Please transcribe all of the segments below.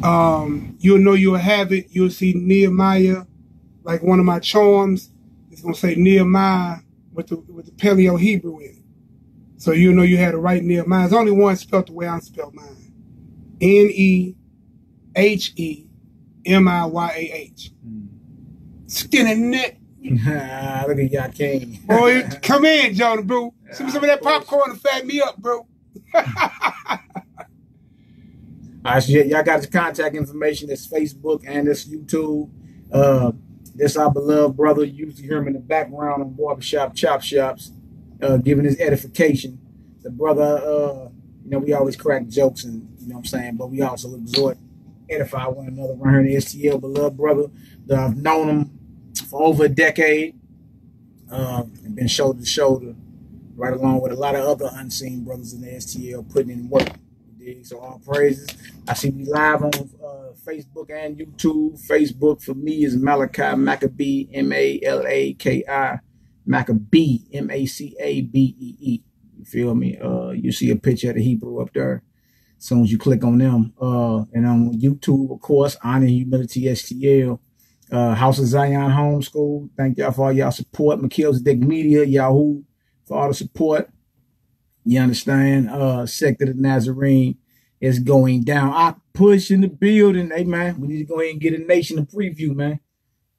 You'll know you'll have it. You'll see Nehemiah, like one of my charms. It's gonna say Nehemiah with the Paleo Hebrew in it. So you'll know you had the right Nehemiah. There's only one spelled the way I spelled mine. Nehemiah. Skinny neck. Look at y'all king. Boy, come in, Jonah, bro. Send me some of that popcorn to fat me up, bro. All right, so y'all got his contact information. It's Facebook and it's YouTube. This our beloved brother. You usually hear him in the background on barbershop, chop shops, giving his edification. The brother, you know, we always crack jokes and, you know what I'm saying, but we also exhort, edify one another around here in the STL. Beloved brother, I've known him for over a decade, and been shoulder to shoulder, right along with a lot of other unseen brothers in the STL putting in work. So all praises. I see me live on Facebook and YouTube. Facebook for me is Malachi Maccabee, M-A-L-A-K-I, Maccabee, M-A-C-A-B-E-E. You feel me? You see a picture of the Hebrew up there as soon as you click on them. And on YouTube, of course, Honor and Humility STL. House of Zion Homeschool. Thank y'all for all y'all support. McKill's Dick Media, Yahoo, for all the support. You understand? Sector of the Nazarene is going down. I push in the building. Hey, man, we need to go ahead and get a nation a preview, man.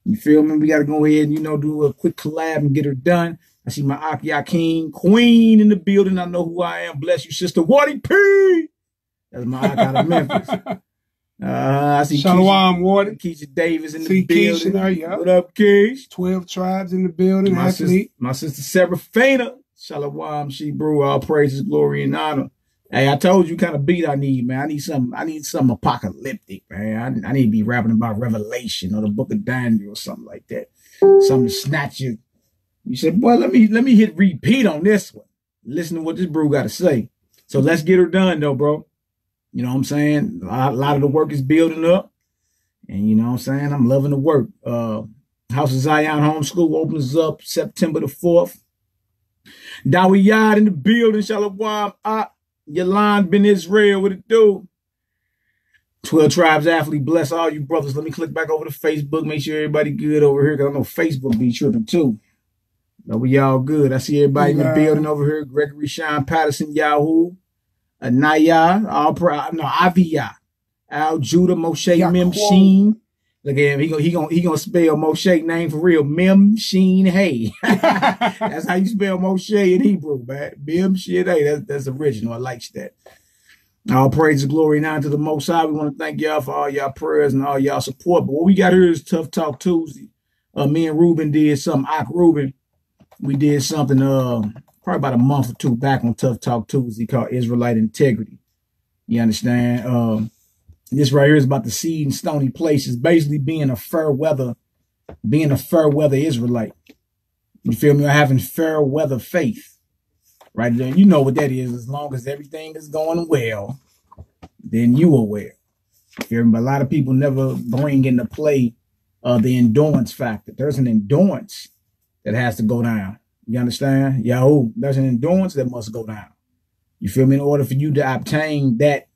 You feel me? We got to go ahead and, you know, do a quick collab and get her done. I see my Akia King Queen in the building. I know who I am. Bless you, Sister Waddy P. That's my Akia out of Memphis. I see Shalom, Waddy. Keisha Davis in the building. Keisha, what up, Keish? 12 tribes in the building. My sister Seraphina. Shalom, she brew, all praises, glory, and honor. Hey, I told you kind of beat I need, man. I need something apocalyptic, man. I need to be rapping about Revelation or the Book of Daniel or something like that. Something to snatch you. You said, boy, let me hit repeat on this one. Listen to what this brew got to say. So let's get her done, though, bro. You know what I'm saying? A lot of the work is building up. And you know what I'm saying? I'm loving the work. House of Zion Homeschool opens up September the 4th. Dawiyad in the building, Shalom. Yalan Ben Israel, what it do? 12 Tribes Athlete, bless all you brothers. Let me click back over to Facebook, make sure everybody good over here, because I know Facebook be tripping too. But we all good. I see everybody in the building over here. Gregory Sean Patterson, Yahoo. Anaya, Avia. Al Judah, Moshe Mem Sheen. Look at him. He gonna spell Moshe name for real. Mem Sheen Hay. That's how you spell Moshe in Hebrew, man. Mem Sheen Hay. That's original. I like that. All praise and glory now to the Most High. We want to thank y'all for all y'all prayers and all y'all support. But what we got here is Tough Talk Tuesday. Me and Ruben did something. Ruben, we did something probably about a month or two back on Tough Talk Tuesday called Israelite Integrity. You understand? This right here is about the seed in stony places, basically being a fair weather Israelite. You feel me? Or having fair weather faith. Right there. You know what that is. As long as everything is going well, then you are well. You feel me? But a lot of people never bring into play the endurance factor. There's an endurance that has to go down. You understand? Yahoo. There's an endurance that must go down. You feel me? In order for you to obtain that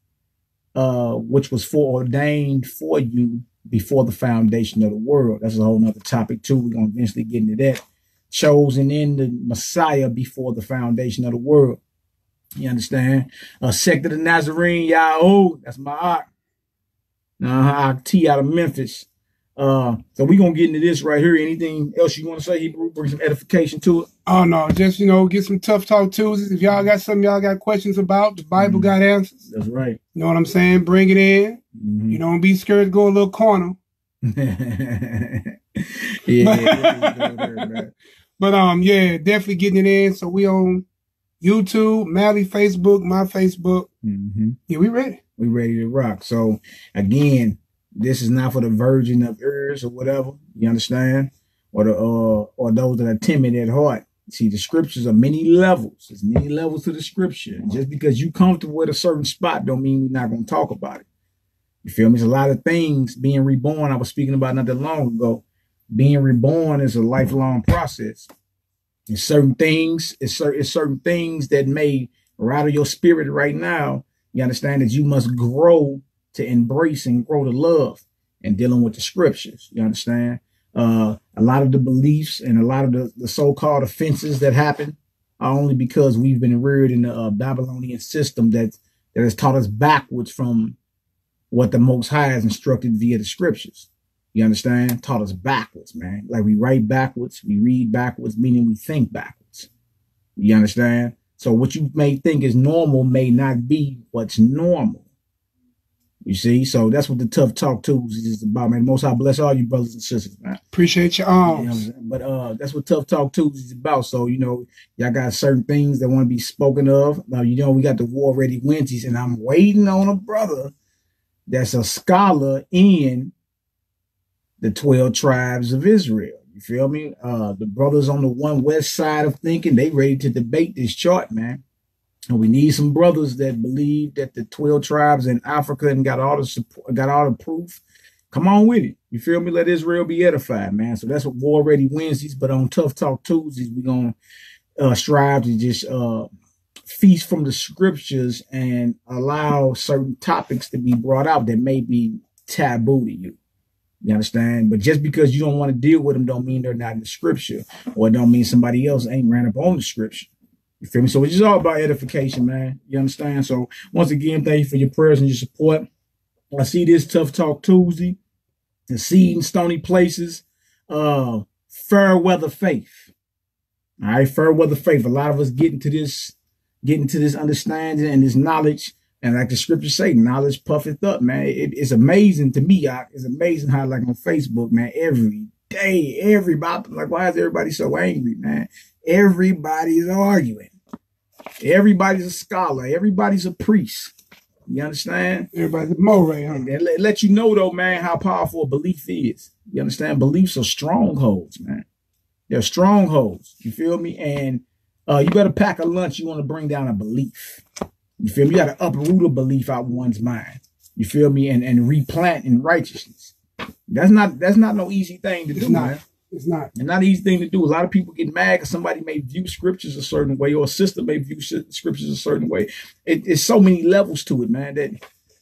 which was foreordained for you before the foundation of the world. That's a whole nother topic too. We're going to eventually get into that. Chosen in the Messiah before the foundation of the world. You understand? Sector of the Nazarene, Yahoo. That's my T out of Memphis. So we're going to get into this right here. Anything else you want to say, Hebrew? Bring some edification to it. Oh, no. Just, you know, get some Tough Talk Tuesdays. If y'all got something y'all got questions about, the Bible got answers. That's right. You know what I'm saying? Bring it in. You don't be scared to go a little corner. Yeah, definitely getting it in. So we on YouTube, Mally Facebook, my Facebook. Yeah, we ready. We ready to rock. So again, this is not for the virgin of ears or whatever. You understand? Or those that are timid at heart. See, the scriptures are many levels. There's many levels to the scripture. Just because you comfortable at a certain spot don't mean we're not going to talk about it. You feel me? There's a lot of things. Being reborn, I was speaking about not that long ago. Being reborn is a lifelong process. It's certain things, it's certain things that may rattle your spirit right now. You understand that you must grow to embrace and grow to love and dealing with the scriptures. You understand? A lot of the beliefs and a lot of the so-called offenses that happen are only because we've been reared in the Babylonian system that has taught us backwards from what the Most High has instructed via the scriptures. You understand? Taught us backwards, man. Like we write backwards, we read backwards, meaning we think backwards. You understand? So what you may think is normal may not be what's normal. You see? So that's what the Tough Talk Tuesdays is about, man. Most High bless all you brothers and sisters, man. Appreciate your arms. You know, but that's what Tough Talk Tuesdays is about. So, you know, y'all got certain things that want to be spoken of. Now, you know, we got the War Ready Wednesdays, and I'm waiting on a brother that's a scholar in the 12 tribes of Israel. You feel me? The brothers on the one west side of thinking, they ready to debate this chart, man. And we need some brothers that believe that the 12 tribes in Africa and got all the support, got all the proof. Come on with it. You feel me? Let Israel be edified, man. So that's what War Ready Wednesdays. But on Tough Talk Tuesdays, we're going to strive to just feast from the scriptures and allow certain topics to be brought out that may be taboo to you. You understand? But just because you don't want to deal with them don't mean they're not in the scripture, or it don't mean somebody else ain't ran up on the scripture. You feel me? So it's just all about edification, man. You understand? So once again, thank you for your prayers and your support. I see this Tough Talk Tuesday, the seed in stony places, fair weather faith. All right, fair weather faith. A lot of us get into this understanding and this knowledge. And like the scriptures say, knowledge puffeth up, man. It's amazing to me. It's amazing how, like on Facebook, man, every day, everybody, like, why is everybody so angry, man? Everybody's arguing. Everybody's a scholar. Everybody's a priest. You understand? Everybody's a moray, huh? And let you know, though, man, how powerful a belief is. You understand? Beliefs are strongholds, man. They're strongholds. You feel me? And you better pack a lunch. You want to bring down a belief. You feel me? You got to uproot a belief out of one's mind. You feel me? And replant in righteousness. That's not no easy thing to do, man. It's not. It's not an easy thing to do. A lot of people get mad because somebody may view scriptures a certain way, or a sister may view scriptures a certain way. It's so many levels to it, man, that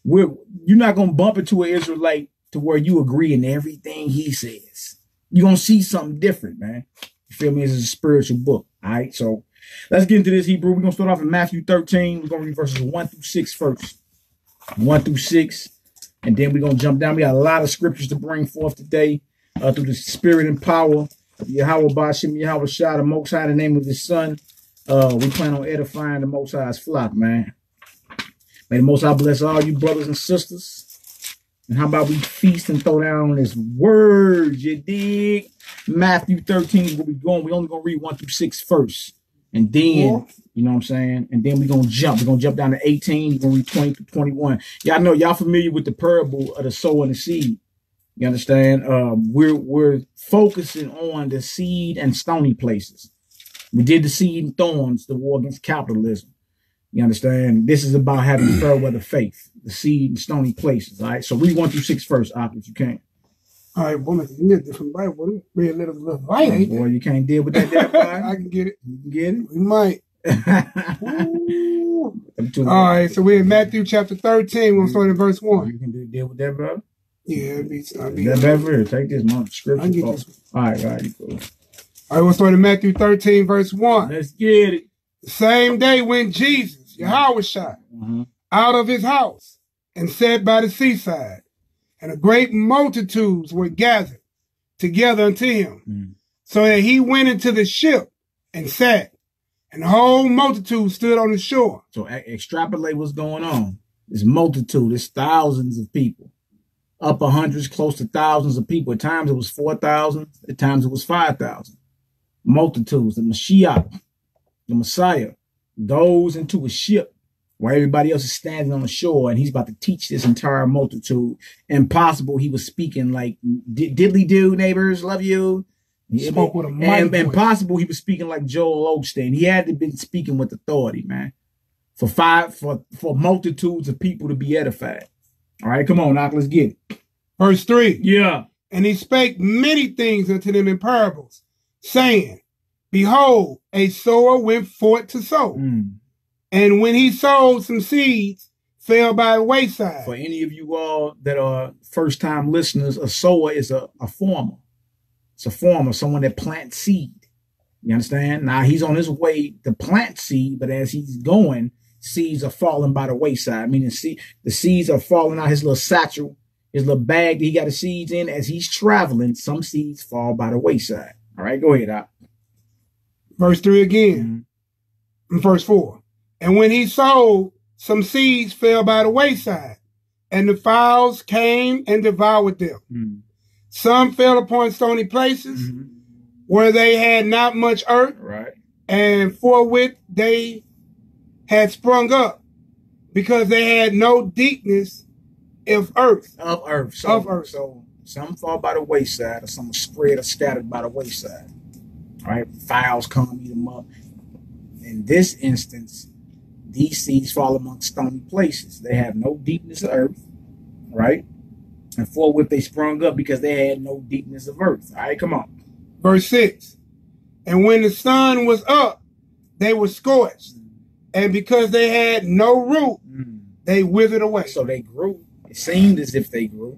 you're not going to bump into an Israelite to where you agree in everything he says. You're going to see something different, man. You feel me? It's a spiritual book. All right. So let's get into this Hebrew. We're going to start off in Matthew 13. We're going to read verses 1 through 6 first. 1 through 6. And then we're going to jump down. We got a lot of scriptures to bring forth today. Through the spirit and power of Yahweh Bashim, Yahweh Shah, the Most High, in the name of his son. We plan on edifying the Most High's flock, man. May the Most High bless all you brothers and sisters. And how about we feast and throw down on his word, you dig? Matthew 13 is where we're going. We're only going to read 1 through 6 first. And then, you know what I'm saying? And then we're going to jump. We're going to jump down to 18. We're going to read 20 through 21. Y'all know, y'all familiar with the parable of the sower and the seed. You understand? We're focusing on the seed and stony places. We did the seed and thorns, the war against capitalism. You understand? This is about having fair weather faith, the seed and stony places. All right. So read 1 through 6 first, if you can. All right, boy, you need a different Bible. Read a little light, ain't boy, you can't deal with that Bible. I can get it. You can get it? We might. All right, so we're in Matthew chapter 13. We're going to start in verse 1. You can deal with that, brother? Yeah, it'd be that better. Take this month scripture. I get this one. All right, you go. All right, we'll start in Matthew 13, verse 1. Let's get it. The same day when Jesus, Yahweh Shah, out of his house and sat by the seaside, and a great multitudes were gathered together unto him, so that he went into the ship and sat, and the whole multitude stood on the shore. So extrapolate what's going on. It's multitude. It's thousands of people. Upper hundreds, close to thousands of people. At times it was 4,000. At times it was 5,000. Multitudes. The Mashiach, the Messiah, goes into a ship where everybody else is standing on the shore, and he's about to teach this entire multitude. Impossible. He was speaking like diddly do, neighbors, love you. He spoke with a mic voice. Impossible. He was speaking like Joel Osteen. He had to been speaking with authority, man. For multitudes of people to be edified. All right, come on, now, let's get it. Verse 3. Yeah. And he spake many things unto them in parables, saying, Behold, a sower went forth to sow. And when he sowed some seeds, fell by the wayside. For any of you all that are first-time listeners, a sower is a farmer. It's a farmer, someone that plants seed. You understand? Now, he's on his way to plant seed, but as he's going, seeds are falling by the wayside. Meaning the seeds are falling out his little satchel, his little bag that he got the seeds in. As he's traveling, some seeds fall by the wayside. All right, go ahead, Doc. Verse 3 again. Verse 4. And when he sowed, some seeds fell by the wayside, and the fowls came and devoured them. Some fell upon stony places where they had not much earth, and forthwith they had sprung up because they had no deepness of earth. So some fall by the wayside, or some are spread or scattered by the wayside. All right, fowls come, eat them up. In this instance, these seeds fall among stony places. They have no deepness of earth, right? And forthwith they sprung up because they had no deepness of earth. All right, come on. Verse 6. And when the sun was up, they were scorched. And because they had no root, they withered away. So they grew. It seemed as if they grew,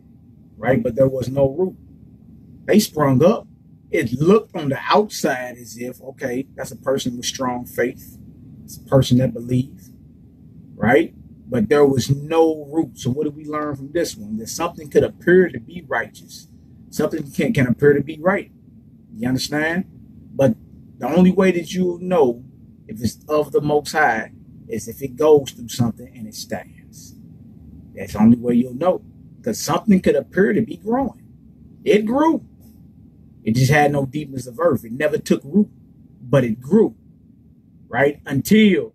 right? But there was no root. They sprung up. It looked on the outside as if, okay, that's a person with strong faith. It's a person that believes, right? But there was no root. So what do we learn from this one? That something could appear to be righteous. Something can appear to be right. You understand? But the only way that you'll know if it's of the Most High is if it goes through something and it stands. That's the only way you'll know. Because something could appear to be growing. It grew. It just had no deepness of earth. It never took root, but it grew. Right? Until,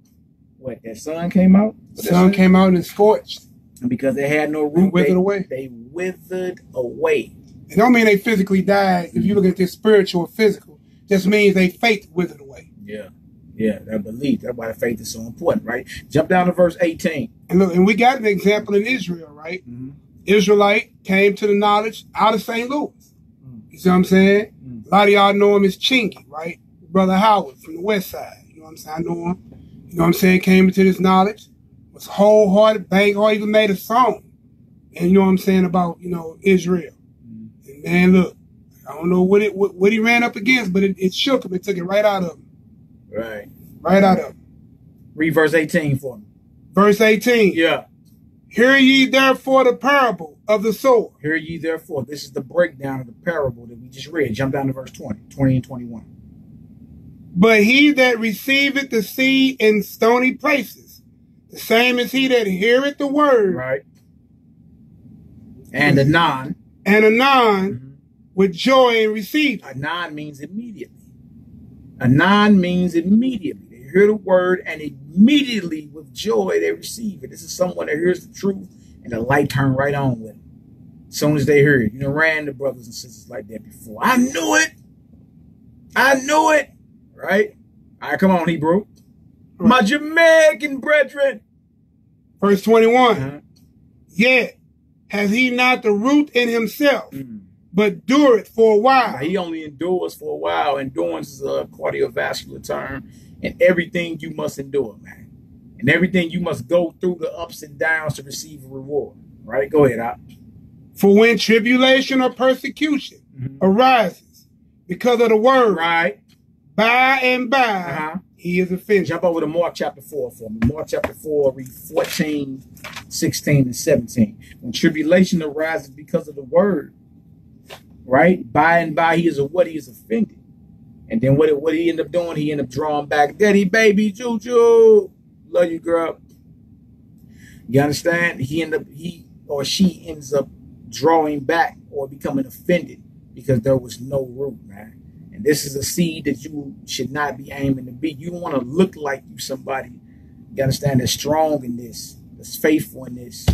what, that sun came out? The sun came out and it scorched. And because they had no root, they withered away. It don't mean they physically died. If you look at this spiritual or physical, just means they faith withered away. Yeah. Yeah, that belief. That's why faith is so important, right? Jump down to verse 18. And look, and we got an example in Israel, right? Israelite came to the knowledge out of St. Louis. You see what I'm saying? A lot of y'all know him as Chingy, right? Brother Howard from the west side. You know what I'm saying? I know him. You know what I'm saying? Came into this knowledge, was wholehearted, bang hard, even made a song. And you know what I'm saying about, you know, Israel. And man, look, I don't know what he ran up against, but it shook him. It took it right out of him. Right. Right out of him. Read verse 18 for me. Verse 18. Yeah. Hear ye therefore the parable of the sower. Hear ye therefore. This is the breakdown of the parable that we just read. Jump down to verse 20 and 21. But he that receiveth the seed in stony places, the same as he that heareth the word. Right. And anon. With joy and receive. Anon means immediately. Anon means immediately. They hear the word and immediately with joy they receive it. This is someone that hears the truth and the light turn right on with them. As soon as they hear it. You know, ran to brothers and sisters like that before. I knew it. I knew it. Right? All right, come on, Hebrew. Right. My Jamaican brethren. Verse 21. Yet has he not the root in himself, but dureth for a while. Now, he only endures for a while. Endurance is a cardiovascular term. And everything you must endure, man. And everything you must go through the ups and downs to receive a reward. Right? Go ahead, Op. For when tribulation or persecution arises because of the word, right, by and by, he is offended. Jump over to Mark chapter 4 for me. Mark chapter 4, read 14, 16, and 17. When tribulation arises because of the word, right, by and by, he is offended. And then what he end up doing, he end up drawing back, Daddy, baby, choo-choo. Love you, girl. You understand? He or she ends up drawing back or becoming offended because there was no root, man. And this is a seed that you should not be aiming to be. You don't want to look like you somebody, you understand, that's strong in this, that's faithful in this,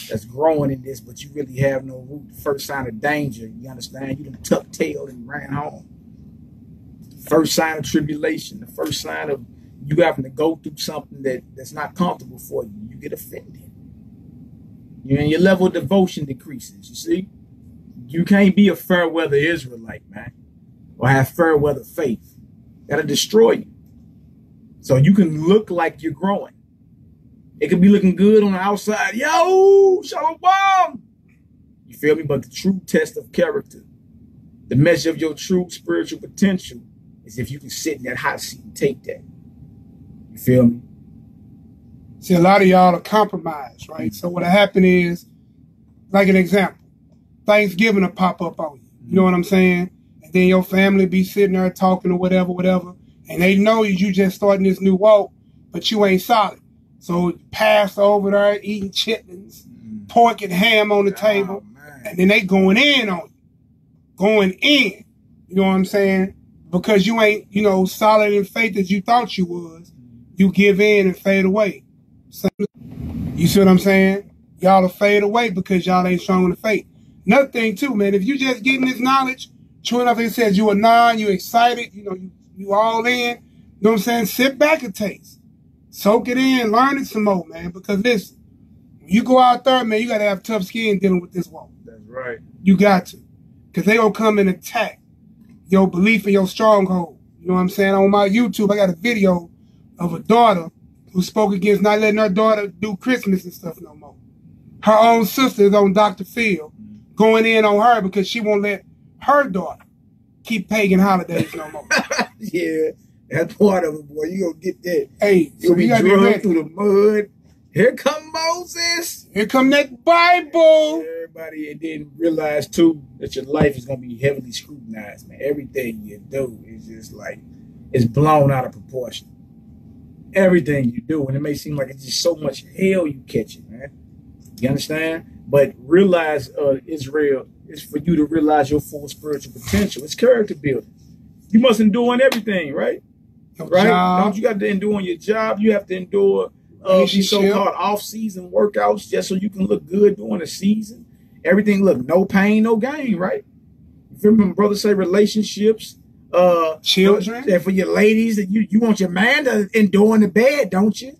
that's growing in this, but you really have no root. The first sign of danger, you understand, you done tucked tail and ran home. First sign of tribulation, the first sign of you having to go through something that's not comfortable for you, you get offended. And your level of devotion decreases, you see? You can't be a fair weather Israelite, man, or have fair weather faith. That'll destroy you. So you can look like you're growing. It could be looking good on the outside. Yo, shalom. You feel me? But the true test of character, the measure of your true spiritual potential, is if you can sit in that hot seat and take that. You feel me? See, a lot of y'all are compromised, right? So what happened is, like an example, Thanksgiving will pop up on you. You know what I'm saying? And then your family be sitting there talking or whatever. And they know you just starting this new walk, but you ain't solid. So pass over there eating chitlins, pork and ham on the table, and then they going in on you. Going in. You know what I'm saying? Because you ain't, you know, solid in faith as you thought you was. You give in and fade away. You see what I'm saying? Y'all will fade away because y'all ain't strong in the faith. Another thing too, man, if you just getting this knowledge, true enough, it says you a nine, you excited, you know, you all in. You know what I'm saying? Sit back and taste. Soak it in, learn it some more, man. Because listen, when you go out there, man, you got to have tough skin dealing with this walk. That's right. You got to. Because they going to come and attack your belief in your stronghold. You know what I'm saying? On my YouTube, I got a video of a daughter who spoke against not letting her daughter do Christmas and stuff no more. Her own sister is on Dr. Phil going in on her because she won't let her daughter keep pagan holidays no more. Yeah. That's part of it, boy. You gonna get that. Hey, You'll be drugged through the mud. Here come Moses. Here come that Bible. Everybody, and then realize too that your life is gonna be heavily scrutinized, man. Everything you do is just like it's blown out of proportion. Everything you do, and it may seem like it's just so much hell you catch it, man. You understand? But realize, Israel, is for you to realize your full spiritual potential. It's character building. You must endure in everything, right? Right? Don't you got to endure on your job? You have to endure these so-called off-season workouts just so you can look good during the season. Everything look no pain, no gain, right? You remember my brother say relationships, children, and for your ladies, that you want your man to endure in the bed, don't you?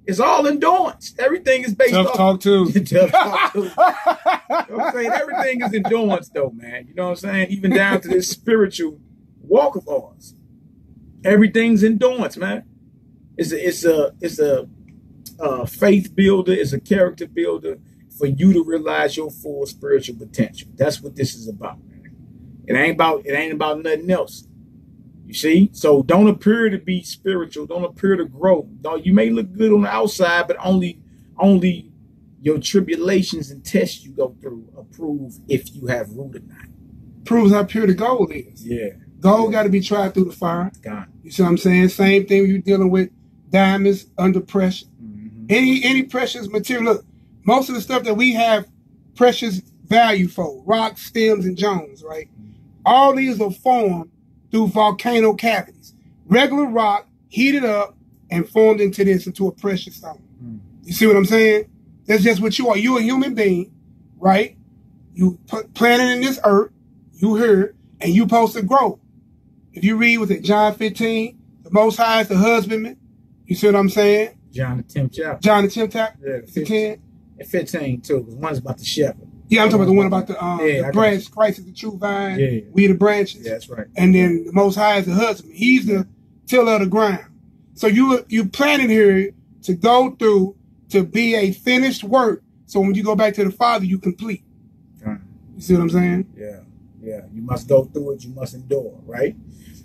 It's all endurance. Everything is based tough talk too. Tough talk too. You know what I'm saying? Everything is endurance though, man. You know what I'm saying? Even down to this spiritual walk of ours. Everything's endurance, man. It's a faith builder. It's a character builder for you to realize your full spiritual potential. That's what this is about, man. It ain't about nothing else. You see? So don't appear to be spiritual. Don't appear to grow. You may look good on the outside, but only your tribulations and tests you go through approve if you have root or not. Proves how pure the gold is. Yeah. Gold got to be tried through the fire. God. You see what I'm saying? Same thing when you're dealing with diamonds under pressure. Mm-hmm. Any precious material. Look, most of the stuff that we have precious value for, rocks, stems, and jones, right? All these are formed through volcano cavities. Regular rock heated up and formed into a precious stone. Mm. You see what I'm saying? That's just what you are. You're a human being, right? You planted in this earth, you here, and you supposed to grow. If you read John 15, the Most High is the husbandman. You see what I'm saying? John the 10th chapter. John the 10th chapter. Yeah, 15. And 15 too, because one's about the shepherd. Yeah, I'm talking about the one about the branch. Christ is the true vine. Yeah. We the branches. Yeah, that's right. And then the Most High is the husband. He's the tiller of the ground. So you planted here to go through to be a finished work. So when you go back to the Father, you complete. You see what I'm saying? Yeah. Yeah. You must go through it. You must endure, right?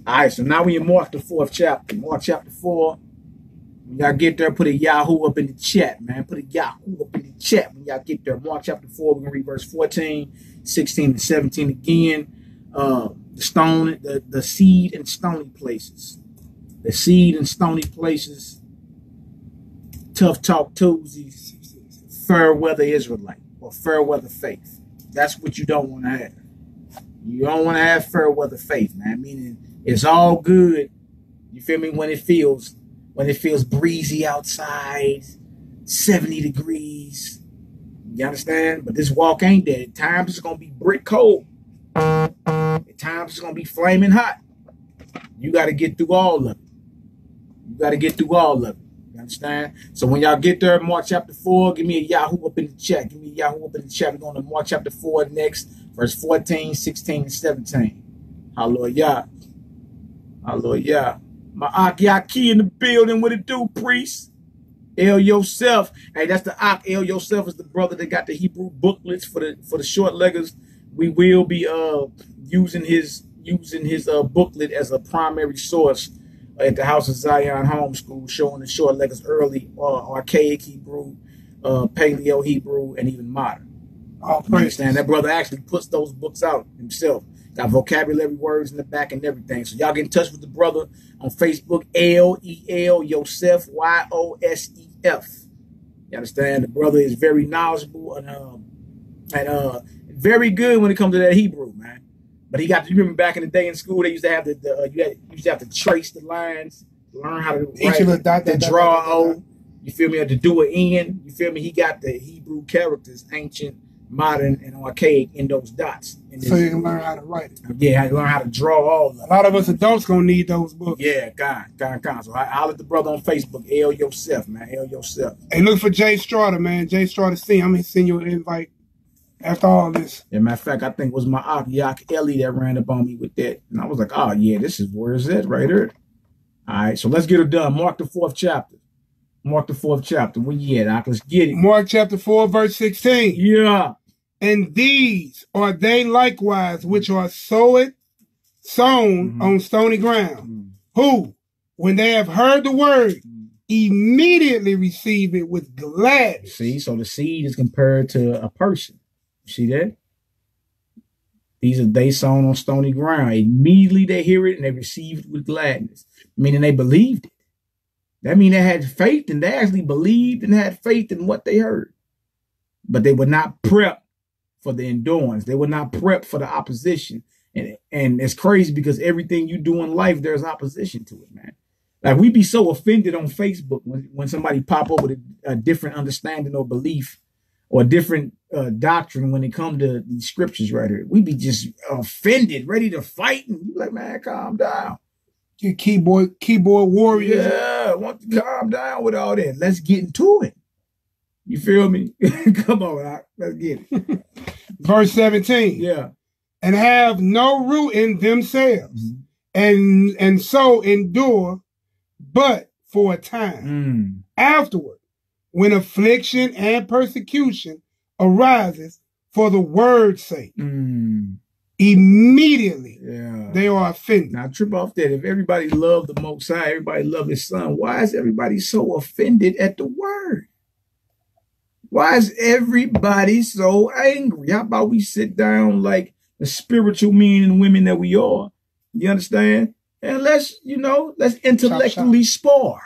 All right. So now we in Mark the 4th chapter. Mark chapter 4. When y'all get there, put a Yahoo up in the chat, man. Put a Yahoo up in the chat when y'all get there. Mark chapter 4, we're going to read verse 14, 16, and 17 again. The seed and stony places. The seed and stony places. Tough Talk Tuesdays. Fair weather Israelite or fair weather faith. That's what you don't want to have. You don't want to have fair weather faith, man. Meaning it's all good. You feel me? When it feels breezy outside, 70 degrees. You understand? But this walk ain't that. At times it's gonna be brick cold. At times it's gonna be flaming hot. You gotta get through all of it. You gotta get through all of it. You understand? So when y'all get there, Mark chapter 4, give me a Yahoo up in the chat. Give me a Yahoo up in the chat. We're going to Mark chapter 4 next, verse 14, 16, and 17. Hallelujah. Hallelujah. My Aki in the building. What it do, priest? El Yosef. Hey, that's the Ak. El Yosef is the brother that got the Hebrew booklets for the short leggers. We will be using his booklet as a primary source at the House of Zion Homeschool, showing the short leggers early, archaic Hebrew, Paleo Hebrew, and even modern. Oh, you understand? That brother actually puts those books out himself. Got vocabulary words in the back and everything. So y'all get in touch with the brother on Facebook, L-E-L Yosef, Y-O-S-E-F. You understand? The brother is very knowledgeable and very good when it comes to that Hebrew, man. But he got to, you remember back in the day in school, they used to have you used to have to trace the lines, learn how to write, to draw O. You feel me? Or to do an N. You feel me? He got the Hebrew characters, ancient, modern, and archaic in those dots. So you can learn how to write it. Yeah, I learn how to draw all of them. A lot of us adults gonna need those books. Yeah, God. So I'll let the brother on Facebook, El Yosef, man, El Yosef. Hey, look for Jay Strata, man. Jay Strata C. I'm gonna send you an invite after all this. Yeah, matter of fact, I think it was my Yak Ellie that ran up on me with that. And I was like, oh yeah, this is where is it? Right here. All right, so let's get it done. Mark the 4th chapter. Mark the 4th chapter. Where you at, Ak? Let's get it. Mark chapter 4, verse 16. Yeah. And these are they likewise which are sown on stony ground, who, when they have heard the word, immediately receive it with gladness. See, so the seed is compared to a person. See that? These are they sown on stony ground. Immediately they hear it and they receive it with gladness, meaning they believed it. That means they had faith and they actually believed and had faith in what they heard. But they were not prepped for the endurance. They were not prepped for the opposition. And it's crazy because everything you do in life, there's opposition to it, man. Like we be so offended on Facebook when somebody pop up with a different understanding or belief or a different doctrine when it comes to these scriptures right here. We be just offended, ready to fight. And you like, man, calm down. You keyboard warriors. Yeah, I want to calm down with all that. Let's get into it. You feel me? Come on, Ak. Let's get it. Verse 17. Yeah. And have no root in themselves, and so endure but for a time. Afterward, when affliction and persecution arises for the word's sake, immediately they are offended. Now, trip off that. If everybody loved the Most High, everybody loved his son, why is everybody so offended at the word? Why is everybody so angry? How about we sit down like the spiritual men and women that we are? You understand? And let's intellectually spar.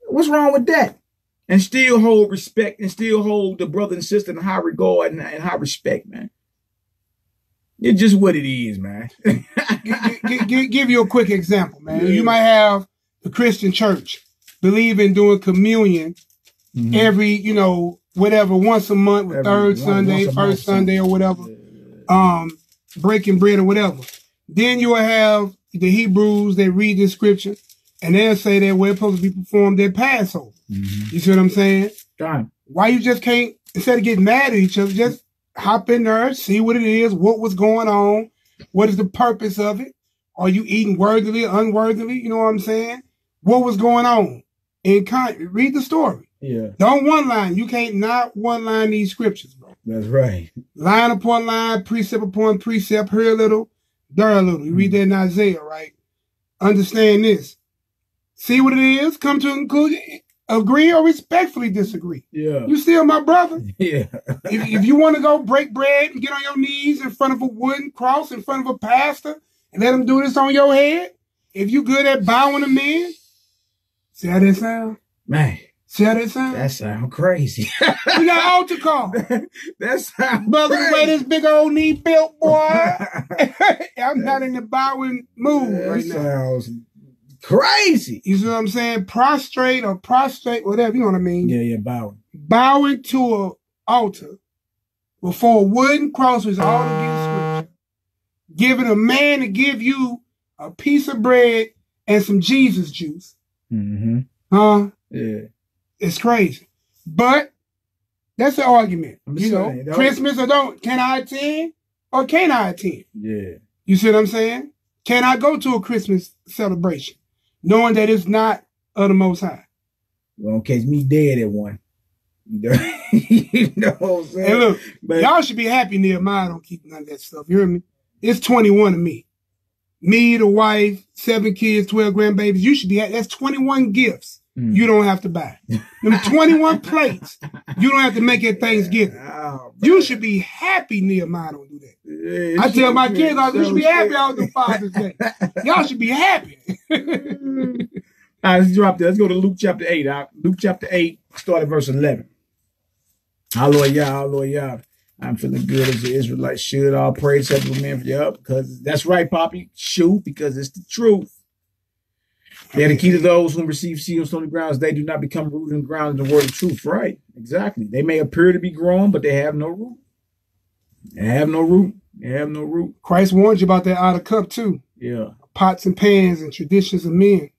What's wrong with that? And still hold respect and still hold the brother and sister in high regard and high respect, man. It's just what it is, man. Give you a quick example, man. You might have the Christian church believe in doing communion every, whatever, once a month, third Sunday, first Sunday or whatever, breaking bread or whatever. Then you will have the Hebrews, they read the scripture, and they'll say that we're supposed to be performed at Passover. You see what I'm saying? God. Why you just can't, instead of getting mad at each other, just hop in there, see what it is, what was going on, what is the purpose of it? Are you eating worthily or unworthily? You know what I'm saying? What was going on? Read the story. Yeah. Don't one line. You can't not one line these scriptures, bro. That's right. Line upon line, precept upon precept, here a little, there a little. You read that in Isaiah, right? Understand this. See what it is, come to a conclusion, agree or respectfully disagree. Yeah. You still my brother. Yeah. if you want to go break bread and get on your knees in front of a wooden cross, in front of a pastor, and let him do this on your head, if you good at bowing to men, see how that sound? Man. See how that sound? That sound crazy. We got altar call. That sound brother, crazy. the way this big old knee built, boy. I'm not in the bowing mood right now. Sounds crazy. You see what I'm saying? Prostrate, whatever, you know what I mean? Yeah, bowing. Bowing to an altar before a wooden cross was all against scripture. Giving a man to give you a piece of bread and some Jesus juice. Huh? Yeah. It's crazy. But that's the argument. Christmas or don't. Can I attend or can't I attend? Yeah. You see what I'm saying? Can I go to a Christmas celebration knowing that it's not of the Most High? You won't catch me dead at one. You know what I'm saying? And look, y'all should be happy Nehemiah don't keep none of that stuff. You hear me? It's 21 to me. Me, the wife, 7 kids, 12 grandbabies. You should be happy. That's 21 gifts you don't have to buy. Them 21 plates you don't have to make at Thanksgiving. Oh, you should be happy Nehemiah don't do that. Yeah, I tell my kids, you should be happy on the Father's Day. Y'all should be happy. All right, let's drop that. Let's go to Luke chapter 8. Luke chapter 8, start at verse 11. Hallelujah. I'm feeling good as the Israelites should. All praise to the man for you up, because that's right, Poppy. Shoot, because it's the truth. They're the key to those who receive seed on stony grounds. They do not become rooted and grounded in the word of truth. Right, exactly. They may appear to be growing, but they have no root. They have no root. Christ warned you about that out of cup too. Yeah. Pots and pans and traditions of men.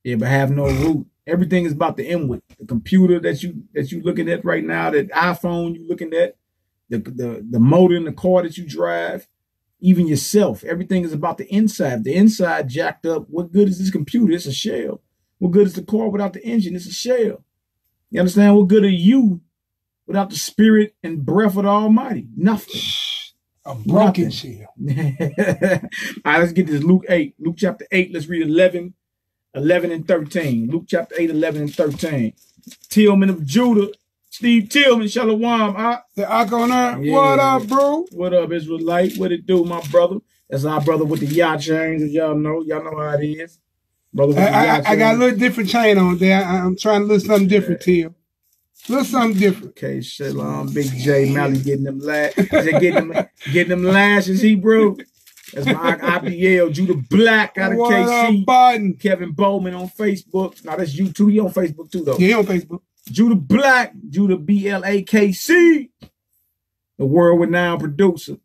Yeah, but have no root. Everything is about the inward. The computer that you looking at right now, that iPhone you looking at, the motor in the car that you drive, even yourself. Everything is about the inside. The inside jacked up. What good is this computer? It's a shell. What good is the car without the engine? It's a shell. You understand? What good are you without the spirit and breath of the Almighty? Nothing. A broken shell. All right, let's get this. Luke 8. Luke chapter 8. Let's read 11 and 13. Luke chapter 8, 11 and 13. Tillman of Judah. Steve Tillman, Shalom. The Akoner. Yeah. What up, bro? What up, Israelite? What it do, my brother? That's our brother with the yacht chains, as y'all know. Y'all know how it is. Brother with the yacht chains. I got a little different chain on there. I'm trying to look something different, Till. Look something different. Okay, Shalom. Big J Mally getting them getting them lashes, Hebrew. That's my IPL, Judah Black out of what KC. Up, Biden? Kevin Bowman on Facebook. Now that's you too. He on Facebook too, though. Yeah, he on Facebook. Judah Black, Judah BLAKC, the world renowned producer.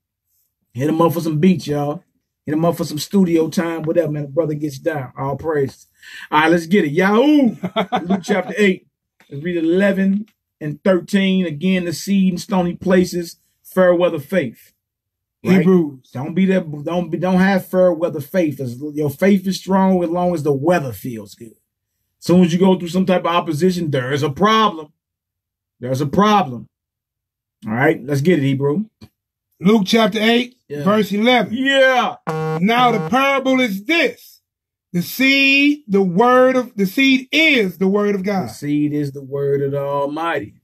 Hit him up for some beats, y'all. Hit him up for some studio time, whatever, man. The brother gets down. All praise. All right, let's get it. Yahoo! Luke chapter 8. Let's read 11 and 13. Again, the seed in stony places, fair weather faith. Right? Hebrews. Don't have fair weather faith. Your faith is strong as long as the weather feels good. As soon as you go through some type of opposition, there's a problem. There's a problem. All right, let's get it, Hebrew. Luke chapter 8, verse 11. Yeah. Now the parable is this. The seed is the word of God. The seed is the word of the Almighty.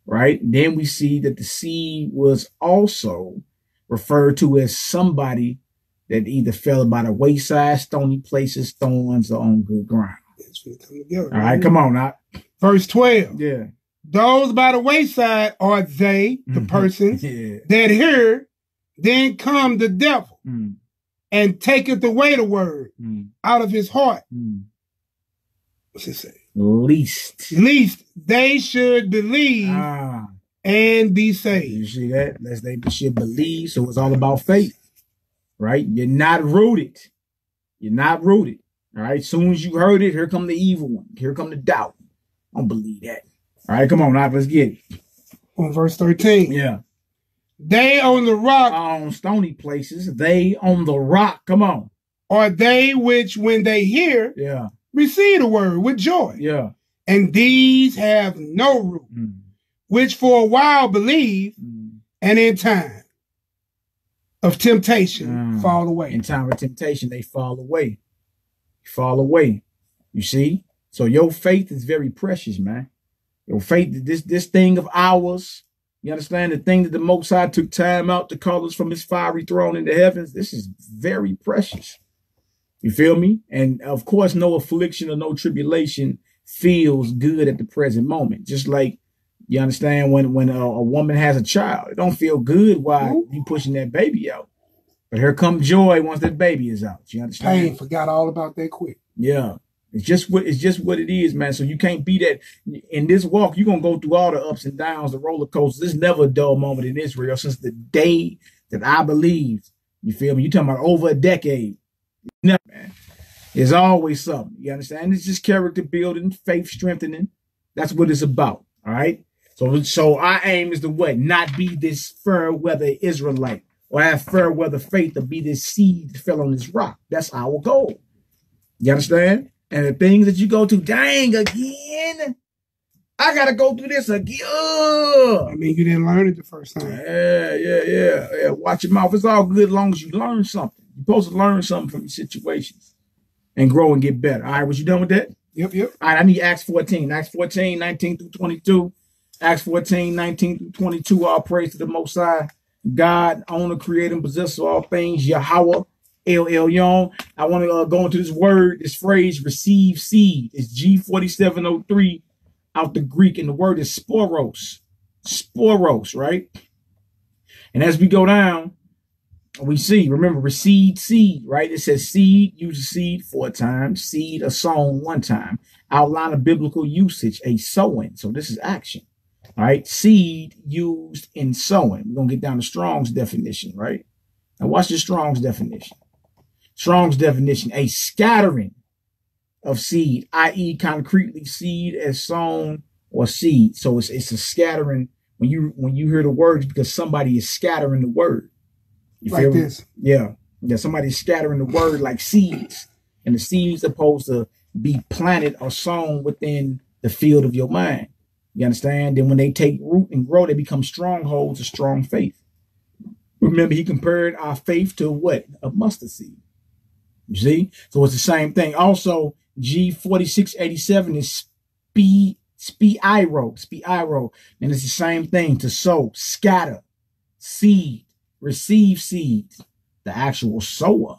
Right? Then we see that the seed was also referred to as somebody that either fell by the wayside, stony places, thorns, or on good ground. It's going to come together. All right, come on now. Verse 12. Yeah. Those by the wayside are they, the person, that hear, then come the devil, and taketh away the word out of his heart. What's it say? Least they should believe and be saved. You see that? Lest they should believe. So it's all about faith, right? You're not rooted. You're not rooted. All right. As soon as you heard it, here come the evil one. Here come the doubt. I don't believe that. All right. Come on now. Let's get it. On verse 13. Yeah. They on the rock. On stony places. They on the rock. Come on. Are they which, when they hear, receive the word with joy. Yeah. And these have no root, which for a while believe, and in time of temptation fall away. In time of temptation, they fall away. Fall away. You see? So your faith is very precious, man. Your faith, this thing of ours, you understand? The thing that the Most High took time out to call us from his fiery throne in the heavens, this is very precious. You feel me? And of course, no affliction or no tribulation feels good at the present moment. Just like, you understand, when a woman has a child, it don't feel good while you pushing that baby out. But here comes joy once that baby is out. You understand? Pain, forgot all about that quick. Yeah. It's just what it is, man. So you can't be that in this walk. You're gonna go through all the ups and downs, the roller coasters. There's never a dull moment in Israel since the day that I believed. You feel me? You're talking about over a decade. No, man. There's always something. You understand? It's just character building, faith strengthening. That's what it's about. All right. So our aim is to what? Not be this fair weather Israelite or have fair weather faith, to be this seed that fell on this rock. That's our goal. You understand? And the things that you go to, dang, again. again? I gotta go through this again. I mean, you didn't learn it the first time. Yeah. Watch your mouth. It's all good as long as you learn something. You're supposed to learn something from your situations and grow and get better. All right, was you done with that? Yep. All right, I need Acts 14. Acts 14, 19 through 22. Acts 14, 19 through 22. All praise to the Most High, God, owner, creator, and possessor of all things, Yahweh, El Elyon. I want to go into this word, this phrase, receive seed. It's G4703 out the Greek, and the word is sporos. Sporos, right? And as we go down, we see, remember, receive seed, right? It says seed, use seed 4 times, seed a sown 1 time. Outline of biblical usage, a sowing. So this is action, all right? Seed used in sowing. We're going to get down to Strong's definition, right? Now watch the Strong's definition. Strong's definition, a scattering of seed, i.e. concretely seed as sown or seed. So it's a scattering. When you hear the words, because somebody is scattering the word. You like feel this. Yeah. Somebody's scattering the word like seeds. And the seeds are supposed to be planted or sown within the field of your mind. You understand? Then when they take root and grow, they become strongholds of strong faith. Remember, he compared our faith to what? A mustard seed. You see? So it's the same thing. Also, G4687 is spiro. And it's the same thing, to sow, scatter, seed, receive seed. The actual sower.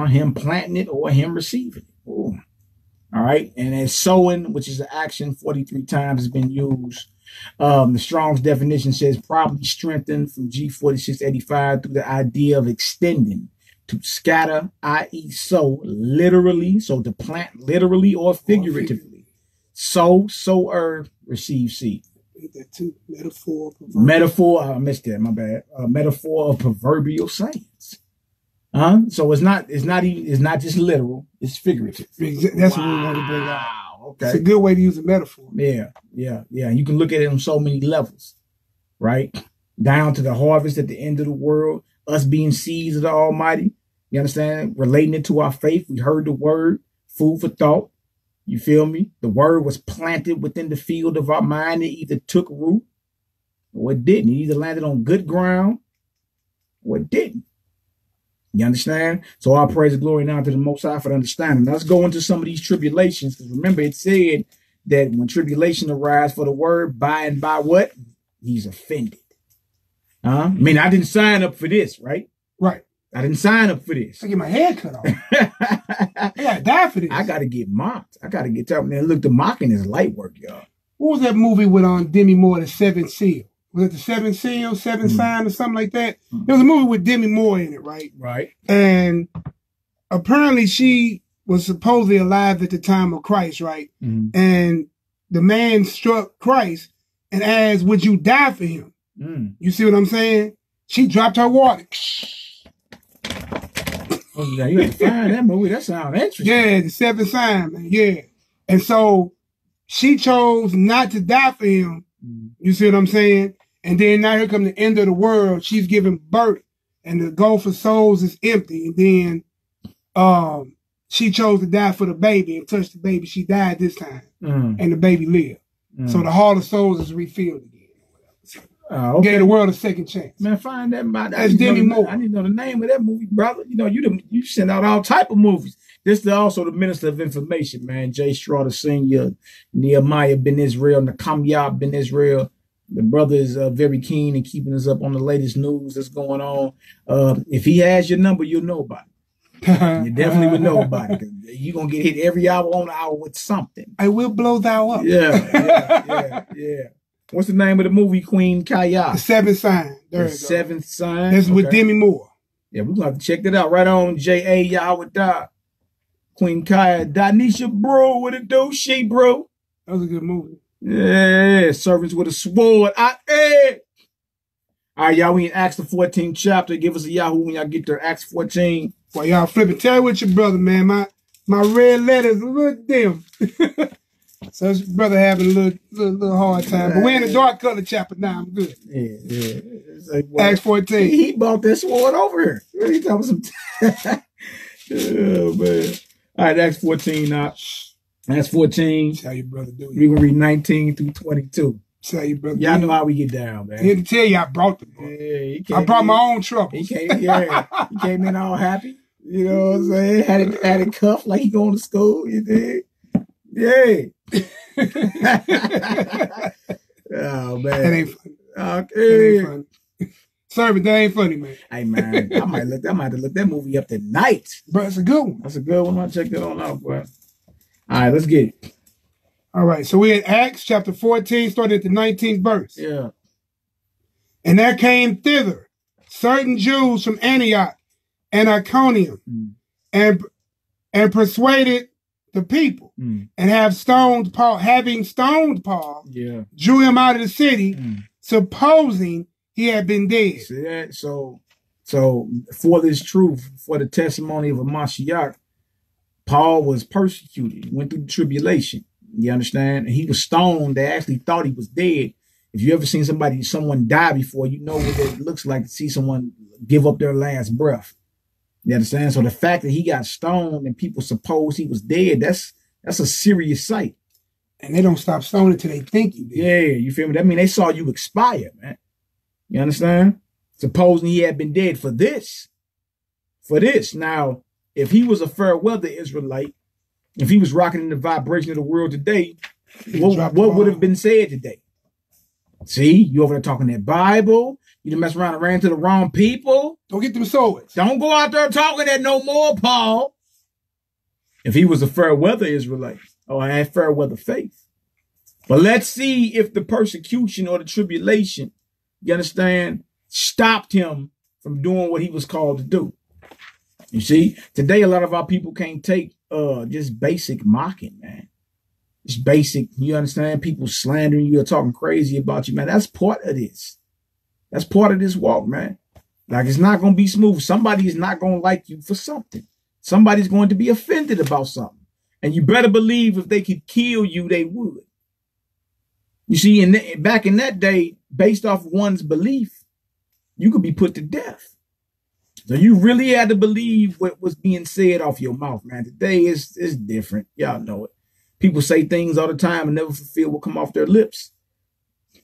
Him planting it or him receiving it. Ooh. All right. And as sowing, which is an action 43 times has been used. The Strong's definition says probably strengthened from G4685 through the idea of extending. To scatter, i.e. sow, literally, so to plant literally or figuratively. Sow, sower, receive seed. That too. Metaphor, I missed that, my bad. Metaphor of proverbial sayings. So it's not just literal, it's figurative. That's what we want to bring out. Okay. It's a good way to use a metaphor. Yeah. You can look at it on so many levels, right? Down to the harvest at the end of the world. Us being seeds of the Almighty, you understand? Relating it to our faith. We heard the word, food for thought. You feel me? The word was planted within the field of our mind. It either took root or it didn't. It either landed on good ground or it didn't. You understand? So all praise and glory now to the Most High for the understanding. Now let's go into some of these tribulations. Because remember, it said that when tribulation arises for the word, by and by what? He's offended. I mean, I didn't sign up for this, right? Right. I didn't sign up for this. I get my head cut off. I gotta die for this. I gotta get mocked. I gotta get tough. Man, look, the mocking is light work, y'all. What was that movie with Demi Moore, The Seventh Seal? Was it The Seventh Seal, Seventh Sign, or something like that? There was a movie with Demi Moore in it, right? Right. And apparently she was supposedly alive at the time of Christ, right? And the man struck Christ and asked, would you die for him? You see what I'm saying? She dropped her water. Oh, yeah, you have to find that movie. That sounds interesting. Yeah, The Seventh Sign, man. Yeah. And so she chose not to die for him. You see what I'm saying? And then now here come the end of the world. She's giving birth and the gulf of souls is empty. And then she chose to die for the baby and touch the baby. She died this time. And the baby lived. So the Hall of Souls is refilled again. Okay. Gave the world a second chance. Man, find that. That's Demi Moore. I need to know the name of that movie, brother. You know, you send out all type of movies. This is also the Minister of Information, man. Jay Schroeder Sr., Nehemiah Ben Israel, Nakamyab Ben Israel. The brother is very keen in keeping us up on the latest news that's going on. If he has your number, you'll know about it. You definitely would know about it. You're going to get hit every hour on the hour with something. I will blow thou up. Yeah. What's the name of the movie, Queen Kaya? The Seventh Sign. The Seventh Sign. That's with Demi Moore. Yeah, we're going to have to check that out. Right on J.A. Yahweh Da. Queen Kaya. Danisha, bro. What it do? She, bro. That was a good movie. Yeah. Servants with a sword. All right, y'all. We in Acts the 14th chapter. Give us a Yahoo when y'all get there. Acts 14. Well, y'all flipping. Tell you what your brother, man. My red letter's a little dim. So his brother having a little hard time. But we're in the dark color chapter now. I'm good. Yeah. Like, well, Acts 14. He bought that sword over here. Really talking some. Oh, man. All right, Acts 14 now. Acts 14. That's how your brother do it. We're going to read 19 through 22. That's how your brother Y'all know how we get down, man. Here to tell you, I brought the book. Yeah, I brought my own trouble. He came in all happy. You know what I'm saying? Had it cuffed like he going to school. You did? Yeah. Oh, man. That ain't funny. Okay. That ain't funny. Sorry, that ain't funny, man. Hey, man, I might have to look that movie up tonight. Bro, it's a good one. That's a good one. I'll check that on out, bro. All right, let's get it. All right, so we're in Acts chapter 14, starting at the 19th verse. Yeah. And there came thither certain Jews from Antioch and Iconium, and persuaded the people, and having stoned Paul, drew him out of the city, supposing he had been dead. See that? So for this truth, for the testimony of a Mashiach, Paul was persecuted, went through the tribulation. You understand? And he was stoned. They actually thought he was dead. If you ever seen someone die before, you know what it looks like to see someone give up their last breath. You understand? So the fact that he got stoned and people suppose he was dead, that's a serious sight. And they don't stop stoning until they think you did. Yeah, you feel me? That mean they saw you expire, man. You understand? Supposing he had been dead for this. Now, if he was a fair weather Israelite, if he was rocking in the vibration of the world today, what would have been said today? See, you over there talking that Bible. You done mess around and ran to the wrong people. Don't get them swords. Don't go out there talking that no more, Paul. If he was a fair weather Israelite or had fair weather faith. But let's see if the persecution or the tribulation, you understand, stopped him from doing what he was called to do. You see, today a lot of our people can't take just basic mocking, man. Just basic, you understand, people slandering you or talking crazy about you, man. That's part of this. That's part of this walk, man. Like, it's not going to be smooth. Somebody is not going to like you for something. Somebody's going to be offended about something. And you better believe if they could kill you, they would. You see, back in that day, based off one's belief, you could be put to death. So you really had to believe what was being said off your mouth, man. Today it's different. Y'all know it. People say things all the time and never fulfill what come off their lips.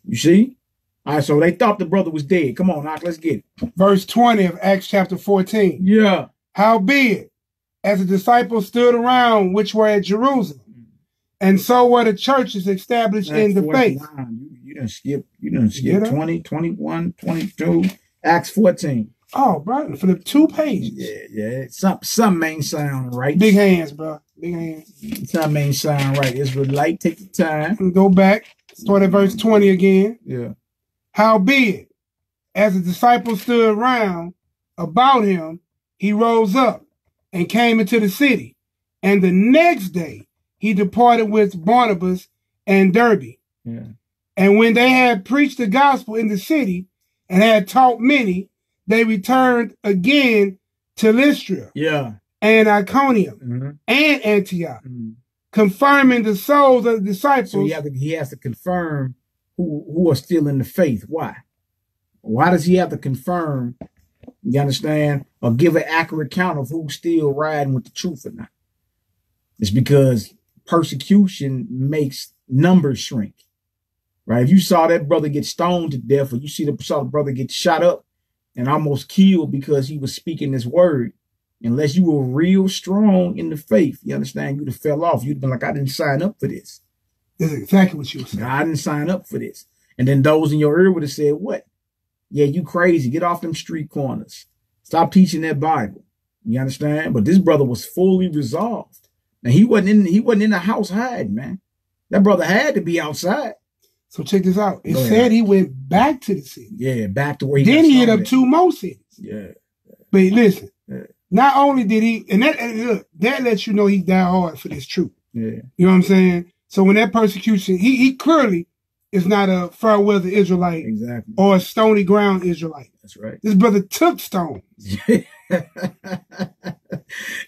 You see? All right, so they thought the brother was dead. Come on, Doc, let's get it. Verse 20 of Acts chapter 14. Yeah. Howbeit, as the disciples stood around which were at Jerusalem, and so were the churches established in the faith. You didn't skip 20, 21, 22, Acts 14. Oh, bro, for the 2 pages. Yeah. Some ain't sound right. Big hands, bro. Big hands. Some ain't sound right. Israelite, take the time. And go back. Start at verse 20 again. Yeah. Howbeit, as the disciples stood around about him, he rose up and came into the city. And the next day he departed with Barnabas and Derbe. Yeah. And when they had preached the gospel in the city and had taught many, they returned again to Lystra, and Iconium, and Antioch, confirming the souls of the disciples. So he has to confirm who are still in the faith. Why? Why does he have to confirm, you understand, or give an accurate count of who's still riding with the truth or not? It's because persecution makes numbers shrink, right? If you saw that brother get stoned to death, or you saw the brother get shot up and almost killed because he was speaking this word, unless you were real strong in the faith, you understand, you'd have fell off. You'd have been like, I didn't sign up for this. That's exactly what you were saying. I didn't sign up for this. And then those in your ear would have said, what? Yeah, you crazy. Get off them street corners. Stop teaching that Bible. You understand? But this brother was fully resolved. Now, he wasn't in the house hiding, man. That brother had to be outside. So check this out. It said he went back to the city. Yeah, back to where he Then he hit up 2 more cities. Yeah. But listen, not only did he, and that lets you know he died hard for this truth. Yeah. You know what I'm saying? So when that persecution, he clearly is not a fair weather Israelite, exactly, or a stony ground Israelite. That's right. This brother took stones.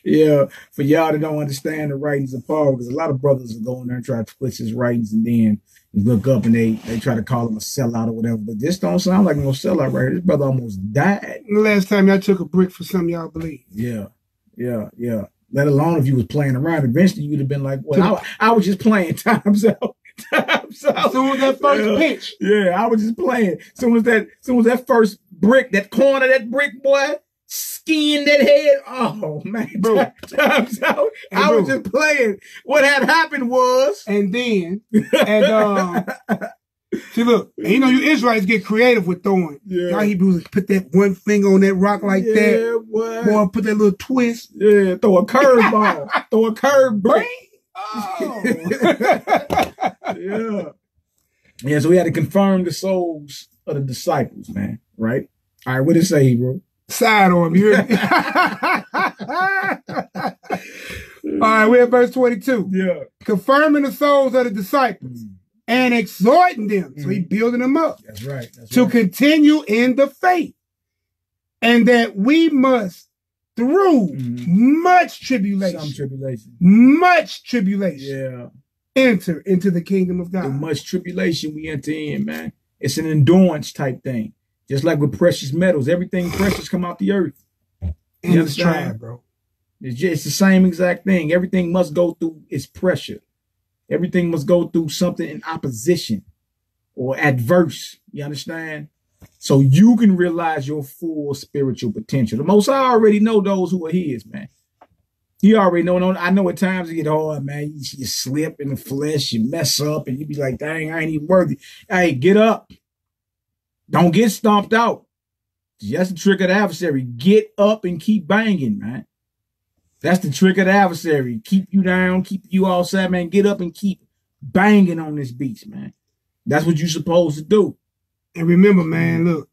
Yeah, for y'all that don't understand the writings of Paul, because a lot of brothers will go in there and try to twist his writings, and then you look up and they try to call him a sellout or whatever. But this don't sound like no sellout right here. This brother almost died. The last time y'all took a brick for something y'all believe. Yeah. Let alone if you was playing around. Eventually, you'd have been like, well, I was just playing. Time's out. Time's out. As soon as that first pitch. Yeah, I was just playing. As soon as that first brick, that corner, that brick, boy, skinned that head. Oh, man. Bro. Time's out. I was just playing. What had happened was. And then, see, look, and you know, you Israelites get creative with throwing. Yeah. Y'all Hebrews put that one finger on that rock like that. Boy, put that little twist. Yeah, throw a curveball. Throw a curve brick. Oh. Yeah. Yeah, so we had to confirm the souls of the disciples, man. Right? All right, what did it say, bro? Side on you hear me? All right, we're at verse 22. Yeah. Confirming the souls of the disciples and exhorting them. So he's building them up. That's right. To continue in the faith. And that we must, through much tribulation. Some tribulation. Much tribulation. Yeah. Enter into the kingdom of God. Through much tribulation we enter in, man. It's an endurance type thing. Just like with precious metals. Everything precious come out the earth. You understand, bro? It's the same exact thing. Everything must go through its pressure. Everything must go through something in opposition or adverse. You understand? So you can realize your full spiritual potential. The Most High already know those who are his, man. He already know. I know at times it get hard, man. You slip in the flesh, you mess up, and you be like, dang, I ain't even worthy. Hey, get up. Don't get stomped out. That's the trick of the adversary. Get up and keep banging, man. That's the trick of the adversary. Keep you down, keep you all sad, man. Get up and keep banging on this beast, man. That's what you're supposed to do. And remember, man, look,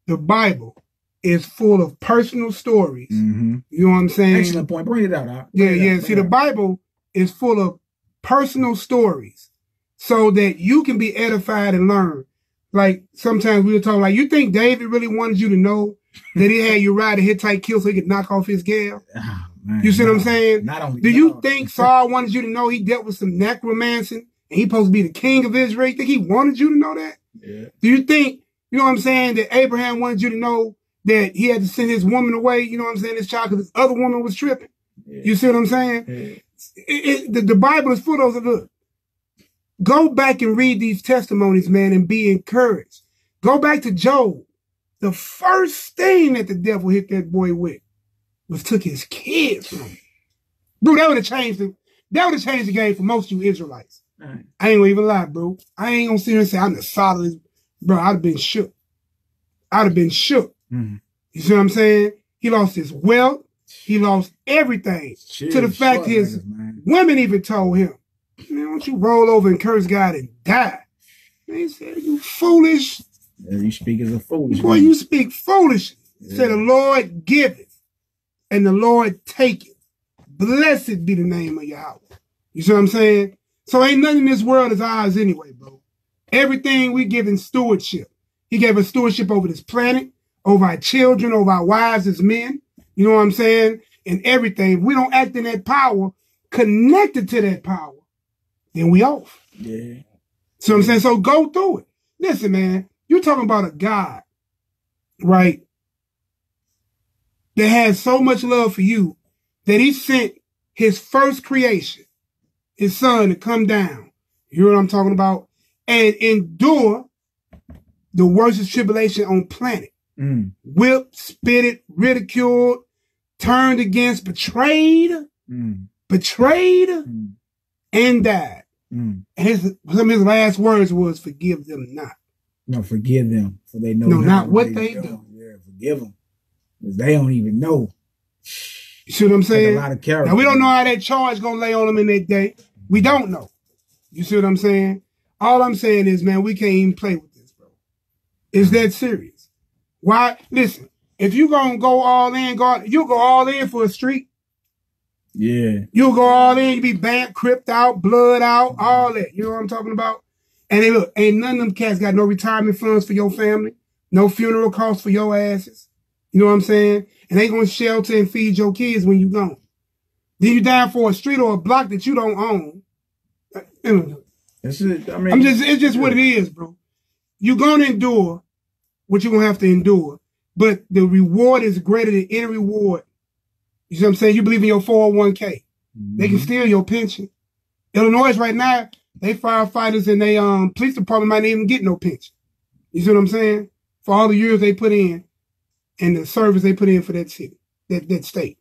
the Bible is full of personal stories. You know what I'm saying? Excellent point. Bring it out. See, the Bible is full of personal stories so that you can be edified and learn. Like, sometimes we were talking, like, you think David really wanted you to know that he had Uriah the Hittite killed so he could knock off his gal? Oh, man, you see what I'm saying? Not only Do you think Saul wanted you to know he dealt with some necromancy and he supposed to be the king of Israel? You think he wanted you to know that? Yeah. Do you think, you know what I'm saying, that Abraham wanted you to know that he had to send his woman away, you know what I'm saying, his child, because his other woman was tripping? Yeah. You see what I'm saying? Yeah. The Bible is full of those. Look, go back and read these testimonies, man, and be encouraged. Go back to Job. The first thing that the devil hit that boy with was took his kids from him. Bro, that would have changed the game for most of you Israelites. Right. I ain't gonna even lie, bro. I ain't gonna sit here and say I'm the solidest. Bro, I'd have been shook. You see what I'm saying? He lost his wealth. He lost everything. To the fact his women even told him, man, don't you roll over and curse God and die. And he said, you foolish. Yeah, you speak as a foolish. Boy, you speak foolish. Yeah. Said the Lord giveth and the Lord taketh. Blessed be the name of Yahweh. You see what I'm saying? So ain't nothing in this world is ours anyway, bro. Everything we give in stewardship. He gave us stewardship over this planet, over our children, over our wives as men. You know what I'm saying? And everything. If we don't act in that power, connected to that power, then we off. Yeah. So I'm saying, so go through it. Listen, man, you're talking about a God, right, that has so much love for you that he sent his first creation, his son, to come down. You know what I'm talking about? And endure the worst tribulation on planet. Whipped, spitted, ridiculed, turned against, betrayed, and died. Some of his last words was, forgive them not. No, forgive them, for they know not what they do. Yeah, forgive them, because they don't even know. You see what I'm saying? Like a lot of character. Now, we don't know how that charge going to lay on them in that day. We don't know. You see what I'm saying? All I'm saying is, man, we can't even play with this, bro. It's that serious. Why? Listen, if you going to go all in, you'll go all in for a streak. Yeah. You'll go all in, you be banned, cripped out, blood out, all that. You know what I'm talking about? And then look, ain't none of them cats got no retirement funds for your family, no funeral costs for your asses. You know what I'm saying? And they gonna shelter and feed your kids when you gone. Then you down for a street or a block that you don't own. That's it. I mean, it's just what it is, bro. You're gonna endure what you're gonna have to endure, but the reward is greater than any reward You see what I'm saying? You believe in your 401k. They can steal your pension. Illinois right now, they firefighters and they police department might not even get no pension. You see what I'm saying? For all the years they put in and the service they put in for that city, that state.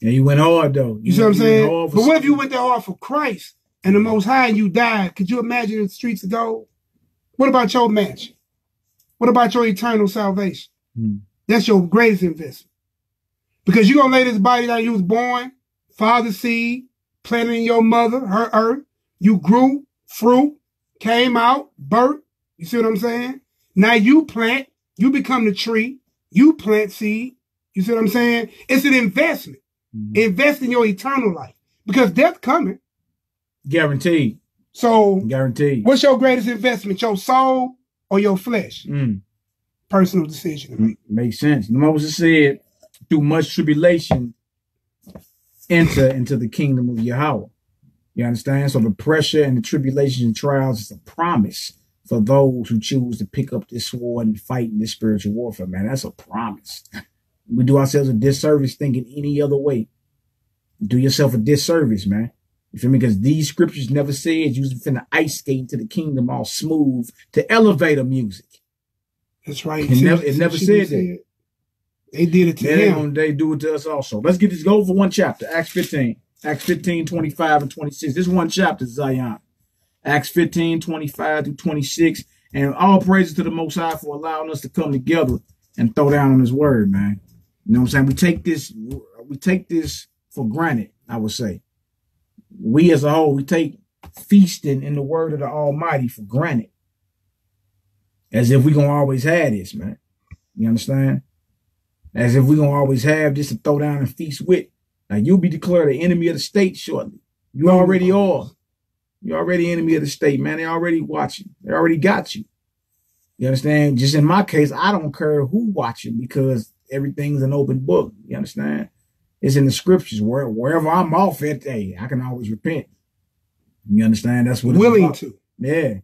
Yeah, you went hard though. You see what I'm saying? But what if you went there hard for Christ and the Most High and you died? Could you imagine the streets of gold? What about your mansion? What about your eternal salvation? That's your greatest investment. Because you're going to lay this body down. You was born, father's seed, planted in your mother, her earth. You grew, fruit, came out, birth. You see what I'm saying? Now you plant, you become the tree, you plant seed. You see what I'm saying? It's an investment. Invest in your eternal life. Because death coming. Guaranteed. So, guaranteed. What's your greatest investment? Your soul or your flesh? Personal decision to make. Makes sense. Moses said, through much tribulation, enter into the kingdom of Yahweh. You understand? So the pressure and the tribulation and trials is a promise for those who choose to pick up this sword and fight in this spiritual warfare, man. That's a promise. We do ourselves a disservice thinking any other way. Do yourself a disservice, man. You feel me? Because these scriptures never said you was finna ice skate into the kingdom all smooth to elevator music. That's right. It never said that. They did it to him. They do it to us also. Let's get this go for one chapter. Acts 15. Acts 15, 25 and 26. This is one chapter, Zion. Acts 15, 25 through 26. And all praises to the Most High for allowing us to come together and throw down on his word, man. You know what I'm saying? We take this for granted, I would say. We as a whole, we take feasting in the word of the Almighty for granted. As if we're going to always have this, man. You understand? As if we're going to always have this to throw down and feast with. Now, you'll be declared an enemy of the state shortly. You already are. You're already enemy of the state, man. They're already watching. They already got you. You understand? Just in my case, I don't care who watching because everything's an open book. You understand? It's in the scriptures. Wherever I'm off at, hey, I can always repent. You understand? That's what it's willing about. To. Yeah.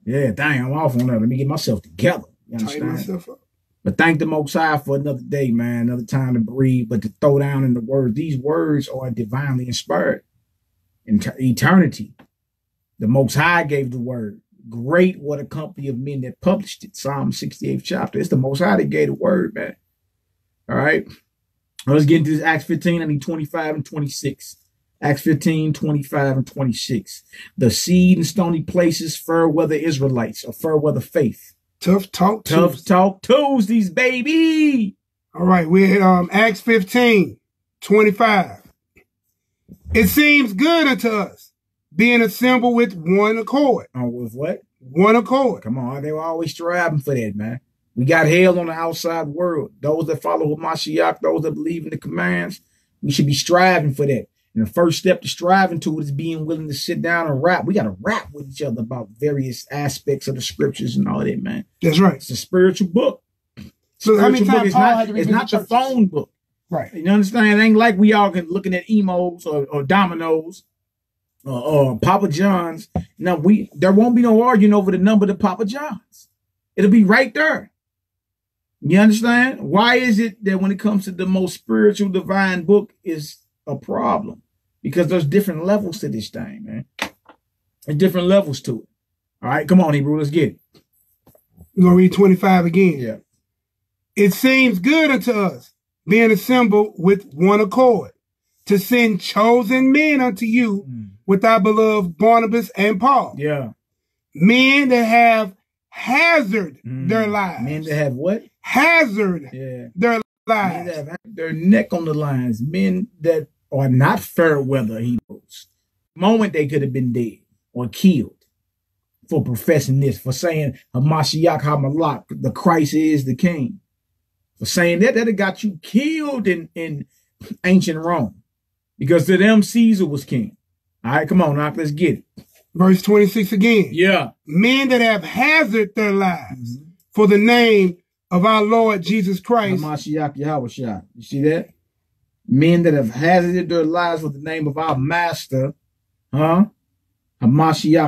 Yeah, dang, I'm off on that. Let me get myself together. You understand? Tighten myself up. But thank the Most High for another day, man, another time to breathe, but to throw down in the word. These words are divinely inspired. In eternity, the Most High gave the word. Great what a company of men that published it. Psalm 68th chapter. It's the Most High that gave the word, man. All right. Let's get into this Acts 15. I need 25 and 26. Acts 15, 25 and 26. The seed and stony places, fair weather Israelites, or fair weather faith. Tough Talk Tuesdays. Tough Talk Tuesdays, baby. All right, we're at Acts 15, 25. It seems good unto us, being assembled with one accord. With what? One accord. Come on, they were always striving for that, man. We got hell on the outside world. Those that follow Mashiach, those that believe in the commands, we should be striving for that. And the first step to striving to it is being willing to sit down and rap. We got to rap with each other about various aspects of the scriptures and all that, man. That's right. It's a spiritual book. So how many times it's not the phone book. Right. You understand? It ain't like we all looking at emos or Dominoes or Papa John's. No, there won't be no arguing over the number of Papa John's. It'll be right there. You understand? Why is it that when it comes to the most spiritual divine book is a problem? Because there's different levels to this thing, man. There's different levels to it. All right, come on, Hebrew, let's get it. We're going to read 25 again. Yeah. It seems good unto us, being assembled with one accord, to send chosen men unto you with our beloved Barnabas and Paul. Yeah. Men that have hazard their lives. Men that have what? Hazard their lives. Men that have their neck on the lines. Men that are not fair weather Hebrews. Moment they could have been dead or killed for professing this, for saying Hamashiach HaMalak, the Christ is the King. For saying that have got you killed in ancient Rome. Because to them, Caesar was king. All right, come on, Knock, let's get it. Verse 26 again. Yeah. Men that have hazarded their lives for the name of our Lord Jesus Christ. Hamashiach Yahushua. You see that? Men that have hazarded their lives for the name of our master. Hamashiach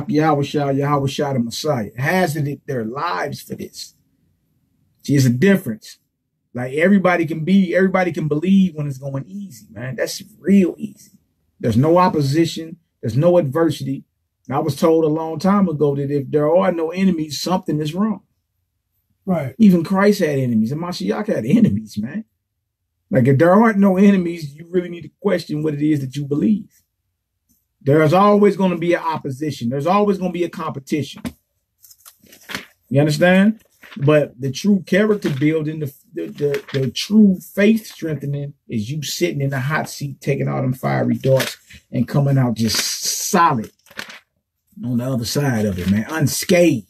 Yahushua the Messiah. Hazarded their lives for this. See, it's a difference. Like everybody can believe when it's going easy, man. That's real easy. There's no opposition. There's no adversity. I was told a long time ago that if there are no enemies, something is wrong. Right. Even Christ had enemies, and Mashiach had enemies, man. Like if there aren't no enemies, you really need to question what it is that you believe. There's always going to be an opposition. There's always going to be a competition. You understand? But the true character building, the true faith strengthening is you sitting in the hot seat, taking all them fiery darts and coming out just solid on the other side of it, man, unscathed.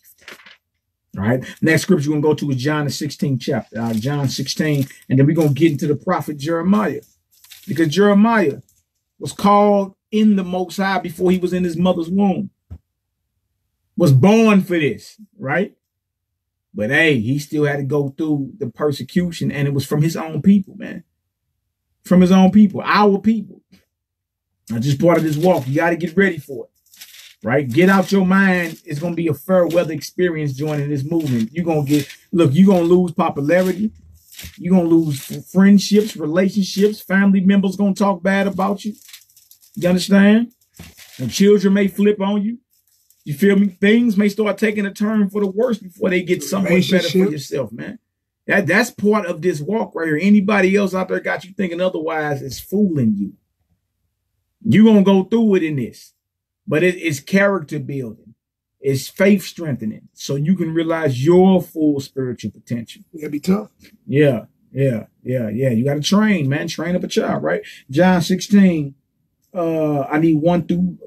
All right. Next scripture we're going to go to is John the 16th chapter, John 16. And then we're going to get into the prophet Jeremiah, because Jeremiah was called in the Most High before he was in his mother's womb, was born for this, right? But hey, he still had to go through the persecution, and it was from his own people, man. From his own people, our people. I just part of this walk. You got to get ready for it, right? Get out your mind. It's going to be a fair weather experience joining this movement. You're going to you're going to lose popularity. You're going to lose friendships, relationships. Family members going to talk bad about you. You understand? And children may flip on you. You feel me? Things may start taking a turn for the worse before they get something better for yourself, man. That's part of this walk right here. Anybody else out there got you thinking otherwise is fooling you. You're going to go through it in this. But it's character building. It's faith strengthening. So you can realize your full spiritual potential. It'll be tough. Yeah. You got to train, man. Train up a child, right? John 16, I need 1 through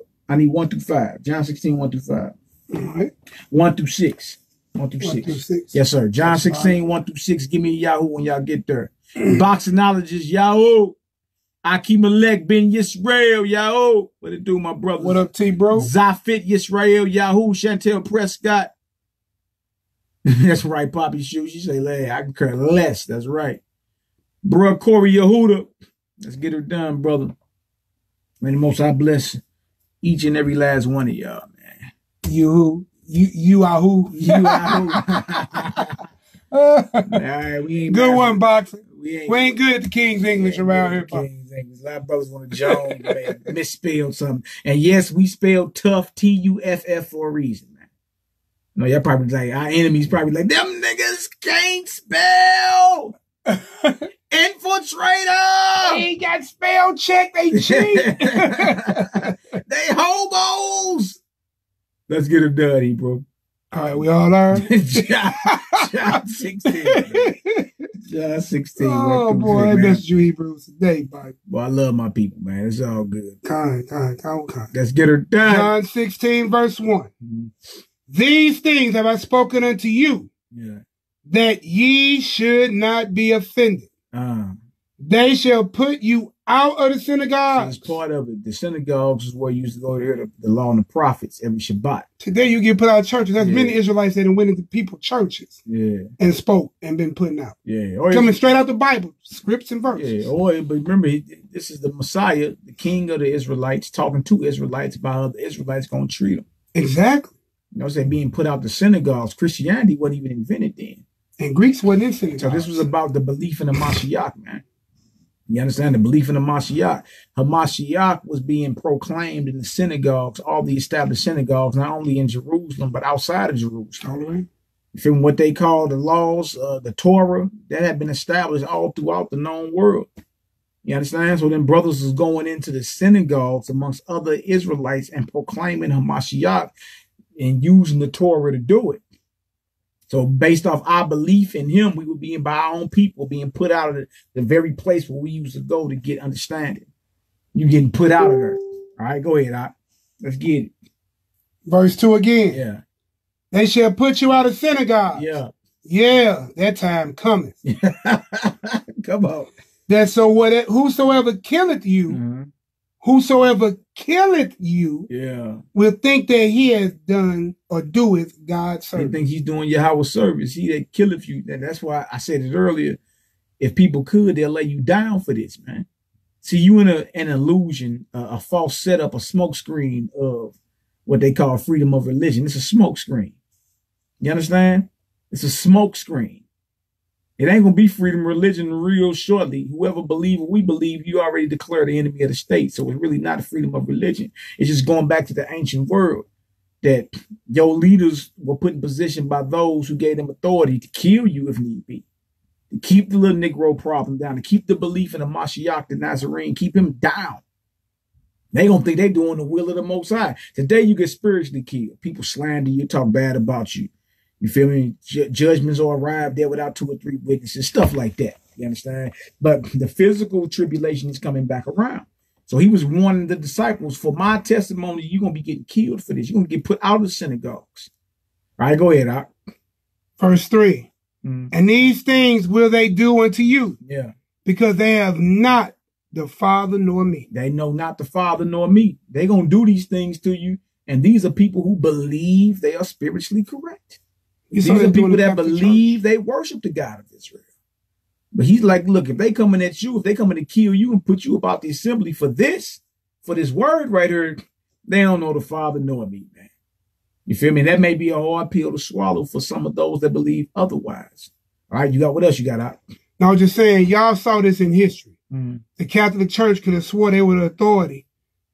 5. John 16, 1 through 5. All right. 1 through 6. 1 through 6. Yes, sir. John 16, 1 through 6. Give me a Yahoo when y'all get there. Boxonologist, Yahoo. Akimelech ben Yisrael, Yahoo. What it do, my brother? What up, T, bro? Zafit Yisrael, Yahoo. Chantel Prescott. That's right, Poppy Shoe. She say, hey, I can care less. That's right. Bruh, Corey Yehuda. Let's get her done, brother. May the Most High bless each and every last one of y'all, man. You Yahoo. All right, we ain't good one, boxing. We ain't good at the King's English around here. King's English. A lot of brothers want to Jones, man. Misspelled something. And yes, we spelled tough, TUFF for a reason, man. No, y'all probably like, our enemies probably like, them niggas can't spell. Infiltrator! They ain't got spell check, they cheat. They hobos! Let's get them dirty, bro. All right, we all learned. John 16. John 16. Oh, boy, I messed you Hebrews today, buddy. Boy, I love my people, man. It's all good. Kind. Let's get her done. John 16, verse 1. Mm-hmm. These things have I spoken unto you, that ye should not be offended. They shall put you out of the synagogues. So that's part of it. The synagogues is where you used to go to hear the law and the prophets every Shabbat. Today you get put out of churches. There's many Israelites that went into people's churches and spoke and been putting out. Coming straight out the Bible, scripts and verses. But remember, this is the Messiah, the King of the Israelites, talking to Israelites about how the Israelites going to treat them. Exactly. You know, say being put out the synagogues. Christianity wasn't even invented then. And Greeks wasn't in synagogues. So this was about the belief in the Mashiach, man. You understand? The belief in the Mashiach. Hamashiach was being proclaimed in the synagogues, all the established synagogues, not only in Jerusalem, but outside of Jerusalem. From what they call the laws, the Torah, that had been established all throughout the known world. You understand? So then brothers was going into the synagogues amongst other Israelites and proclaiming Hamashiach and using the Torah to do it. So based off our belief in him, we were being by our own people, being put out of the very place where we used to go to get understanding. You getting put out of there. All right, go ahead, let's get it. Verse 2 again. Yeah. They shall put you out of synagogues. Yeah. Yeah, that time cometh. Come on. That so whosoever killeth you, whosoever killeth you, will think that he has done or doeth God's service. He think he's doing Yahweh's service. He that killeth you. And that's why I said it earlier. If people could, they'll lay you down for this, man. See, you in an illusion, a false setup, a smoke screen of what they call freedom of religion. It's a smoke screen. You understand? It's a smoke screen. It ain't gonna be freedom of religion real shortly. Whoever believe what we believe, you already declare the enemy of the state. So it's really not a freedom of religion. It's just going back to the ancient world that your leaders were put in position by those who gave them authority to kill you if need be, to keep the little Negro problem down, to keep the belief in the Mashiach, the Nazarene, keep him down. They gonna think they doing the will of the Most High. Today you get spiritually killed. People slander you, talk bad about you. You feel me? Judgments are arrived there without 2 or 3 witnesses, stuff like that. You understand? But the physical tribulation is coming back around. So he was warning the disciples, for my testimony, you're going to be getting killed for this. You're going to get put out of the synagogues. All right, go ahead, Doc. Verse 3. And these things will they do unto you. Yeah. Because they have not the Father nor me. They know not the Father nor me. They're going to do these things to you. And these are people who believe they are spiritually correct. These are people that believe they worship the God of Israel. But he's like, look, if they coming at you, if they coming to kill you and put you about the assembly for this word right here, they don't know the Father nor me, man. You feel me? That may be a hard pill to swallow for some of those that believe otherwise. All right, you got what else you got out? No, I was just saying, y'all saw this in history. The Catholic Church could have swore they were the authority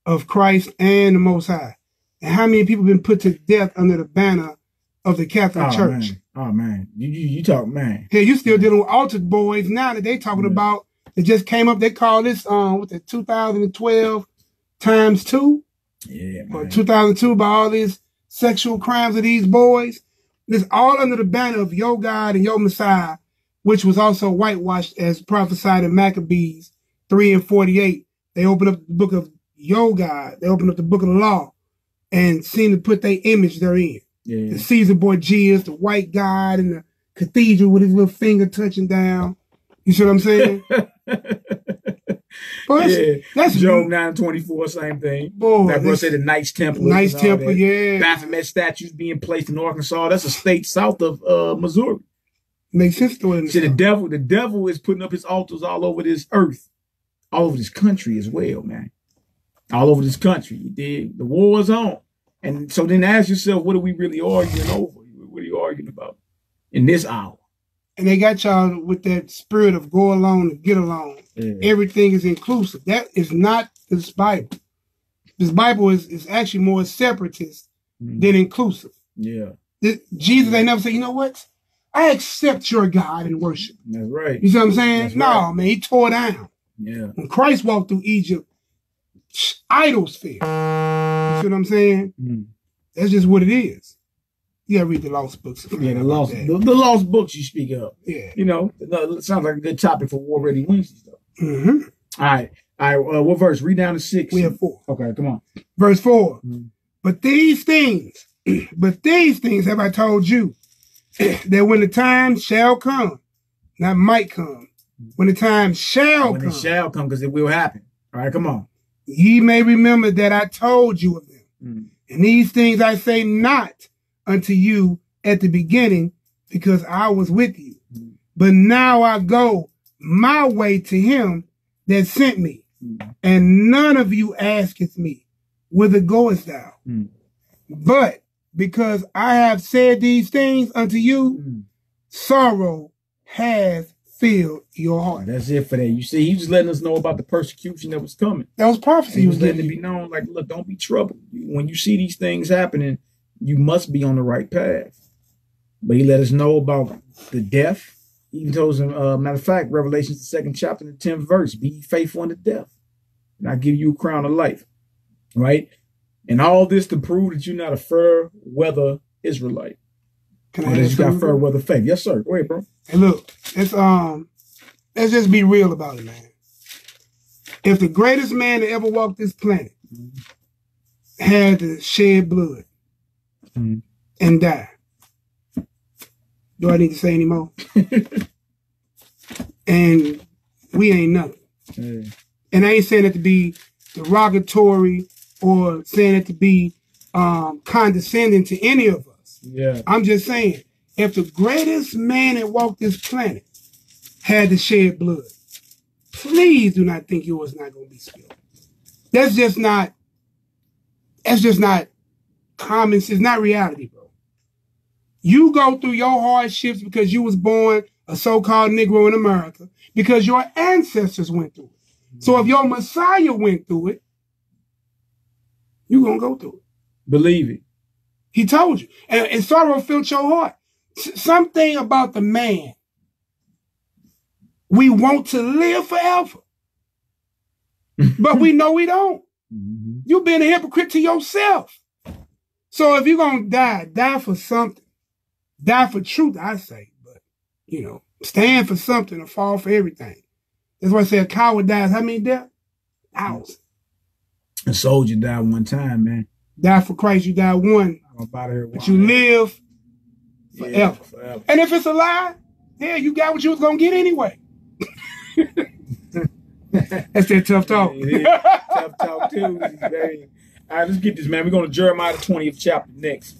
of Christ and the Most High. And how many people been put to death under the banner of the Catholic Church? Man. Oh, man. You talk, man. Hey, you still dealing with altered boys now that they talking about, it just came up, they call this, what the 2012 times 2? Yeah, man. Or 2002 by all these sexual crimes of these boys. This all under the banner of your God and your Messiah, which was also whitewashed as prophesied in Maccabees 3 and 48. They opened up the book of your God. They opened up the book of the law and seemed to put their image therein. Yeah. The Caesar Borgias, the white God in the cathedral with his little finger touching down. You see what I'm saying? But that's Job 9:24, same thing. Boy, that girl said the Knights Temple. Knights Temple, yeah. Baphomet statues being placed in Arkansas. That's a state south of Missouri. Makes sense to it. See, the devil is putting up his altars all over this earth, all over this country as well, man. All over this country. You dig? The war is on. And so then ask yourself, what are we really arguing over? What are you arguing about in this hour? And they got y'all with that spirit of go along and get along. Yeah. Everything is inclusive. That is not this Bible. This Bible is actually more separatist than inclusive. Yeah. Jesus ain't never said, you know what? I accept your God and worship. That's right. You see what I'm saying? That's no, right. Man, he tore down. Yeah. When Christ walked through Egypt, idols fell. You see what I'm saying? That's just what it is. You gotta read the lost books. Yeah, the lost books you speak of. Yeah. You know, it sounds like a good topic for War Ready Wednesdays, though. Mm-hmm. All right. What verse? Read down to 6. We have 4. Okay, come on. Verse 4. But these things have I told you, that when the time shall come, not might come, when the time shall come. When it shall come, because it will happen. All right, come on. Ye may remember that I told you of them. And these things I say not unto you at the beginning, because I was with you. But now I go my way to him that sent me. And none of you asketh me, whither goest thou? But because I have said these things unto you, sorrow hath filled your heart. That's it for that. You see, he was letting us know about the persecution that was coming. That was prophecy. He was letting it be known, like, look, don't be troubled. When you see these things happening, you must be on the right path. But he let us know about the death. He even told us, matter of fact, Revelation, the 2nd chapter, the 10th verse, be faithful unto death, and I'll give you a crown of life. Right? And all this to prove that you're not a fair weather Israelite. Can I you got fair weather faith. Yes, sir. Go ahead, bro. Hey, look, let's just be real about it, man. If the greatest man that ever walked this planet had to shed blood and die, do I need to say any more? And we ain't nothing. And I ain't saying that to be derogatory or saying it to be condescending to any of us. Yeah. I'm just saying, if the greatest man that walked this planet had to shed blood, please do not think yours not going to be spilled. That's just not common sense. It's not reality, bro. You go through your hardships because you was born a so-called Negro in America because your ancestors went through it. So if your Messiah went through it, you're going to go through it. Believe it. He told you. And sorrow filled your heart. Something about the man. We want to live forever. But we know we don't. You've been a hypocrite to yourself. So if you're going to die for something. Die for truth, I say. But, you know, stand for something or fall for everything. That's why I say a coward dies. How many deaths? Thousands. A soldier died one time, man. Die for Christ, you die one. But you live forever. Yeah, forever. And if it's a lie, yeah, you got what you was going to get anyway. That's that tough talk. Tough talk, too. All right, let's get this, man. We're going to Jeremiah, the 20th chapter next.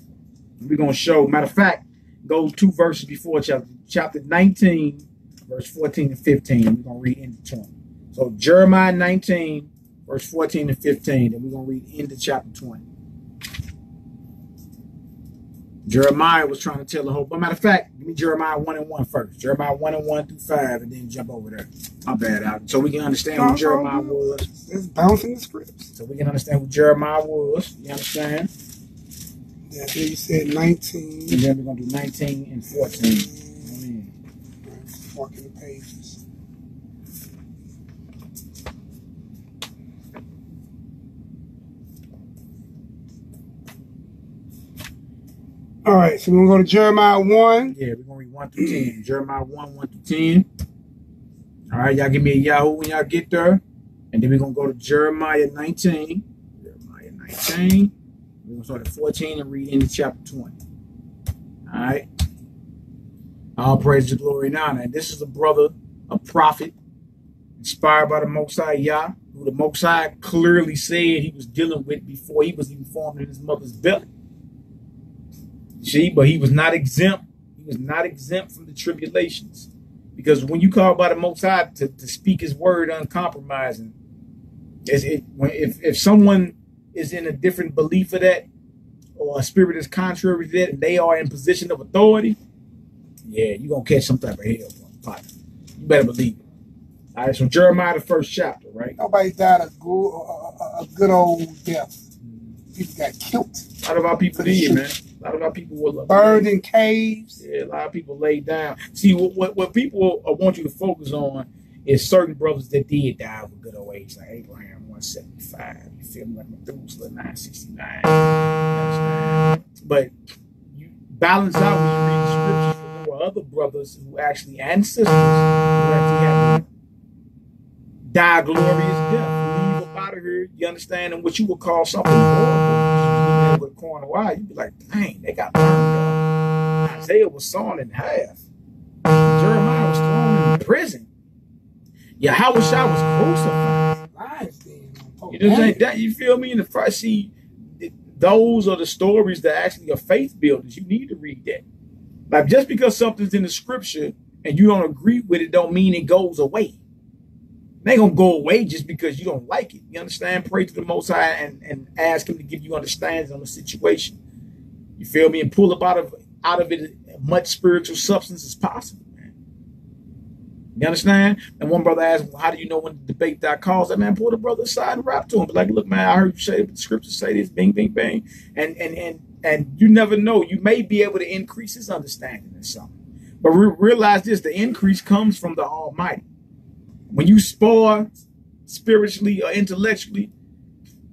We're going to show, matter of fact, go 2 verses before chapter 19, verse 14 and 15. We're going to read into 20. So Jeremiah 19, verse 14 and 15. Then we're going to read into chapter 20. Jeremiah was trying to tell the whole, but matter of fact, give me Jeremiah 1 and 1 first. Jeremiah 1 and 1 through 5, and then jump over there. My bad, out. So we can understand what Jeremiah was. It's bouncing the scripts. So we can understand what Jeremiah was. You understand? Yeah, here you said 19. And then we're going to do 19 and 14. Marking the pages. All right, so we're going to go to Jeremiah 1. Yeah, we're going to read 1 through 10. Jeremiah 1, 1 through 10. All right, y'all give me a Yahoo when y'all get there. And then we're going to go to Jeremiah 19. Jeremiah 19. We're going to start at 14 and read into chapter 20. All right. All praise to glory and honor. And this is a brother, a prophet, inspired by the Most High Yah, who the Most High clearly said he was dealing with before he was even formed in his mother's belly. See, but he was not exempt. He was not exempt from the tribulations. Because when you call by the Most High to speak his word uncompromising, if someone is in a different belief of that, or a spirit is contrary to that, and they are in position of authority, yeah, you're going to catch some type of hell from the pot. You better believe it. All right, so Jeremiah, the 1st chapter, right? Nobody died a good old death. People got killed. A lot of our people did, man. A lot of our people were burned in caves. Yeah, a lot of people laid down. See, what people want you to focus on is certain brothers that did die of a good old age, like Abraham, 175. You feel me? Like Methuselah, 969. But you balance out when you read the scriptures, there were other brothers who actually, and sisters, who actually had to die glorious death. Leave up out of here, you understand, and what you would call something horrible. With a corner wide, you'd be like, dang, they got burned up. Isaiah was sawn in half. Jeremiah was thrown in prison. Yahweh was crucified. You know what I'm saying? That, you feel me? In the first, see, those are the stories that actually are faith builders. You need to read that. Like, just because something's in the scripture and you don't agree with it, don't mean it goes away. It ain't gonna go away just because you don't like it. You understand? Pray to the Most High and ask him to give you understanding on the situation. You feel me? And pull up out of it as much spiritual substance as possible, man. You understand? And one brother asked, well, how do you know when the debate that calls? That man, pull the brother aside and rap to him. But like, look, man, I heard you say the scriptures say this, bing, bing, bang. And you never know. You may be able to increase his understanding or something. But realize this, the increase comes from the Almighty. When you spar spiritually or intellectually,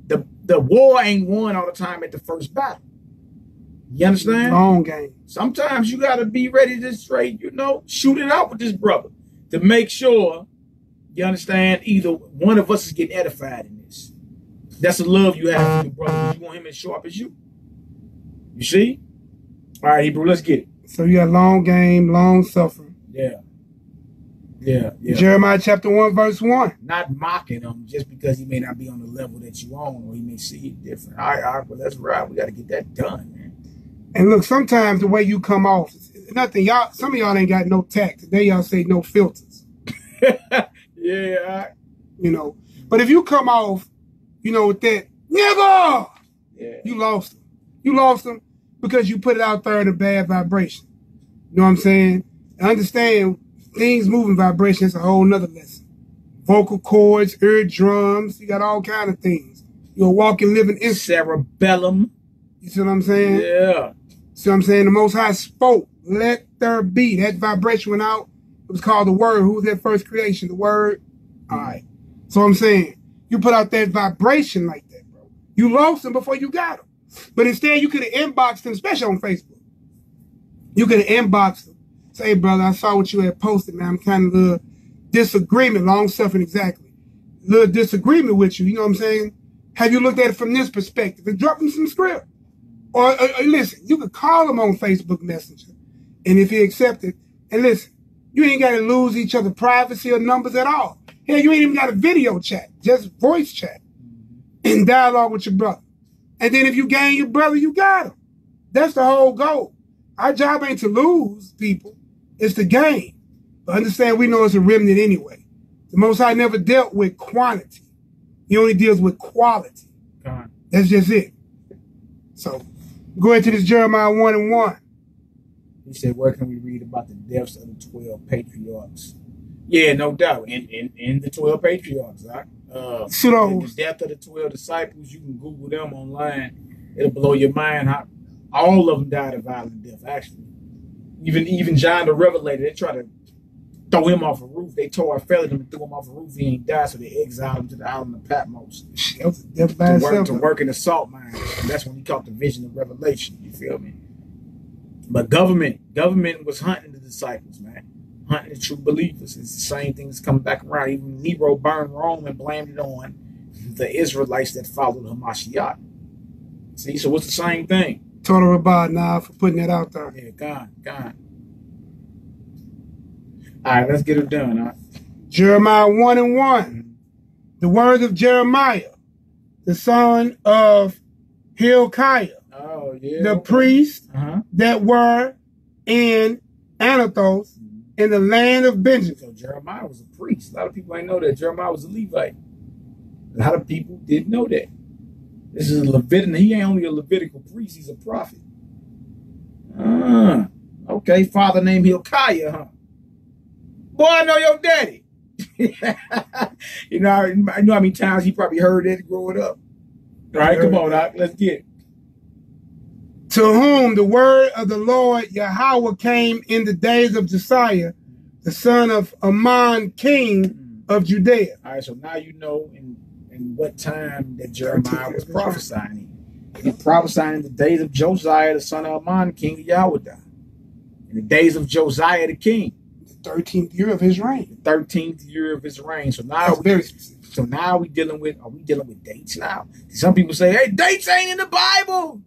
the war ain't won all the time at the first battle. You understand? Long game. Sometimes you got to be ready to straight, shoot it out with this brother to make sure, you understand, either one of us is getting edified in this. That's the love you have for your brother. You want him as sharp as you. You see? All right, Hebrew, let's get it. So you got long game, long suffering. Yeah. Yeah. Jeremiah chapter 1, verse 1. Not mocking him just because he may not be on the level that you on, or he may see it different. All right, well, that's right. We got to get that done, man. And look, sometimes the way you come off, nothing. Some of y'all ain't got no tact. Today y'all say no filters. Yeah. But if you come off, with that, nigga, yeah, you lost them. You lost them because you put it out there in a bad vibration. You know what I'm saying? And understand, things moving vibration. That's a whole nother lesson. Vocal cords, eardrums. You got all kind of things. You're a walking, living cerebellum. You see what I'm saying? Yeah. See what I'm saying? The Most High spoke. Let there be. That vibration went out. It was called the Word. Who was that first creation? The Word. All right. So I'm saying, you put out that vibration like that, bro. You lost them before you got them. But instead, you could have inboxed them, especially on Facebook. You could have inboxed them. Say, hey, brother, I saw what you had posted, man. I'm kind of a little disagreement, long suffering exactly. Little disagreement with you, you know what I'm saying? Have you looked at it from this perspective? And drop them some script. Or listen, you could call them on Facebook Messenger. And if he accepted, and listen, you ain't got to lose each other's privacy or numbers at all. Hell, you ain't even got a video chat, just voice chat and dialogue with your brother. And then if you gain your brother, you got him. That's the whole goal. Our job ain't to lose people, it's to gain. But understand, we know it's a remnant anyway. The Most High never dealt with quantity. He only deals with quality. God. That's just it. So, go into this Jeremiah 1:1. He said, where can we read about the deaths of the 12 patriarchs? Yeah, no doubt. In the 12 patriarchs, right? The death of the 12 disciples, you can Google them online. It'll blow your mind how all of them died a violent death, actually. Even John the Revelator, they tried to throw him off a roof. They tore a feather him and threw him off a roof. He ain't died, so they exiled him to the island of Patmos to work in the salt mine. And that's when he caught the vision of Revelation. You feel me? But government was hunting the disciples, man. Hunting the true believers. It's the same thing that's coming back around. Even Nero burned Rome and blamed it on the Israelites that followed Hamashiach. See, so what's the same thing? Total Rabbi now for putting that out there. Yeah, gone. All right, let's get it done. All right. Jeremiah 1:1. The words of Jeremiah, the son of Hilkiah, the priest that were in Anathoth in the land of Benjamin. So Jeremiah was a priest. A lot of people ain't know that. Jeremiah was a Levite. A lot of people didn't know that. This is a Levitical. He ain't only a Levitical priest, he's a prophet. Okay, father named Hilkiah, huh? Boy, I know your daddy. you know how many times he probably heard that growing up. All right, come on, Doc, let's get it. To whom the word of the Lord Yahweh came in the days of Josiah, the son of Ammon, king of Judea. All right, so now you know in what time that Jeremiah was prophesying. He prophesying in the days of Josiah, the son of Ammon, king of Yahweh. In the days of Josiah the king. The 13th year of his reign. The 13th year of his reign. So now are we dealing with dates now? Some people say, hey, dates ain't in the Bible.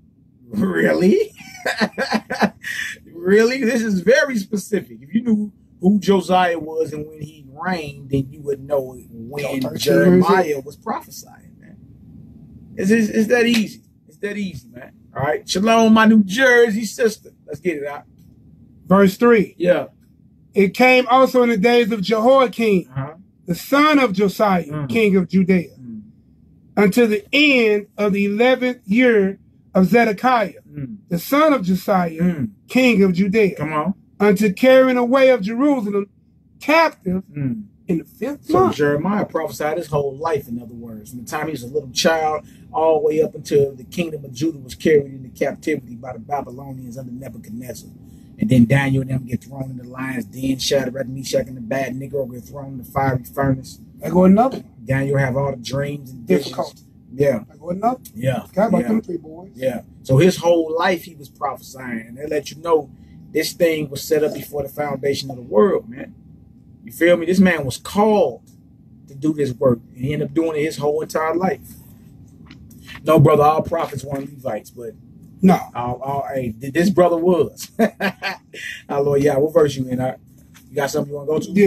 Really? Really? This is very specific. If you knew who Josiah was and when he reigned, then you would know when Jeremiah was prophesying, man. It's that easy. It's that easy, man. All right. Shalom, my New Jersey sister. Let's get it out. Verse 3. Yeah. It came also in the days of Jehoiakim, the son of Josiah, king of Judea, until the end of the 11th year of Zedekiah, the son of Josiah, king of Judea. Come on. Unto carrying away of Jerusalem captive in the 5th month. So Jeremiah prophesied his whole life, in other words, from the time he was a little child all the way up until the kingdom of Judah was carried into captivity by the Babylonians under Nebuchadnezzar. And then Daniel and them get thrown in the lion's den. Shadrach, Meshach, and the bad Negro get thrown in the fiery furnace. I go another. Daniel have all the dreams and visions. Yeah. I go another. Yeah. Got about them 3 boys. Yeah. So his whole life he was prophesying. And they let you know this thing was set up before the foundation of the world, man. You feel me? This man was called to do this work. And he ended up doing it his whole entire life. No, brother, all prophets weren't Levites, but no. Hey, this brother was. Our Lord, yeah. What verse you in? You got something you want to go to?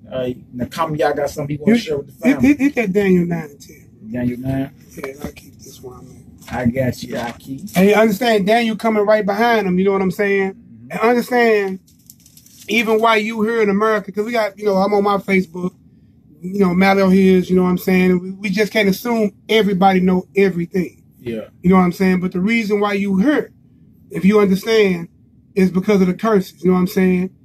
Yeah. Now, come, y'all got something you want to share with the family? Hit that Daniel 9 and 10. Daniel 9? Yeah, I'll keep this one, man. I got you. I keep. And you understand Daniel coming right behind him. You know what I'm saying? And understand even why you here in America, because we got, I'm on my Facebook. Mallow Hills, you know what I'm saying? We just can't assume everybody know everything. Yeah. You know what I'm saying? But the reason why you hurt, if you understand, is because of the curses. You know what I'm saying?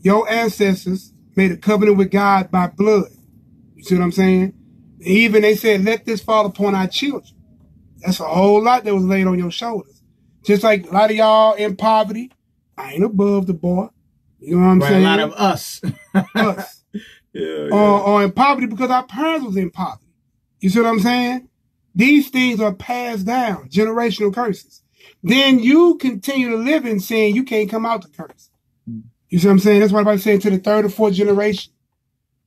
your ancestors made a covenant with God by blood. You see what I'm saying? Even they said, let this fall upon our children. That's a whole lot that was laid on your shoulders. Just like a lot of y'all in poverty. I ain't above the boy. You know what I'm saying? A lot of us. Us. Yeah. Or in poverty because our parents was in poverty. You see what I'm saying? These things are passed down, generational curses. Then you continue to live in sin, you can't come out the curse. You see what I'm saying? That's why I'm saying to the third or fourth generation.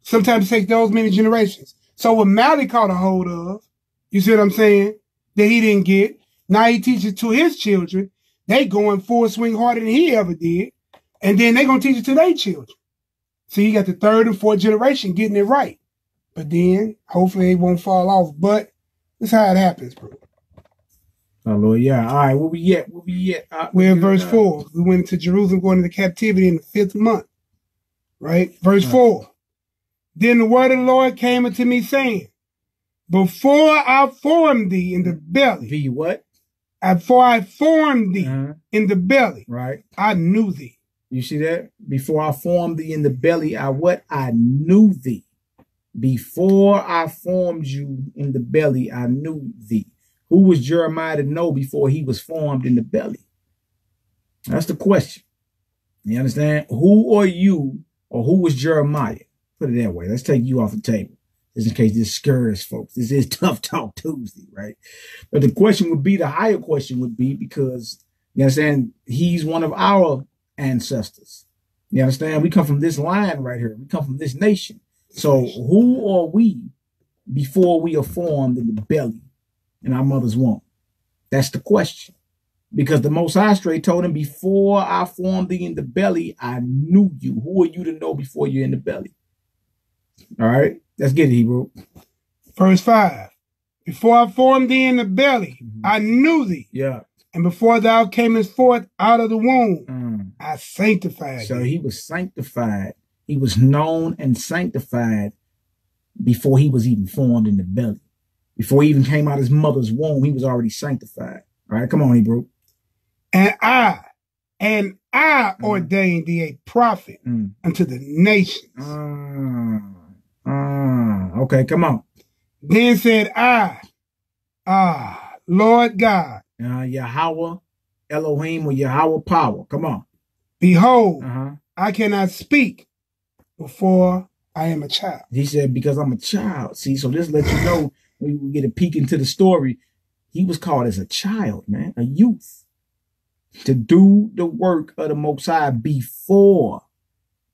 Sometimes it takes those many generations. So what Mally caught a hold of, you see what I'm saying, that he didn't get, now he teaches to his children, they going full swing harder than he ever did, and then they going to teach it to their children. So you got the third and fourth generation getting it right. But then, hopefully it won't fall off. But that's how it happens, bro. Oh, Lord, yeah. All right, where we at? We're in verse 4. We went into Jerusalem going into captivity in the 5th month. Right? Verse 4. Then the word of the Lord came unto me, saying, before I formed thee in the belly. Be what? Before I formed thee in the belly. Right. I knew thee. You see that? Before I formed thee in the belly, I knew thee. Before I formed you in the belly, I knew thee. Who was Jeremiah to know before he was formed in the belly? That's the question. You understand? Who are you, or who was Jeremiah? Put it that way. Let's take you off the table. Just in case this scares folks. This is Tough Talk Tuesday, right? But the question would be, the higher question would be, because, you understand, he's one of our ancestors. You understand? We come from this line right here. We come from this nation. So who are we before we are formed in the belly in our mother's womb? That's the question. Because the Most High straight told him, before I formed thee in the belly, I knew you. Who are you to know before you're in the belly? All right, let's get it, Hebrew. Verse 5. Before I formed thee in the belly, I knew thee. Yeah. And before thou camest forth out of the womb, I sanctified thee. So he was sanctified. He was known and sanctified before he was even formed in the belly. Before he even came out of his mother's womb, he was already sanctified. All right, come on, Hebrew. And I ordained thee a prophet unto the nations. Okay, come on. Then said I, Lord God. Yahweh, Elohim, or Yahweh power. Come on. Behold, I cannot speak before I am a child. He said, because I'm a child. See, so this lets you know, when we get a peek into the story, he was called as a child, man, a youth, to do the work of the Most High before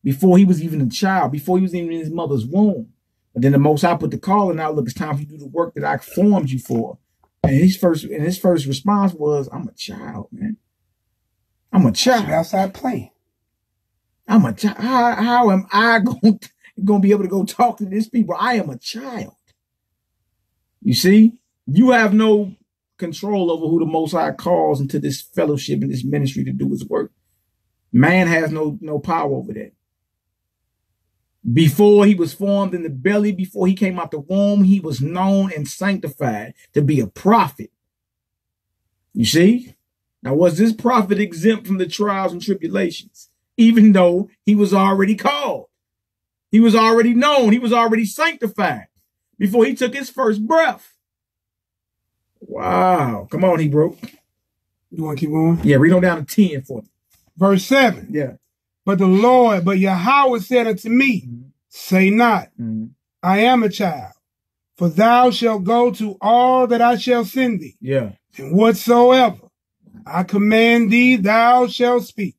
he was even a child, before he was even in his mother's womb. But then the Most High put the calling out, look, it's time for you to do the work that I formed you for. And his first response was, I'm a child, man. I'm a child. Outside playing. I'm a child. How am I going to be able to go talk to these people? I am a child. You see, you have no control over who the Most High calls into this fellowship and this ministry to do his work. Man has no power over that. Before he was formed in the belly, before he came out the womb, he was known and sanctified to be a prophet. You see? Now, was this prophet exempt from the trials and tribulations? Even though he was already called. He was already known. He was already sanctified before he took his first breath. Wow. Come on, Hebrew. You want to keep going? Yeah, read on down to 10 for me. Verse 7. Yeah. But Yahweh said unto me, say not, I am a child, for thou shalt go to all that I shall send thee. Yeah. And whatsoever I command thee, thou shalt speak.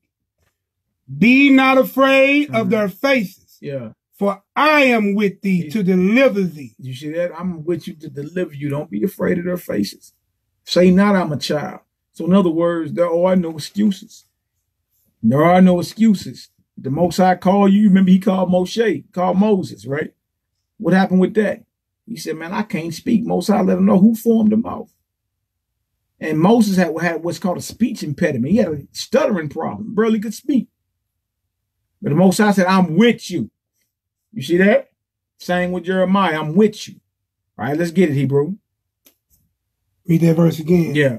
Be not afraid of their faces. Yeah. For I am with thee to deliver thee. You see that? I'm with you to deliver you. Don't be afraid of their faces. Say not, I'm a child. So in other words, there are no excuses. There are no excuses. The Most High called you. Remember, he called Moses, right? What happened with that? He said, man, I can't speak. Most High let him know who formed him off. And Moses had what's called a speech impediment. He had a stuttering problem. Barely could speak. But the Most High said, I'm with you. You see that? Same with Jeremiah. I'm with you. All right, let's get it, Hebrew. Read that verse again. Yeah.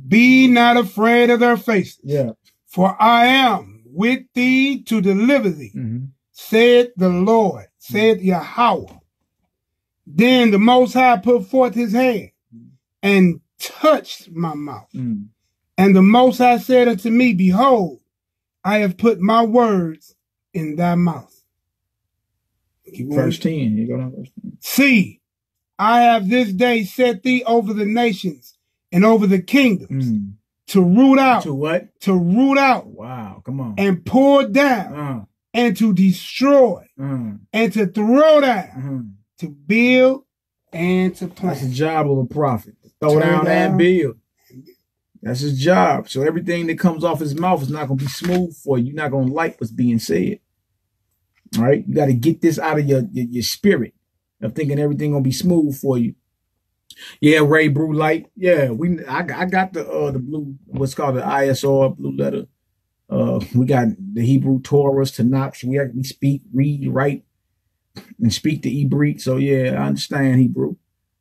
Be not afraid of their faces. Yeah. For I am with thee to deliver thee, Mm-hmm. said the Lord, said Yahweh. Then the Most High put forth his hand and touched my mouth. Mm. And the Most High said unto me, behold, I have put my words in thy mouth. Verse 10. You go down verse 10. See, I have this day set thee over the nations and over the kingdoms to root out. To what? To root out. Wow, come on. And pour down. And to destroy. And to throw down. To build and to plant. That's the job of a prophet. Throw down and build. That's his job. So everything that comes off his mouth is not going to be smooth for you. You're not going to like what's being said. All right? You got to get this out of your spirit of thinking everything going to be smooth for you. Yeah, Ray Brew Light. Yeah, I got the blue, what's called the ISR blue letter. We got the Hebrew Taurus, Tanakh. We speak, read, write, and speak the Ibrit. So yeah, I understand Hebrew.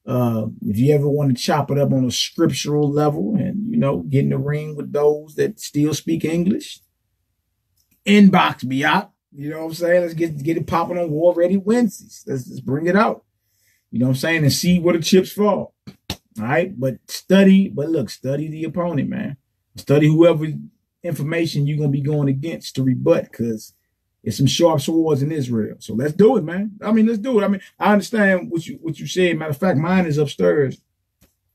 If you ever want to chop it up on a scriptural level and, you know, get in the ring with those that still speak English, inbox me out. You know what I'm saying? Let's get it popping on War Ready Wednesdays. Let's bring it out. You know what I'm saying? And see where the chips fall. All right? But study the opponent, man. Study whoever information you're going to be going against to rebut, because it's some sharp swords in Israel. So let's do it, man. I mean, let's do it. I mean, I understand what you said. Matter of fact, mine is upstairs.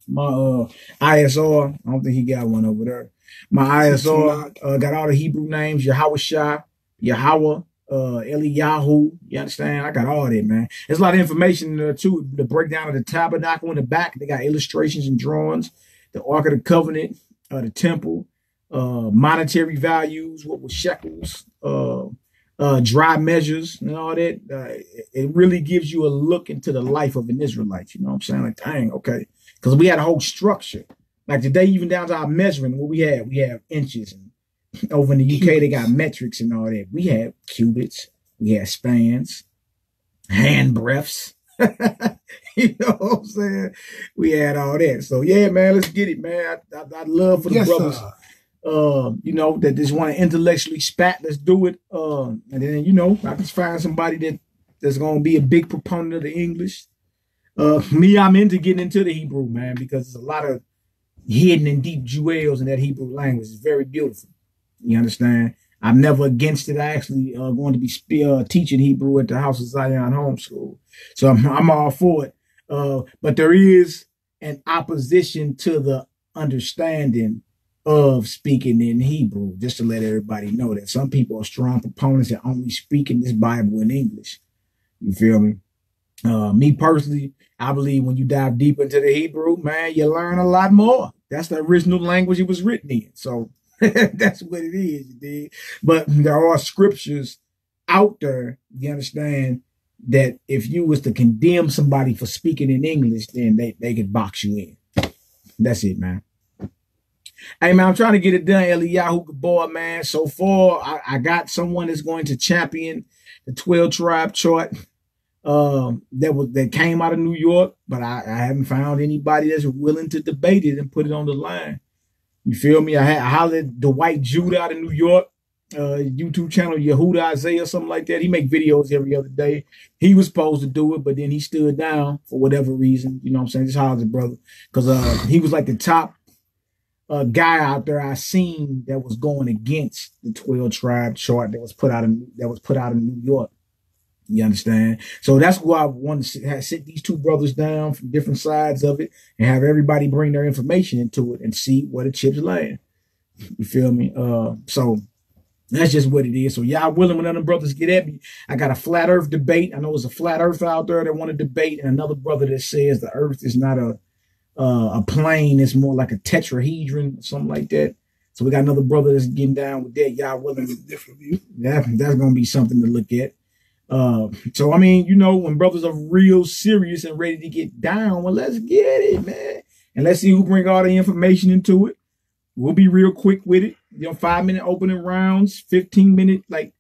My ISR, I don't think he got one over there. My ISR got all the Hebrew names, Yahweh Shah, Yahweh, Eliyahu. You understand? I got all that, man. There's a lot of information there too. The breakdown of the tabernacle in the back. They got illustrations and drawings. The Ark of the Covenant, the temple, monetary values, what was shekels, dry measures and all that. It really gives you a look into the life of an Israelite. You know what I'm saying? Like, dang, okay. Because we had a whole structure. Like today, even down to our measuring, what we have inches. And over in the UK, they got metrics and all that. We have cubits. We have spans, hand breaths. You know what I'm saying? We had all that. So, yeah, man, let's get it, man. I'd love for the brothers. You know, that just want to intellectually spat. Let's do it. And then, you know, I just find somebody that's going to be a big proponent of the English. Me, I'm into getting into the Hebrew, man, because there's a lot of hidden and deep jewels in that Hebrew language. It's very beautiful. You understand? I'm never against it. I actually going to be teaching Hebrew at the House of Zion Homeschool. So I'm all for it. But there is an opposition to the understanding of speaking in Hebrew, just to let everybody know that some people are strong proponents that only speaking this Bible in English. You feel me? Me personally, I believe when you dive deep into the Hebrew, man, you learn a lot more. That's the original language it was written in. So that's what it is, you dig? But there are scriptures out there, you understand, that if you was to condemn somebody for speaking in English, then they could box you in. That's it, man. Hey, man, I'm trying to get it done, Eliyahu Gabor, man. So far, I got someone that's going to champion the 12-tribe chart that came out of New York, but I haven't found anybody that's willing to debate it and put it on the line. You feel me? I hollered at Dwight Judah out of New York, YouTube channel, Yehuda Isaiah, something like that. He make videos every other day. He was supposed to do it, but then he stood down for whatever reason. You know what I'm saying? Just hollered, brother. Because he was like the top guy out there I seen that was going against the 12-tribe chart that was put out in New York. You understand? So that's why I want to sit these two brothers down from different sides of it and have everybody bring their information into it and see where the chips land. You feel me? So that's just what it is. So y'all willing when other brothers get at me. I got a flat earth debate. I know there's a flat earth out there that want to debate, and another brother that says the earth is not a plane, it's more like a tetrahedron, something like that. So we got another brother that's getting down with that. Y'all willing with a different view. That's gonna be something to look at. So I mean, you know, when brothers are real serious and ready to get down, well, let's get it, man. And let's see who bring all the information into it. We'll be real quick with it. You know, 5-minute opening rounds, 15-minute, like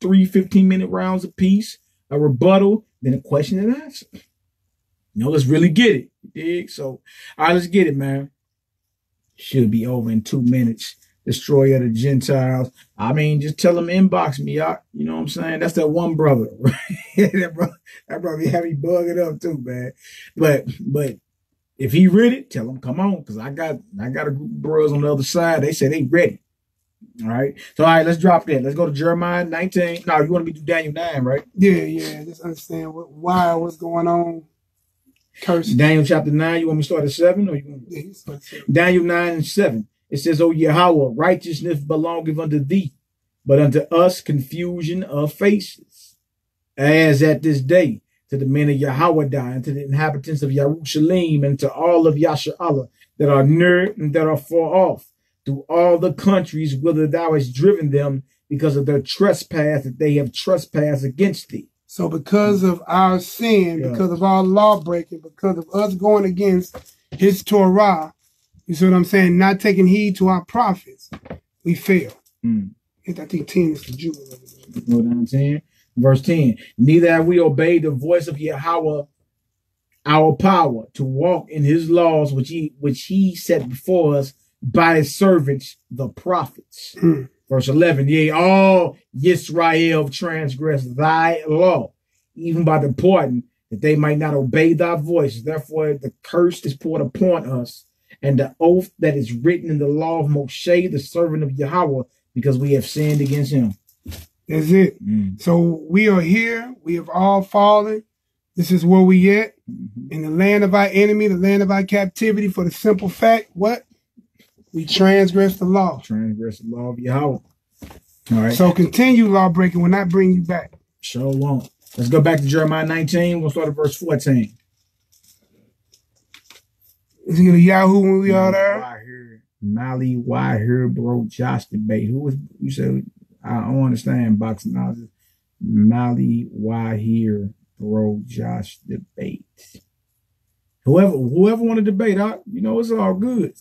3 15-minute rounds apiece, a rebuttal, then a question and answer. You know, let's really get it. You dig? So, all right, let's get it, man. Should be over in 2 minutes. destroyer of the Gentiles. I mean, just tell them inbox me out. You know what I'm saying? That's that one brother. that brother had me bugging up too, man. But if he ready, tell him come on, because I got a group of bros on the other side. They say they ready. All right. So all right, let's drop that. Let's go to Jeremiah 19. No, you want me to do Daniel 9, right? Yeah. Just understand what's going on. Curse. Daniel chapter 9. You want me to start at 7? Or you want Yeah, he's start 7. Daniel 9 and 7. It says, O Yahweh, righteousness belongeth unto thee, but unto us confusion of faces. As at this day, to the men of Yahweh, and to the inhabitants of Jerusalem, and to all of Yasharallah that are near and that are far off, through all the countries whither thou hast driven them, because of their trespass that they have trespassed against thee. So because of our sin, because of our law breaking, because of us going against his Torah, you see what I'm saying? Not taking heed to our prophets, we fail. I think 10 is the jewel of it. Go down 10. Verse 10. Neither have we obeyed the voice of Yahweh, our power, to walk in his laws, which he set before us by his servants, the prophets. Verse 11. Yea, all Yisrael transgressed thy law, even by departing, that they might not obey thy voice. Therefore, the curse is poured upon us, and the oath that is written in the law of Moshe, the servant of Yahweh, because we have sinned against him. That's it. So we are here. We have all fallen. This is where we at. In the land of our enemy, the land of our captivity, for the simple fact, what? We transgress the law. Transgress the law of Yahweh. All right. So continue law breaking will not bring you back. Sure won't. Let's go back to Jeremiah 19. We'll start at verse 14. Is it going to Yahoo when we are there? Mali, why here, bro? Josh debate. Who was you said? I don't understand boxing knowledge. Mali, why here, bro? Josh debate. Whoever want to debate, you know, it's all good.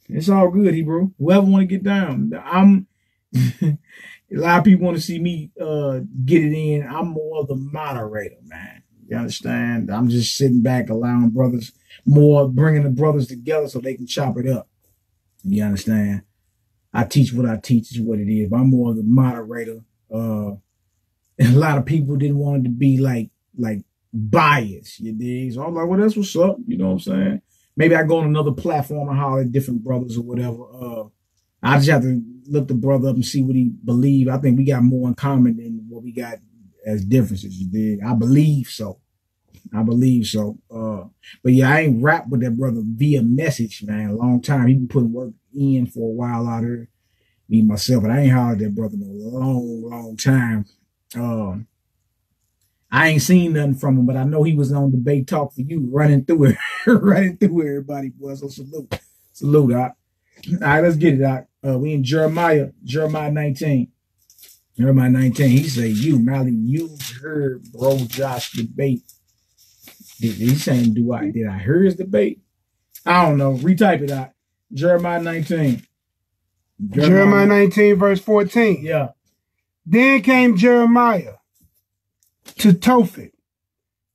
It's all good, Hebrew. Whoever want to get down. A lot of people want to see me get it in. I'm more of the moderator, man. You understand? I'm just sitting back, allowing brothers bringing the brothers together so they can chop it up. You understand? I teach what I teach is what it is. But I'm more of the moderator. And a lot of people didn't want it to be like biased, you dig? So I'm like, well, that's what's up. You know what I'm saying? Maybe I go on another platform and holler at different brothers or whatever. I just have to look the brother up and see what he believes. I think we got more in common than what we got as differences, you dig? I believe so. But yeah, I ain't rap with that brother via message, man, a long time. He been putting work in for a while out here. Me, myself, but I ain't hollered at that brother in a long time. I ain't seen nothing from him, but I know he was on Debate Talk for You, running through it, running through everybody, boy. So salute, Doc. All right, let's get it, Doc. We in Jeremiah 19. Jeremiah 19, he say, you, Mally, you heard bro Josh debate. He's saying, did I hear his debate? I don't know. Retype it out. Jeremiah 19. Jeremiah 19, verse 14. Yeah. Then came Jeremiah to TUFF,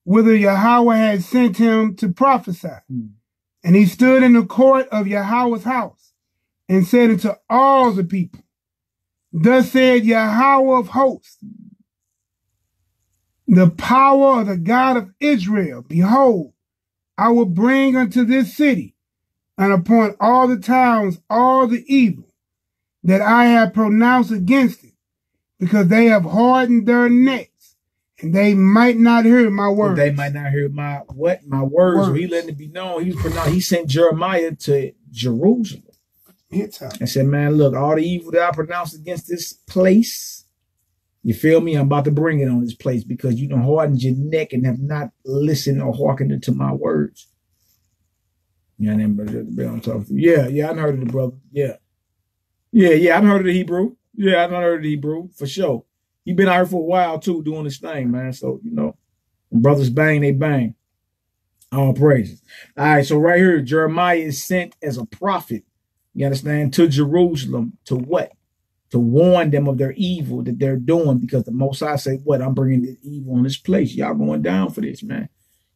whither Yahweh had sent him to prophesy. And he stood in the court of Yahweh's house and said unto all the people, thus said Yahweh of hosts, the power of the God of Israel, behold, I will bring unto this city and upon all the towns all the evil that I have pronounced against it, because they have hardened their necks, and they might not hear my words. They might not hear my what? My words. So he letting it be known. He sent Jeremiah to Jerusalem. And said, man, look, all the evil that I pronounced against this place, you feel me? I'm about to bring it on this place because you done hardened your neck and have not listened or hearkened to my words. Yeah, I'm talking. Yeah, I done heard of the brother. Yeah, I done heard of the Hebrew. Yeah, I done heard of the Hebrew for sure. He been out here for a while too, doing this thing, man. So, you know, when brothers bang, they bang. All praises. All right, so right here, Jeremiah is sent as a prophet, you understand, to Jerusalem to what? To warn them of their evil that they're doing, because the Most High say, what? I'm bringing this evil on this place. Y'all going down for this, man.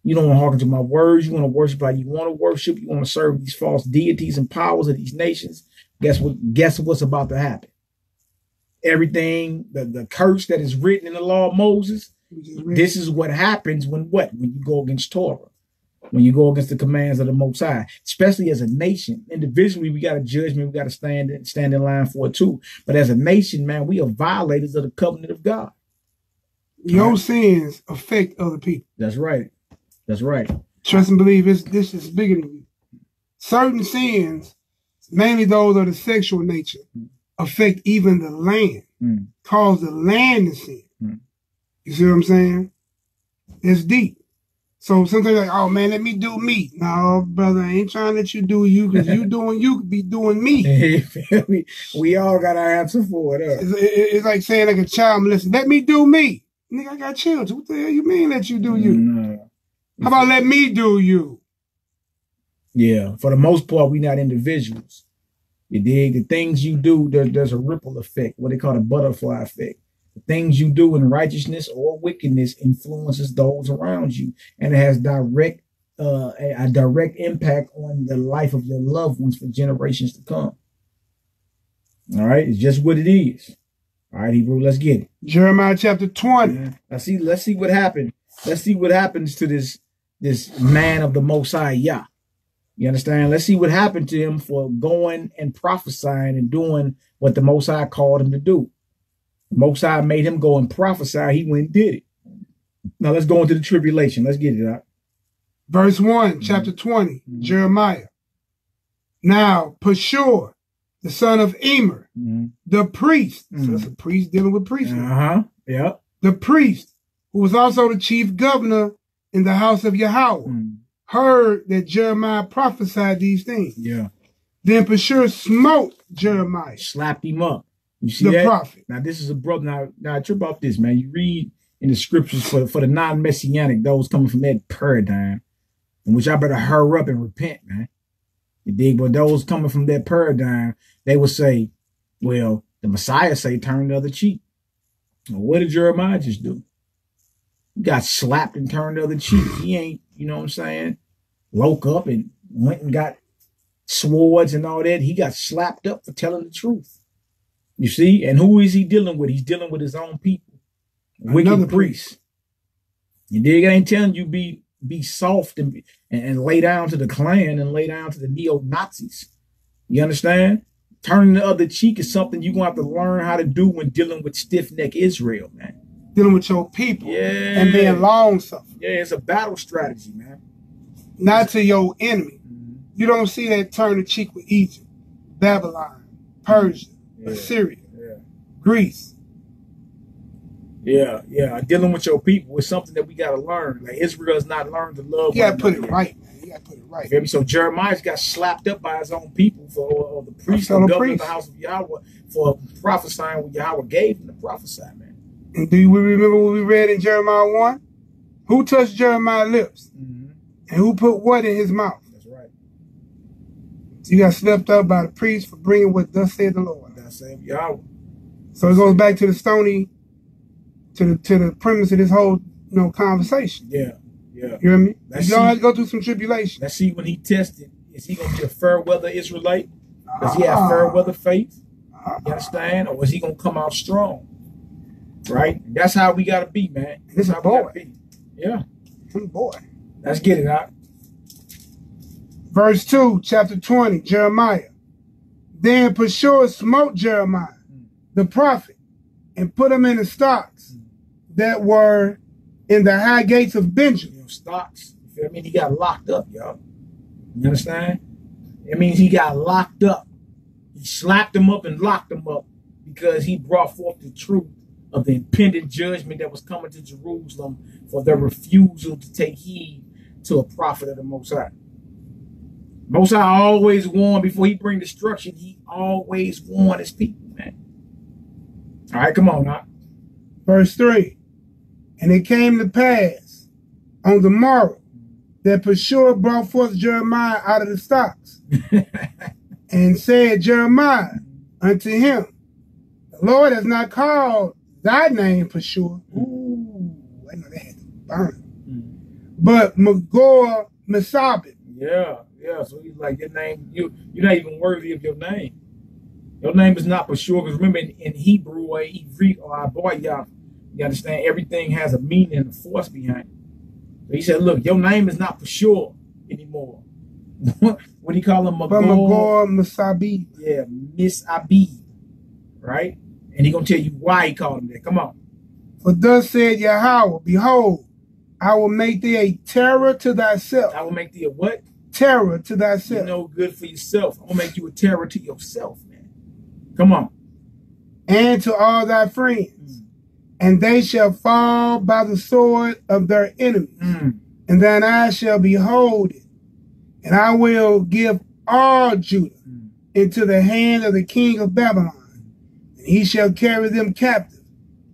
You don't want to hearken to my words. You want to worship how you want to worship. You want to serve these false deities and powers of these nations. Guess what's about to happen? Everything, the curse that is written in the law of Moses, this is what happens when you go against Torah. When you go against the commands of the Most High, especially as a nation. Individually, we got a judgment. We got to stand in line for it too. But as a nation, man, we are violators of the covenant of God. Your sins affect other people. That's right. That's right. Trust and believe this is bigger than you. Certain sins, mainly those of the sexual nature, affect even the land. Cause the land to sin. You see what I'm saying? It's deep. So sometimes like, oh man, let me do me. No, brother, I ain't trying to let you do you, because you doing you could be doing me. We all got our answer for it. It's like saying like a child, listen, let me do me. Nigga, I got children. What the hell you mean let you do you? No. How about let me do you? Yeah, for the most part, we not individuals. You dig? The things you do, there's a ripple effect, what they call the butterfly effect. The things you do in righteousness or wickedness influences those around you, and it has a direct impact on the life of your loved ones for generations to come. All right, it's just what it is. All right, Hebrew, let's get it. Jeremiah chapter 20. Let's see what happened. Let's see what happens to this man of the Most High Yah. You understand? Let's see what happened to him for going and prophesying and doing what the Most High called him to do. The Most High made him go and prophesy. He went and did it. Now let's go into the tribulation. Let's get it out. Verse 1, chapter 20, Jeremiah. Now, Pashur, the son of Emer, the priest. So that's a priest dealing with priests. Yeah. The priest, who was also the chief governor in the house of Yahweh, heard that Jeremiah prophesied these things. Yeah. Then Pashur smote Jeremiah. Slapped him up. You see the that? Prophet. Now, this is a brother. Now trip off this, man. You read in the scriptures for the non-messianic, those coming from that paradigm, in which I better hurry up and repent, man. You dig? But those coming from that paradigm, they would say, well, the Messiah say turn the other cheek. Well, what did Jeremiah just do? He got slapped and turned the other cheek. He ain't, you know what I'm saying, woke up and went and got swords and all that. He got slapped up for telling the truth. You see? And who is he dealing with? He's dealing with his own people. Wicked priests. You dig? I ain't telling you be soft and lay down to the Klan and lay down to the neo-Nazis. You understand? Turning the other cheek is something you're going to have to learn how to do when dealing with stiff-neck Israel, man. Dealing with your people. Yeah. And being long-suffering. Yeah, it's a battle strategy, man. Not to your enemy. You don't see that turn the cheek with Egypt, Babylon, Persia, Assyria, Greece. Yeah. Dealing with your people is something that we got to learn. Like Israel has not learned to love. You got to put it right, man. You got to put it right. So Jeremiah's got slapped up by his own people for the priest and governor of the house of Yahweh for prophesying what Yahweh gave him to prophesy, man. And do you remember what we read in Jeremiah 1? Who touched Jeremiah's lips? And who put what in his mouth? That's right. So you got slipped up by the priest for bringing what thus said the Lord. Thus said Yahweh. So it goes back to the stony, to the premise of this whole conversation. Yeah. You hear me? You don't have to go through some tribulation. Let's see when he tested. Is he going to be a fair weather Israelite? Does he have fair weather faith? You understand? Or is he going to come out strong? Right? That's how we got to be, man. This is a boy. Yeah. Boy. Let's get it out. Verse 2, chapter 20, Jeremiah. Then Pashur smote Jeremiah, the prophet, and put him in the stocks that were in the high gates of Benjamin. Stocks. You feel me? He got locked up, y'all. You understand? It means he got locked up. He slapped him up and locked him up because he brought forth the truth of the impending judgment that was coming to Jerusalem for their refusal to take heed to a prophet of the Most High. Most High always warned before he bring destruction. He always warned his people, man. All right, come on now. Verse 3. And it came to pass on the morrow that Pashur brought forth Jeremiah out of the stocks and said, Jeremiah unto him, the Lord has not called thy name Pashur. Ooh, I know they had to burn. But Magor Mesabit. Yeah. So he's like, your name, you're not even worthy of your name. Your name is not for sure. Because remember, in Hebrew or Ivrit or Aboyah, you understand everything has a meaning and a force behind it. So he said, look, your name is not for sure anymore. What do you call him? Magor Misabib. Yeah, Miss Abib. Right? And he going to tell you why he called him that. Come on. For thus said Yahweh, behold, I will make thee a terror to thyself. I will make thee a what? Terror to thyself. You know good for yourself. I'm going to make you a terror to yourself, man. Come on. And to all thy friends. And they shall fall by the sword of their enemies. And thine eyes shall behold it. And I will give all Judah into the hand of the king of Babylon. And he shall carry them captive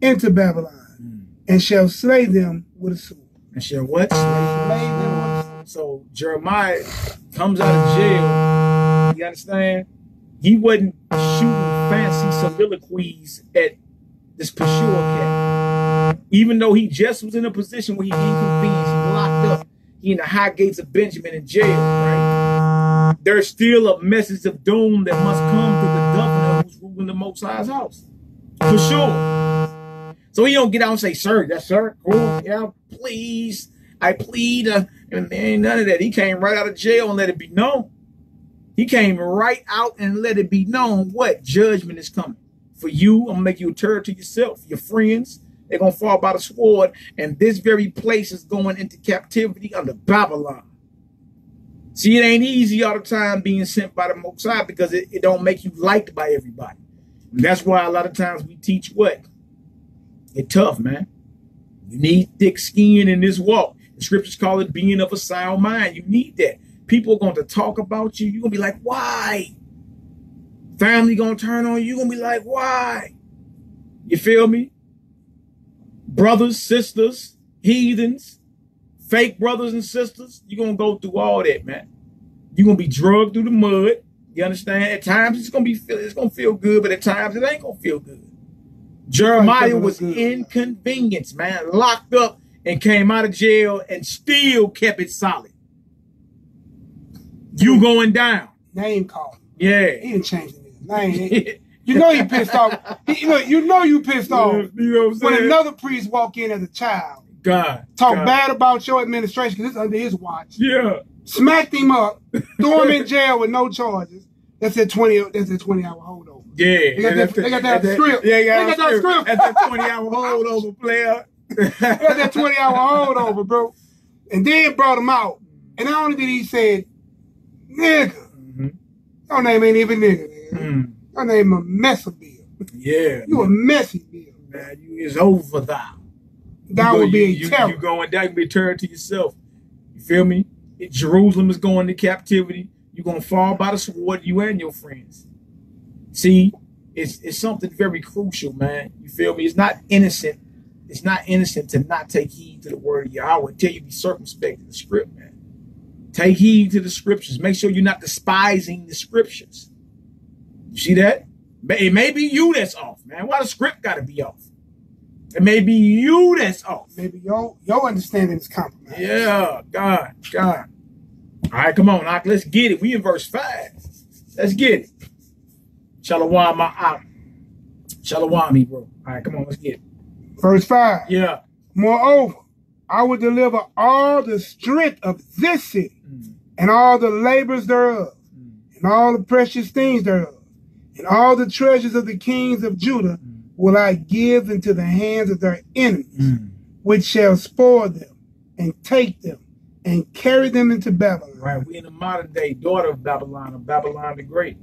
into Babylon, and shall slay them with a sword. And shall what? Slay them with a sword. So Jeremiah comes out of jail. You understand? He wasn't shooting fancy soliloquies at this Peshua cat. Even though he just was in a position where he inconvenienced, he locked up, he in the high gates of Benjamin in jail, right? There's still a message of doom that must come to the governor who's ruling the Most High's house. For sure. So he don't get out and say, sir, yes, sir, cool, yeah, please, I plead. And there ain't none of that. He came right out of jail and let it be known. He came right out and let it be known what judgment is coming. For you, I'm going to make you a terror to yourself. Your friends, they're going to fall by the sword. And this very place is going into captivity under Babylon. See, it ain't easy all the time being sent by the Most High because it don't make you liked by everybody. And that's why a lot of times we teach what? It's tough, man. You need thick skin in this walk. The scriptures call it being of a sound mind. You need that. People are going to talk about you. You're going to be like, why? Family going to turn on you. You're going to be like, why? You feel me? Brothers, sisters, heathens, fake brothers and sisters. You're going to go through all that, man. You're going to be drugged through the mud. You understand? At times it's going to feel good, but at times it ain't going to feel good. Jeremiah was inconvenienced, man, locked up and came out of jail and still kept it solid. You going down. Name call. Yeah. He didn't change his name. You know he pissed off. You know you pissed off. You know what I'm saying? When another priest walk in as a child. Talk bad about your administration because it's under his watch. Yeah. Smacked him up. Threw him in jail with no charges. That's a 20-hour holdover. Yeah. They got that script. Yeah, they got that script. That's that 20-hour holdover, player. They got that 20-hour holdover, bro. And then brought him out. And not only did he say, nigga. Your name ain't even nigga, nigga. Your name a messy bill. Yeah. You a messy bill. Man, it's over thou. Thou will be a terror. You going down, you be a terror to yourself. You feel me? Jerusalem is going to captivity. You're going to fall by the sword, you and your friends. See, it's something very crucial, man. You feel me? It's not innocent. It's not innocent to not take heed to the word of Yahweh. Until you be circumspect in the script, man. Take heed to the scriptures. Make sure you're not despising the scriptures. You see that? It may be you that's off, man. Why the script got to be off? It may be you that's off. Maybe your understanding is compromised. Yeah, God. All right, come on, let's get it. We in verse 5. Let's get it. Shalom, bro. All right, come on, let's get it. Verse 5. Yeah. Moreover, I will deliver all the strength of this city and all the labors thereof and all the precious things thereof and all the treasures of the kings of Judah will I give into the hands of their enemies, which shall spoil them and take them and carry them into Babylon. Right, we in the modern day daughter of Babylon the Great.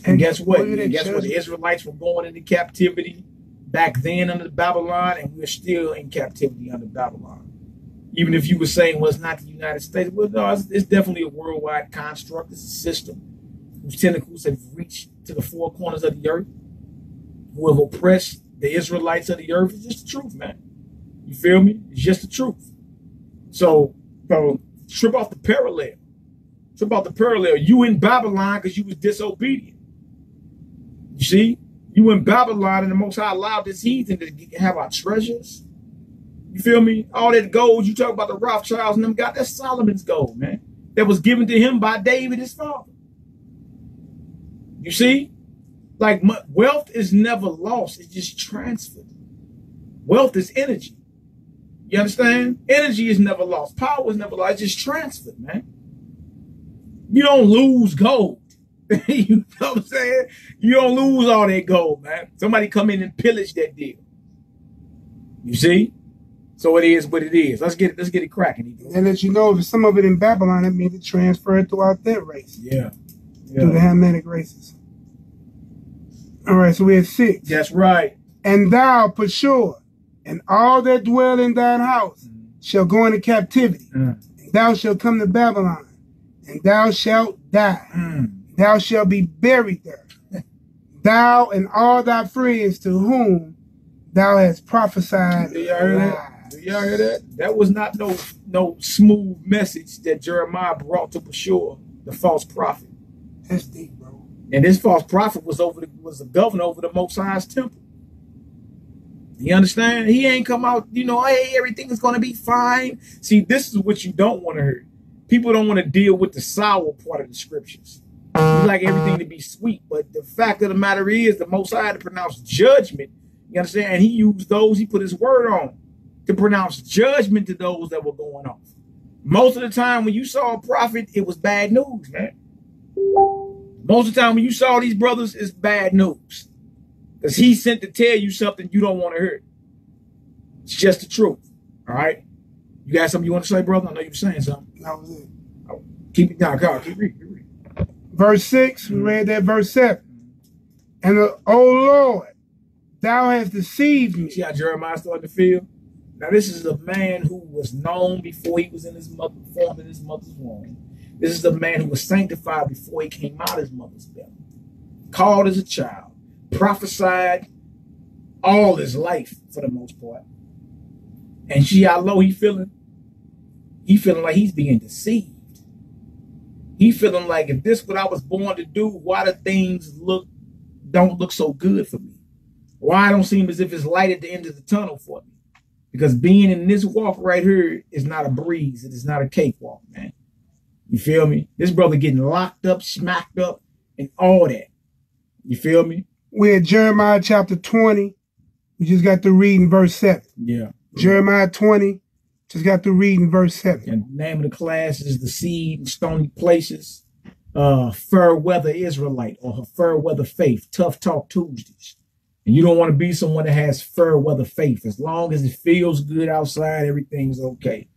And guess what? The Israelites were going into captivity back then under Babylon, and we're still in captivity under Babylon. Even if you were saying, well, it's not the United States. Well, no, it's definitely a worldwide construct. It's a system whose tentacles have reached to the four corners of the earth, who have oppressed the Israelites of the earth. It's just the truth, man. You feel me? It's just the truth. So trip off the parallel. Trip off the parallel. You in Babylon because you was disobedient. You see? You in Babylon and the Most High allowed this heathen to have our treasures. You feel me? All that gold, you talk about the Rothschilds and them guys, that's Solomon's gold, man. That was given to him by David, his father. You see? Like wealth is never lost. It's just transferred. Wealth is energy. You understand? Energy is never lost. Power is never lost. It's just transferred, man. You don't lose gold. You know what I'm saying? You don't lose all that gold, man. Somebody come in and pillage that deal. You see? So it is what it is. Let's get it cracking. And let you know, if some of it in Babylon, that means it transferred throughout their race. Yeah. Through the Hamitic races. All right, so we had 6. That's right. And thou, Pashur, and all that dwell in thine house shall go into captivity. And thou shalt come to Babylon, and thou shalt die. Thou shalt be buried there. Thou and all thy friends to whom thou hast prophesied. Do y'all hear that? Do y'all hear that? That was not no smooth message that Jeremiah brought to Pashur, the false prophet. That's deep, bro. And this false prophet was the governor over the Most High's temple. You understand? He ain't come out, you know, hey, everything is going to be fine. See, this is what you don't want to hear. People don't want to deal with the sour part of the scriptures. You like everything to be sweet, but the fact of the matter is the Most High had to pronounce judgment. You understand? And he used those, he put his word on to pronounce judgment to those that were going off. Most of the time when you saw a prophet, it was bad news, man. Most of the time when you saw these brothers, it's bad news. Because he sent to tell you something you don't want to hear. It's just the truth. All right? You got something you want to say, brother? I know you were saying something. That was it. Keep it down, Carl. Keep reading. Verse 6, we read that verse 7. And O Lord, thou hast deceived me. See how Jeremiah started to feel? Now, this is a man who was known before he was in his mother, formed in his mother's womb. This is the man who was sanctified before he came out of his mother's belly. Called as a child. Prophesied all his life for the most part. And see how low he feeling? He feeling like he's being deceived. He feeling like, if this is what I was born to do, why do things don't look so good for me? Why it don't seem as if it's light at the end of the tunnel for me? Because being in this walk right here is not a breeze. It is not a cakewalk, man. You feel me? This brother getting locked up, smacked up, and all that. You feel me? We're at Jeremiah chapter 20. We just got to read in verse 7. Yeah. Jeremiah 20. Just got to read in verse 7. And the name of the class is The Seed in Stony Places. Fair Weather Israelite or Fair Weather Faith. Tough Talk Tuesdays. And you don't want to be someone that has fair weather faith. As long as it feels good outside, everything's okay.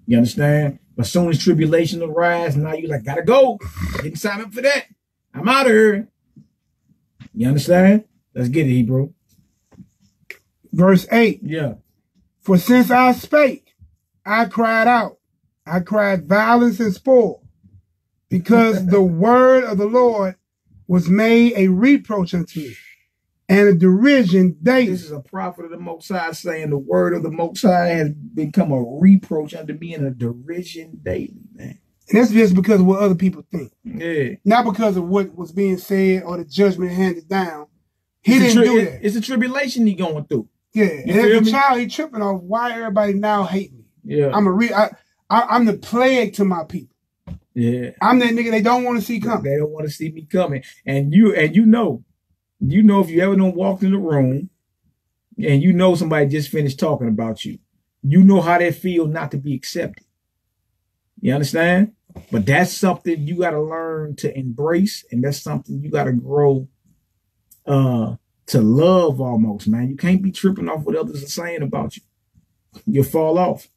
You understand? But as soon as tribulation arises, now you like, gotta go. Didn't sign up for that. I'm out of here. You understand? Let's get it, Hebrew. Verse 8. Yeah. For since I spake, I cried out. I cried violence and spoil, because the word of the Lord was made a reproach unto me, and a derision daily. This is a prophet of the Most High saying the word of the Most High has become a reproach unto me and a derision daily, man. And that's just because of what other people think. Yeah. Not because of what was being said or the judgment handed down. He didn't do that. It's a tribulation he going through. Yeah. And as a child, he tripping off why everybody now hate me. Yeah. I'm the plague to my people. Yeah. I'm that nigga they don't want to see coming. They don't want to see me coming. And you know if you ever done walked in the room and you know somebody just finished talking about you, you know how they feel not to be accepted. You understand? But that's something you got to learn to embrace, and that's something you got to grow to love almost, man. You can't be tripping off what others are saying about you. You'll fall off.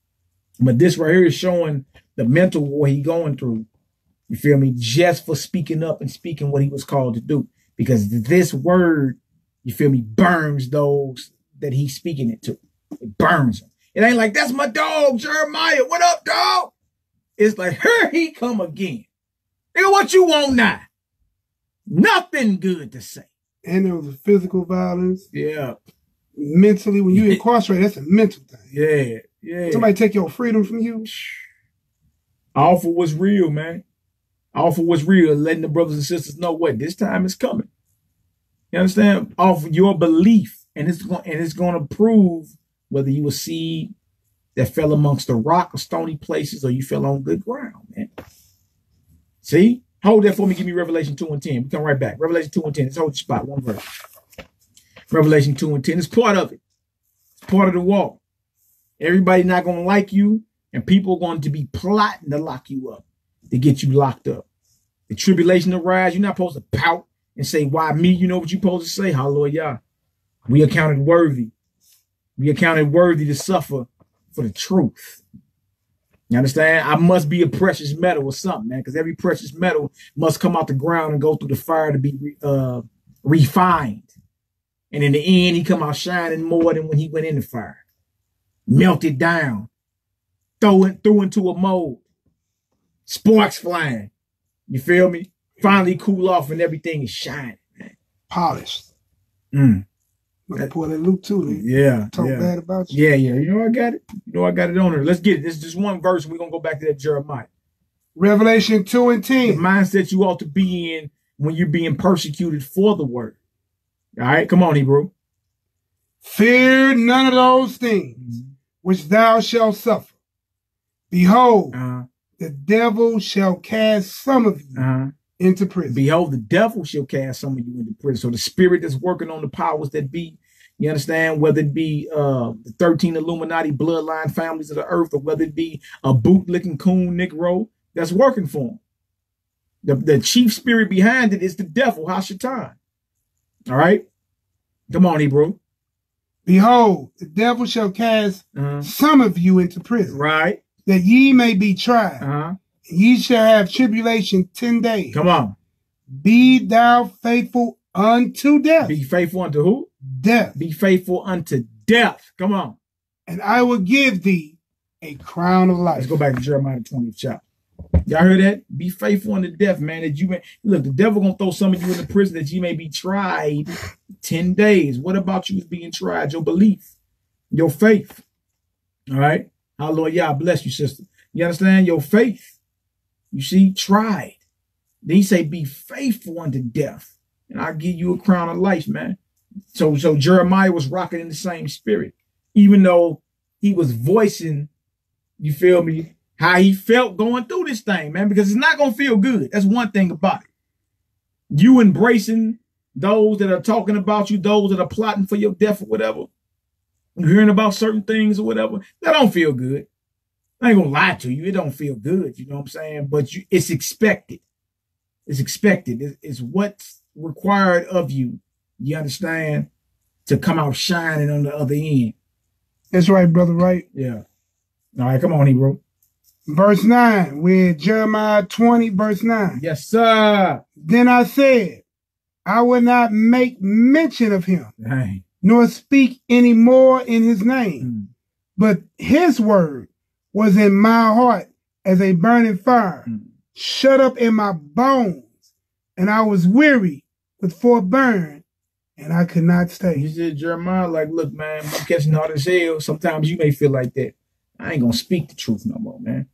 But this right here is showing the mental war he going through. You feel me? Just for speaking up and speaking what he was called to do. Because this word, you feel me, burns those that he's speaking it to. It burns them. It ain't like, that's my dog, Jeremiah. What up, dog? It's like, here he come again. Nigga, what you want now? Nothing good to say. And there was physical violence. Yeah. Mentally, when you incarcerated, that's a mental thing. Yeah, yeah. Somebody take your freedom from you. Awful was real, man. Awful was real, letting the brothers and sisters know what this time is coming. You understand? Off your belief, and it's going to prove whether you a seed that fell amongst the rock or stony places, or you fell on good ground, man. See? Hold that for me. Give me Revelation 2 and 10. We come right back. Revelation 2 and 10. Let's hold the spot. One verse. Revelation 2 and 10. It's part of it. It's part of the walk. Everybody not going to like you, and people are going to be plotting to lock you up, to get you locked up. The tribulation arise. You're not supposed to pout and say, why me? You know what you're supposed to say? Hallelujah. We are counted worthy. We are counted worthy to suffer for the truth. You understand? I must be a precious metal or something, man, because every precious metal must come out the ground and go through the fire to be refined. And in the end, he come out shining more than when he went in the fire. Melted down, threw into a mold, sparks flying. You feel me? Finally cool off and everything is shining, man. Polished. Pull that Luke too. Yeah. Talk bad about you. Yeah. You know I got it. You know I got it on her. Let's get it. This is just one verse. And we're going to go back to that Jeremiah. Revelation 2 and 10. The mindset you ought to be in when you're being persecuted for the word. All right. Come on, Hebrew. Fear none of those things which thou shalt suffer. Behold, the devil shall cast some of you into prison. Behold, the devil shall cast some of you into prison. So the spirit that's working on the powers that be, you understand, whether it be the 13 Illuminati bloodline families of the earth, or whether it be a bootlicking coon Negro that's working for him. The chief spirit behind it is the devil, Hashatan. All right? Come on, Hebrew. Behold, the devil shall cast some of you into prison. Right. That ye may be tried. Ye shall have tribulation 10 days. Come on. Be thou faithful unto death. Be faithful unto who? Death. Be faithful unto death. Come on. And I will give thee a crown of life. Let's go back to Jeremiah 20th chapter. Y'all heard that? Be faithful unto death, man. That you may look, the devil gonna throw some of you in the prison that you may be tried 10 days. What about you being tried? Your belief, your faith. All right. Hallelujah. Bless you, sister. You understand? Your faith. You see, tried. Then he say, be faithful unto death, and I'll give you a crown of life, man. So Jeremiah was rocking in the same spirit, even though he was voicing, you feel me, how he felt going through this thing, man, because it's not going to feel good. That's one thing about it. You embracing those that are talking about you, those that are plotting for your death or whatever, hearing about certain things or whatever, that don't feel good. I ain't gonna lie to you. It don't feel good. You know what I'm saying? But it's expected. It's expected. It's what's required of you. You understand? To come out shining on the other end. That's right, brother, right? Yeah. All right, come on, Hebrew. Verse 9. We're in Jeremiah 20, verse 9. Yes, sir. Then I said, I will not make mention of him, nor speak any more in his name. But his word was in my heart as a burning fire, shut up in my bones, and I was weary with forbearing, and I could not stay. You said, Jeremiah, like, look, man, I'm catching hard as hell. Sometimes you may feel like that. I ain't gonna speak the truth no more, man.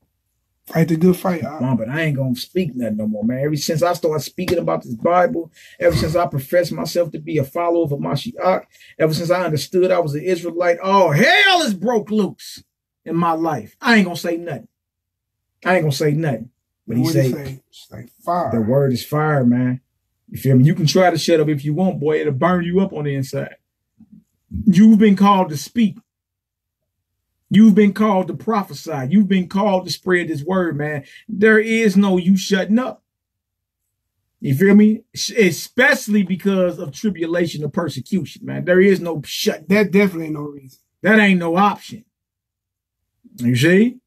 Fight the good fight. But I ain't gonna speak nothing no more, man. Ever since I started speaking about this Bible, ever since I professed myself to be a follower of Mashiach, ever since I understood I was an Israelite, all hell is broke loose in my life. I ain't gonna say nothing. I ain't gonna say nothing. But he say, it's like fire. The word is fire, man. You feel me? You can try to shut up if you want, boy. It'll burn you up on the inside. You've been called to speak. You've been called to prophesy. You've been called to spread this word, man. There is no you shutting up. You feel me? Especially because of tribulation or persecution, man. There is no shut. That definitely ain't no reason. That ain't no option. You see?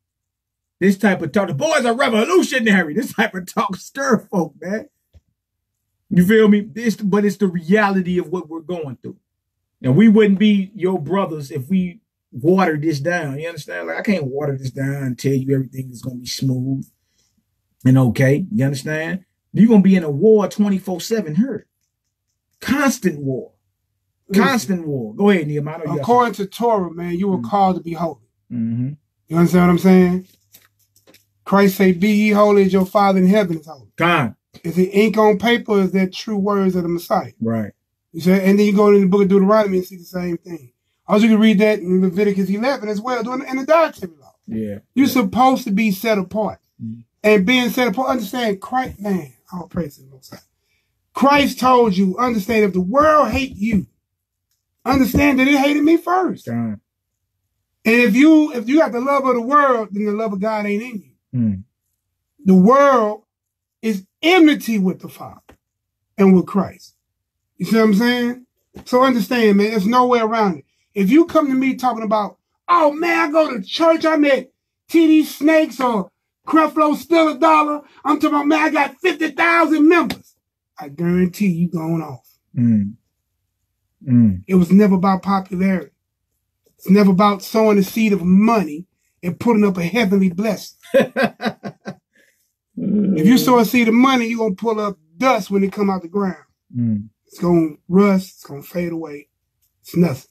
This type of talk, the boys are revolutionary. This type of talk stir folk, man. You feel me? But it's the reality of what we're going through. And we wouldn't be your brothers if we watered this down. You understand? Like, I can't water this down and tell you everything is going to be smooth and okay. You understand? You're going to be in a war 24/7, heard? Constant war. Constant war. Go ahead, Nehemiah. According to Torah, man, you were called to be holy. You understand what I'm saying? Christ say, be ye holy as your Father in heaven is holy. God. Is it ink on paper or is that true words of the Messiah? Right. You say, and then you go in the book of Deuteronomy and see the same thing. Also, you can read that in Leviticus 11 as well, in the dietary law. Yeah. You're supposed to be set apart. And being set apart, understand, Christ, man, All praise to the Most High. Christ told you, understand, if the world hate you, understand that it hated me first. And if you got the love of the world, then the love of God ain't in you. The world is enmity with the Father and with Christ. You see what I'm saying? So understand, man, there's no way around it. If you come to me talking about, oh man, I go to church, I met TD Snakes or Creflo Still $1, I'm talking about, man, I got 50,000 members. I guarantee you going off. It was never about popularity. It's never about sowing the seed of money and putting up a heavenly blessing. If you sow a seed of money, you're going to pull up dust when it come out the ground. It's going to rust. It's going to fade away. It's nothing.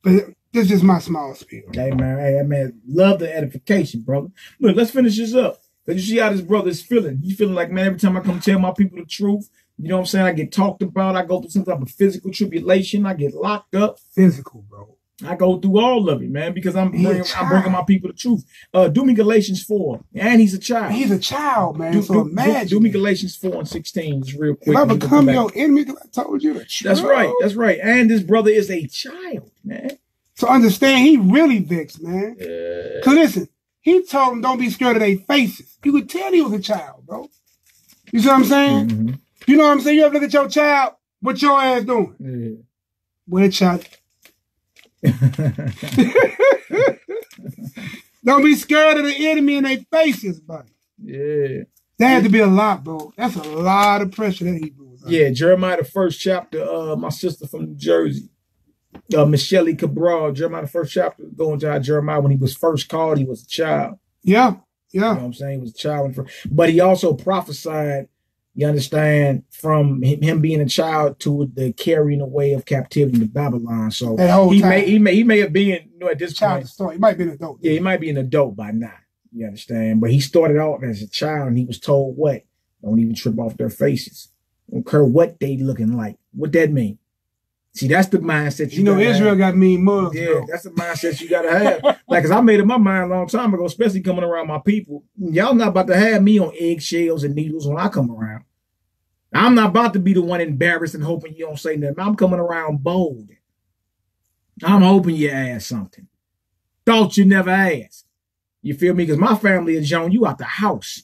But this is just my small spiel. Hey, man, love the edification, brother. Look, let's finish this up. Because you see how this brother is feeling. He's feeling like, man, every time I come tell my people the truth, you know what I'm saying? I get talked about. I go through some type of physical tribulation. I get locked up. Physical, bro. I go through all of it, man, because I'm bringing my people the truth. Do me Galatians 4. And he's a child. He's a child, man. So imagine. Do me Galatians 4 and 16 just real quick. If I become your enemy, because I told you the truth. That's right. That's right. And this brother is a child, man. So understand, he really vexed, man. Because listen, he told them don't be scared of their faces. You could tell he was a child, bro. You see what I'm saying? You know what I'm saying? You ever look at your child, what your ass doing? Well, child. Don't be scared of the enemy in their faces, buddy. That had to be a lot, bro. That's a lot of pressure that Hebrew was under. Jeremiah the 1st chapter. My sister from New Jersey, Miss Shelley Cabral, Jeremiah the 1st chapter, going to Jeremiah when he was first called, he was a child. You know what I'm saying? He was a child. But he also prophesied, you understand, from him being a child to the carrying away of captivity to Babylon. So he may have been, at this point. Story. He might be an adult. Yeah, he might be an adult by now. You understand? But he started off as a child and he was told what? Don't even trip off their faces. Don't care what they looking like. What that mean? See, that's the mindset you know. Israel got mean mugs. Yeah, bro. That's the mindset you gotta have. Like, cause I made up my mind a long time ago, especially coming around my people. Y'all not about to have me on eggshells and needles when I come around. I'm not about to be the one embarrassed and hoping you don't say nothing. I'm coming around bold. I'm hoping you ask something. Thought you never asked. You feel me? Because my family has shown you out the house.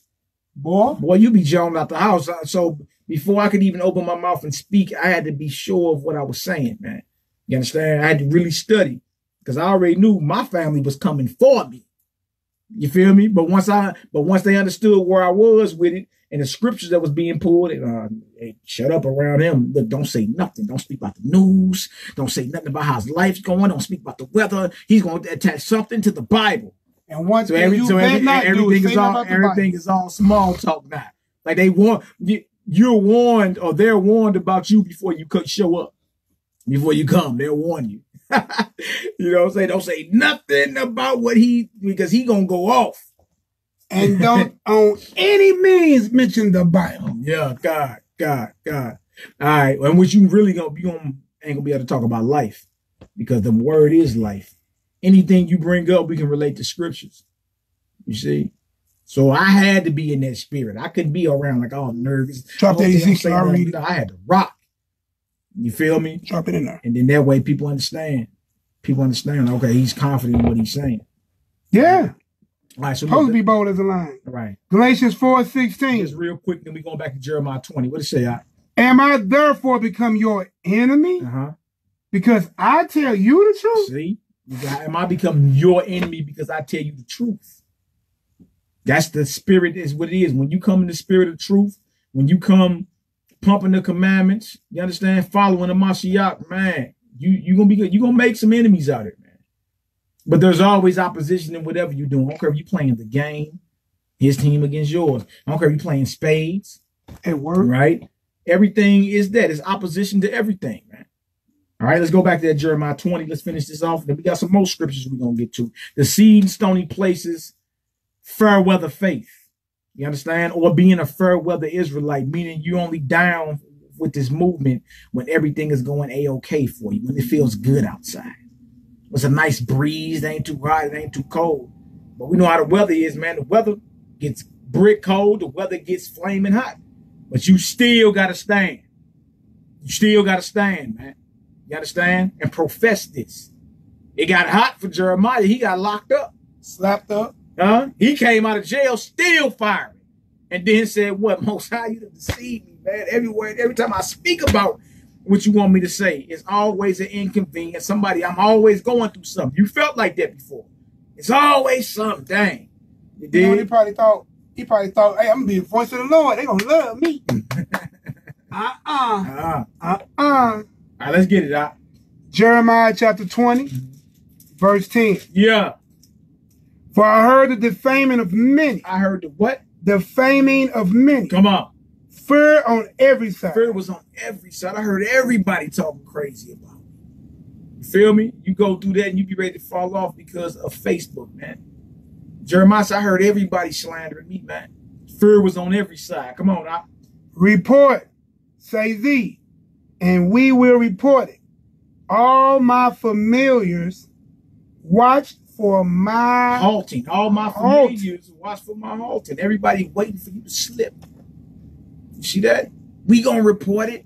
Boy, you be shown out the house. So before I could even open my mouth and speak, I had to be sure of what I was saying, man. You understand? I had to really study because I already knew my family was coming for me. You feel me? But once they understood where I was with it and the scriptures that was being pulled, hey, shut up around him. Look, don't say nothing. Don't speak about the news. Don't say nothing about how his life's going. Don't speak about the weather. He's going to attach something to the Bible. And once everything is all small talk now. Like you're warned, or they're warned about you before you could show up. Before you come, they'll warn you. You know what I'm saying? Don't say nothing about because he gonna go off. And don't on any means mention the Bible. Yeah, God. All right, and what you really ain't gonna be able to talk about life, because the word is life. Anything you bring up, we can relate to scriptures. You see? So I had to be in that spirit. I couldn't be around like all nervous. Drop that easy. I had to rock. You feel me? Drop it in there. And then that way people understand. Okay, he's confident in what he's saying. Yeah. All right, so supposed to be bold as a lion. Right. Galatians 4:16. Just real quick, then we going back to Jeremiah 20. What does it say? Am I therefore become your enemy? Because I tell you the truth. See? Am I become your enemy because I tell you the truth? That's the spirit, is what it is. When you come in the spirit of truth, when you come pumping the commandments, you understand, following the Mashiach, man, you gonna be good. You gonna make some enemies out of it, man. But there's always opposition in whatever you do. I don't care if you playing the game, his team against yours. I don't care if you playing spades at work, right? Everything is that. It's opposition to everything, man. All right, let's go back to that Jeremiah 20. Let's finish this off. Then we got some more scriptures we're going to get to. The seed in stony places, fair weather faith. You understand? Or being a fair weather Israelite, meaning you only down with this movement when everything is going A-OK for you, when it feels good outside. It's a nice breeze. It ain't too hot. It ain't too cold. But we know how the weather is, man. The weather gets brick cold. The weather gets flaming hot. But you still got to stand. You still got to stand, man. You understand? And profess this. It got hot for Jeremiah. He got locked up. Slapped up. He came out of jail still firing. And then said, what, Most High, you deceived me, man. Every time I speak about what you want me to say, it's always an inconvenience. I'm always going through something. You felt like that before. It's always something. Dang. You did? You know, he probably thought, hey, I'm going to be the voice of the Lord. They going to love me. All right, let's get it out. Jeremiah chapter 20, verse 10. Yeah. For I heard the defaming of many. I heard the what? Defaming of many. Come on. Fear on every side. Fear was on every side. I heard everybody talking crazy about it. You feel me? You go through that and you be ready to fall off because of Facebook, man. Jeremiah said, I heard everybody slandering me, man. Fear was on every side. Come on, now. Report, say thee, and we will report it. All my familiars watch for my halting. All my familiars watch for my halting. Everybody waiting for you to slip. You see that? We gonna report it.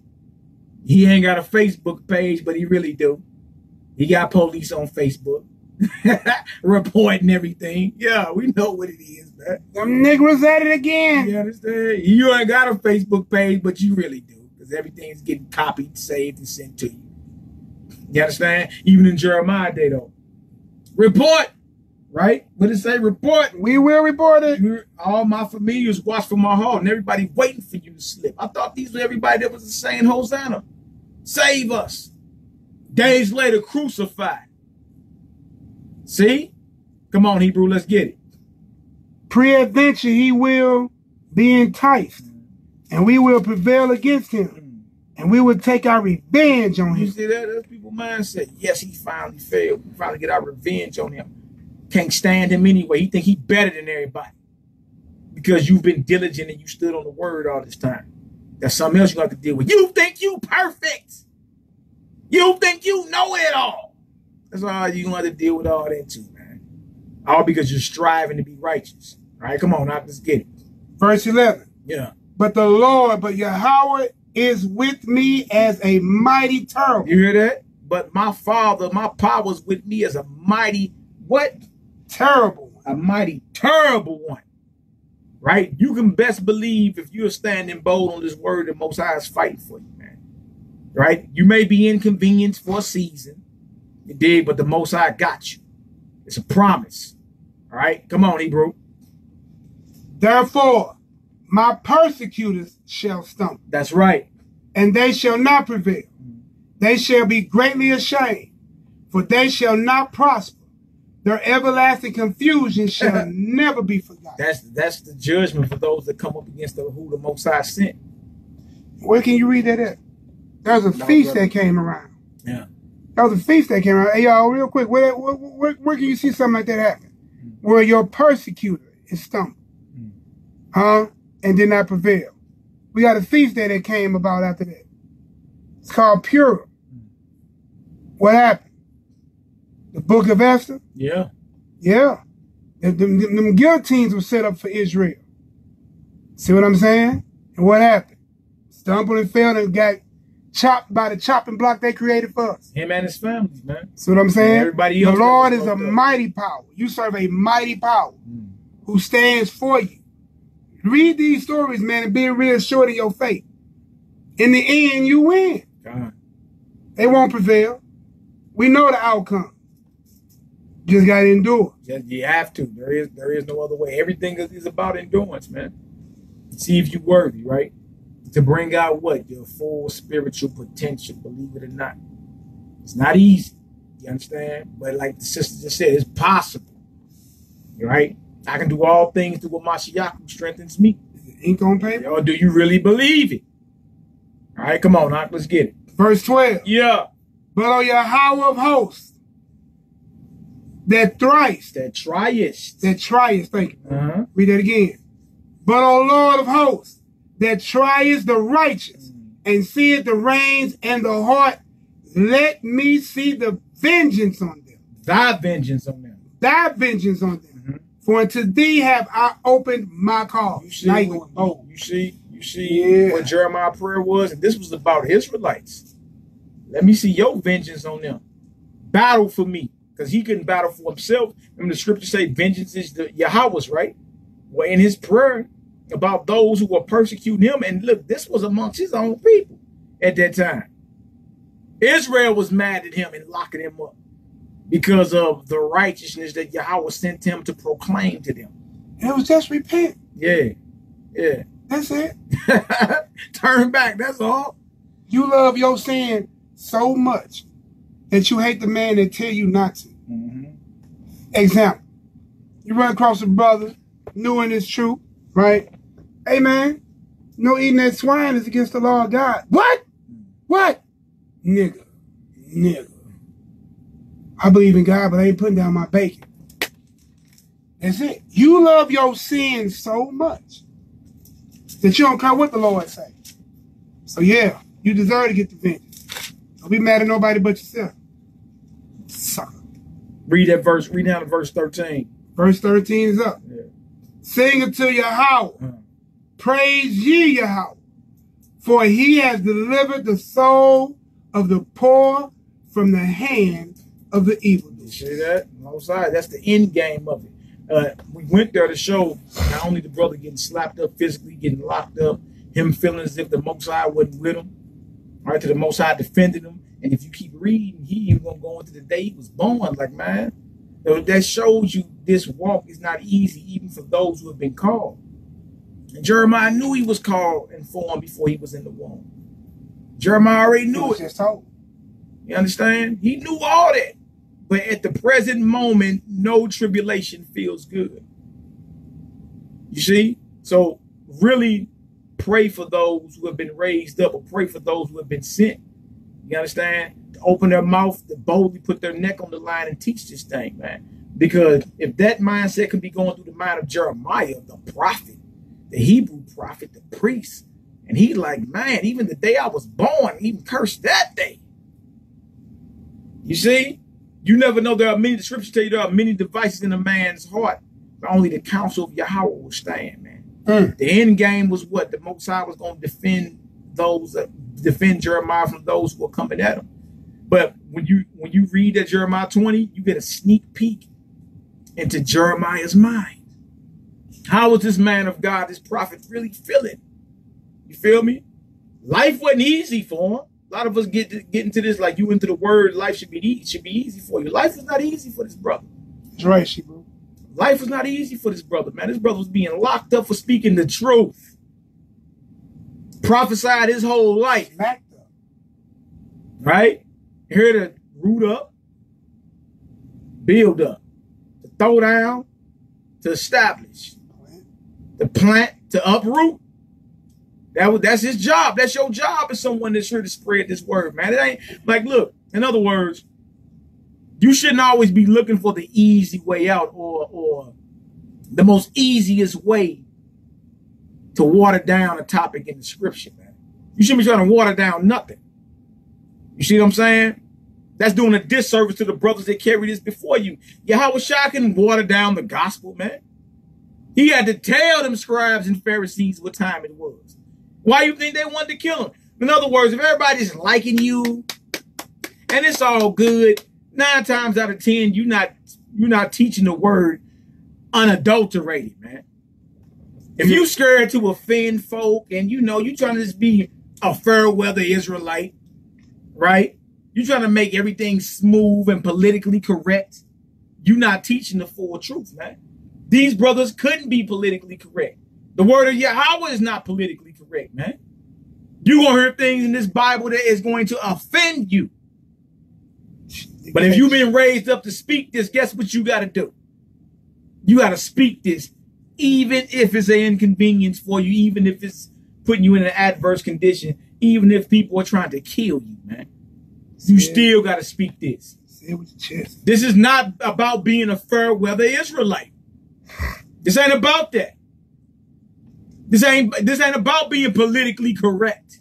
He ain't got a Facebook page, but he really do. He got police on Facebook. Reporting everything. Yeah, we know what it is, man. Them niggas at it again. You understand? You ain't got a Facebook page, but you really do. Because everything's getting copied, saved, and sent to you. You understand? Even in Jeremiah day, though. Report. Right? What did it say? Report. We will report it. All my familiars watch for my heart, and everybody waiting for you to slip. I thought these were everybody that was saying, Hosanna. Save us. Days later, crucified. See? Come on, Hebrew, let's get it. Peradventure he will be enticed, and we will prevail against him, and we will take our revenge on him. You see that? That's people's mindset. Yes, he finally failed. We finally get our revenge on him. Can't stand him anyway. He think he better than everybody because you've been diligent and you stood on the word all this time. That's something else you have to deal with. You think you perfect. You think you know it all. That's all you're going to have to deal with all that too, man. All because you're striving to be righteous. All right, come on, now let's get it. Verse 11. Yeah. But the Lord, but Yahweh is with me as a mighty terrible. You hear that? But my Father, my power is with me as a mighty, what? Terrible one. A mighty terrible one. Right? You can best believe if you're standing bold on this word, the Most High is fighting for you, man. Right? You may be inconvenienced for a season. You did, but the Most High got you. It's a promise. All right? Come on, Hebrew. Therefore, my persecutors shall stumble. That's right. And they shall not prevail. They shall be greatly ashamed, for they shall not prosper. Their everlasting confusion shall never be forgotten. That's the judgment for those that come up against who the Most High sent. Where can you read that at? There's a feast that came around. Yeah. There was a feast that came around. Hey, y'all, real quick, where can you see something like that happen? Where your persecutor is stumbled, and did not prevail. We got a feast day that came about after that. It's called Purim. What happened? The book of Esther? Yeah. Yeah. Them guillotines were set up for Israel. See what I'm saying? And what happened? Stumbled and fell and got chopped by the chopping block they created for us. Him and his family, man. See what I'm saying? And everybody else. The Lord is a mighty power. You serve a mighty power who stands for you. Read these stories, man, and be reassured in your faith. In the end, you win. God. They won't prevail. We know the outcome. Just got to endure. You have to. There is no other way. Everything is about endurance, man. See if you're worthy, right? To bring out what? Your full spiritual potential, believe it or not. It's not easy. You understand? But like the sister just said, it's possible. Right? I can do all things through what Mashiach who strengthens me. Ink on paper? Or do you really believe it? All right, come on, let's get it. Verse 12. Yeah. But O Yahweh of hosts, that triest, thank you. Read that again. But O Lord of hosts, that triest the righteous, and seeth the reins and the heart, let me see the vengeance on them. Thy vengeance on them. Thy vengeance on them. For unto thee have I opened my cause. You see, You see what Jeremiah's prayer was? And this was about Israelites. Let me see your vengeance on them. Battle for me. Because he couldn't battle for himself. Remember the scripture say vengeance is the Yahweh's, right? Well, in his prayer about those who were persecuting him. And look, this was amongst his own people at that time. Israel was mad at him and locking him up because of the righteousness that Yahweh sent him to proclaim to them. It was just repent. Yeah. Yeah. That's it. Turn back. That's all. You love your sin so much that you hate the man that tell you not to. Example. You run across a brother, knowing it's true, right? Hey, man, no eating that swine is against the law of God. What? What? Nigga. I believe in God, but I ain't putting down my bacon. That's it. You love your sin so much that you don't care what the Lord say. So yeah, you deserve to get the vengeance. Don't be mad at nobody but yourself. Sucker. Read that verse. Read down to verse 13. Verse 13 is up. Yeah. Sing unto Yahweh. Praise ye Yahweh. For he has delivered the soul of the poor from the hand of the evildoer. You see that? Most High, that's the end game of it. We went there to show not only the brother getting slapped up physically, getting locked up, him feeling as if the Most High wasn't with him, right? To the Most High defending him. And if you keep reading, he even gonna go into the day he was born. Like, man, that shows you this walk is not easy, even for those who have been called. And Jeremiah knew he was called and formed before he was in the womb. Jeremiah already knew it. You understand? He knew all that. But at the present moment, no tribulation feels good. You see? So really pray for those who have been raised up, or pray for those who have been sent. You understand? To open their mouth, to boldly put their neck on the line and teach this thing, man. Because if that mindset could be going through the mind of Jeremiah, the prophet, the Hebrew prophet, the priest, and he like, man, even the day I was born, even cursed that day. You see? You never know. There are many, the scriptures tell you there are many devices in a man's heart, but only the counsel of Yahweh will stand, man. The end game was what? The Most High was going to defend those, defend Jeremiah from those who are coming at him. But when you read that Jeremiah 20, you get a sneak peek into Jeremiah's mind. How was this man of God, this prophet, really feeling? You feel me? Life wasn't easy for him. A lot of us get into this like you into the word. Life should be easy for you. Life was not easy for this brother. That's right, bro. Life was not easy for this brother, man. This brother was being locked up for speaking the truth. Prophesied his whole life. Right? Here to root up, build up, to throw down, to establish, to plant, to uproot. That's his job. That's your job as someone that's here to spread this word, man. It ain't like, look, in other words, you shouldn't always be looking for the easy way out or the most easiest way to water down a topic in the scripture, man. You shouldn't be trying to water down nothing. You see what I'm saying? That's doing a disservice to the brothers that carry this before you. Yahweh Shai can water down the gospel, man. He had to tell them scribes and Pharisees what time it was. Why you think they wanted to kill him? In other words, if everybody's liking you and it's all good, 9 times out of 10, you're not teaching the word unadulterated, man. If you scared to offend folk and you trying to just be a fair weather Israelite, right? You trying to make everything smooth and politically correct. You're not teaching the full truth, man. These brothers couldn't be politically correct. The word of Yahweh is not politically correct, man. You're going to hear things in this Bible that is going to offend you. But if you've been raised up to speak this, guess what you got to do? You got to speak this, even if it's an inconvenience for you, even if it's putting you in an adverse condition, even if people are trying to kill you, man. You still got to speak this. Say it with your chest. This is not about being a fair weather Israelite. This ain't about that. This ain't about being politically correct.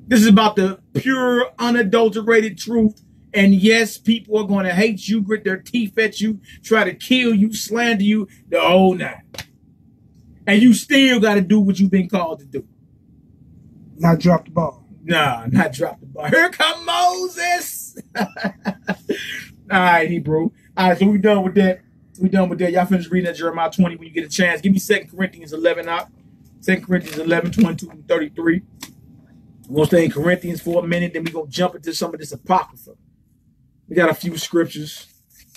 This is about the pure, unadulterated truth. And yes, people are going to hate you, grit their teeth at you, try to kill you, slander you, the whole nine. And you still got to do what you've been called to do. Not drop the ball. Nah, not drop the ball. Here come Moses. All right, Hebrew. All right, so we done with that. We done with that. Y'all finish reading that Jeremiah 20 when you get a chance. Give me 2 Corinthians 11 out. 2 Corinthians 11, 22 to 33. We're going to stay in Corinthians for a minute. Then we're going to jump into some of this Apocrypha. We got a few scriptures.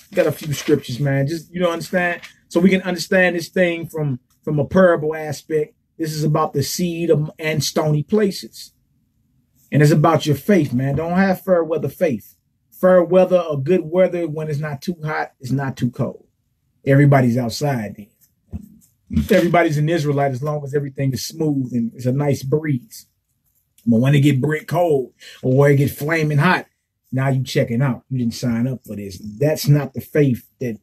We got a few scriptures, man. Just, you know, understand? So we can understand this thing from a parable aspect. This is about the seed and stony places. And it's about your faith, man. Don't have fair weather faith. Fair weather or good weather when it's not too hot, it's not too cold. Everybody's outside then. Everybody's an Israelite as long as everything is smooth and it's a nice breeze. But when it get brick cold or when it get flaming hot, now you checking out. You didn't sign up for this. That's not the faith that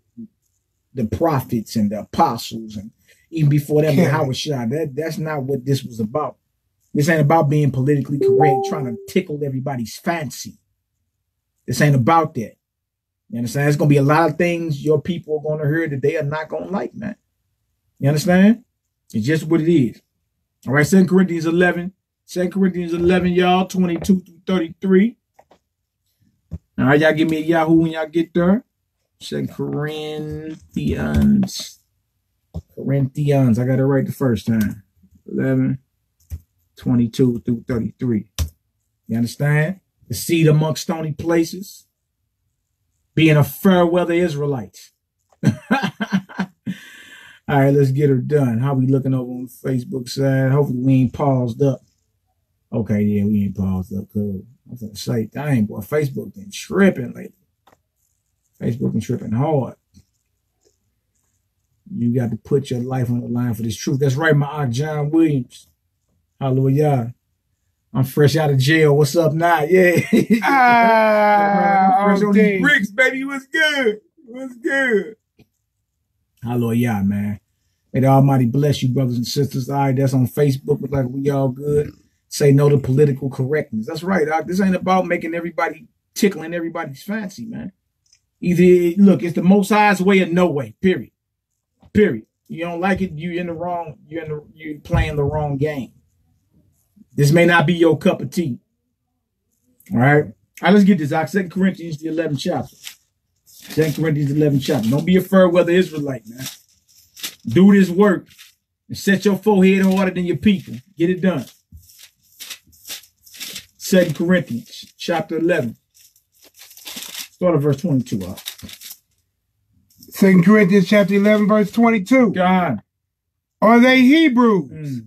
the prophets and the apostles and even before them, that's not what this was about. This ain't about being politically correct, trying to tickle everybody's fancy. This ain't about that. You understand? There's going to be a lot of things your people are going to hear that they are not going to like, man. You understand? It's just what it is. All right, 2 Corinthians 11. 2 Corinthians 11, y'all, 22 through 33. All right, y'all give me a Yahoo when y'all get there. 2 Corinthians. I got it right the first time. 11, 22 through 33. You understand? The seed amongst stony places. Being a fair weather Israelite. All right, let's get her done. How we looking over on the Facebook side? Hopefully we ain't paused up. Okay, yeah, we ain't paused up. Cool. I was gonna say, dang, boy, Facebook been tripping lately. Facebook been tripping hard. You got to put your life on the line for this truth. That's right, my aunt John Williams. Hallelujah. I'm fresh out of jail. What's up now? Yeah. I'm fresh on these bricks, baby. What's good? What's good? Hallelujah, man. May the Almighty bless you, brothers and sisters. All right, that's on Facebook. Look like we all good. Say no to political correctness. That's right, Doc. This ain't about making everybody, tickling everybody's fancy, man. Either, look, it's the Most High's way or no way, period. Period. You don't like it, you're playing the wrong game. This may not be your cup of tea. All right? All right, let's get this out. 2 Corinthians, the 11th chapter. 2 Corinthians, 11th chapter. Don't be a fair weather Israelite, man. Do this work and set your forehead harder than your people. Get it done. 2 Corinthians, chapter 11. Start at verse 22 up. 2 Corinthians, chapter 11, verse 22. God. Are they Hebrews?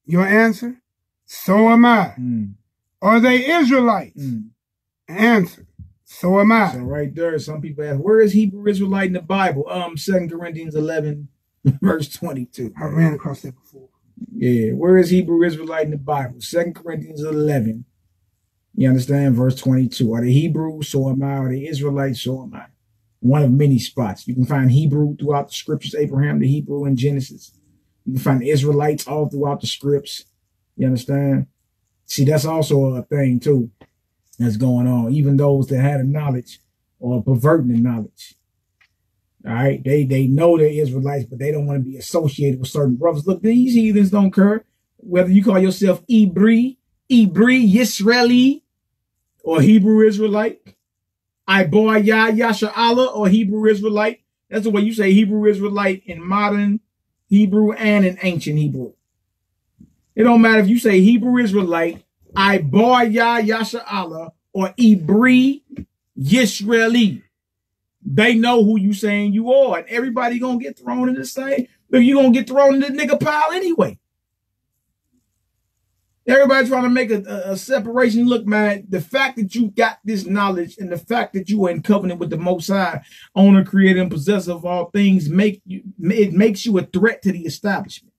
Your answer? So am I. Are they Israelites? Answer. So am I. So right there, some people ask, where is Hebrew Israelite in the Bible? 2 Corinthians 11, verse 22. I ran across that before. Yeah, where is Hebrew Israelite in the Bible? 2 Corinthians 11. You understand? Verse 22. Are they Hebrews? So am I. Are they Israelites? So am I. One of many spots. You can find Hebrew throughout the scriptures. Abraham, the Hebrew in Genesis. You can find Israelites all throughout the scripts. You understand? See, that's also a thing, too, that's going on. Even those that had a knowledge or perverting the knowledge. All right? They know they're Israelites, but they don't want to be associated with certain brothers. Look, these heathens don't care whether you call yourself Ibri, Yisraeli, or Hebrew Israelite. Iboya, Yasha Allah, or Hebrew Israelite. That's the way you say Hebrew Israelite in modern Hebrew and in ancient Hebrew. It don't matter if you say Hebrew Israelite, Iboya, Yasha Allah, or Ibri Yisraeli. They know who you saying you are, and everybody gonna get thrown in the same. Look, you gonna get thrown in the nigga pile anyway. Everybody trying to make a separation. Look, man, the fact that you got this knowledge and the fact that you are in covenant with the Most High, owner, creator, and possessor of all things, it makes you a threat to the establishment.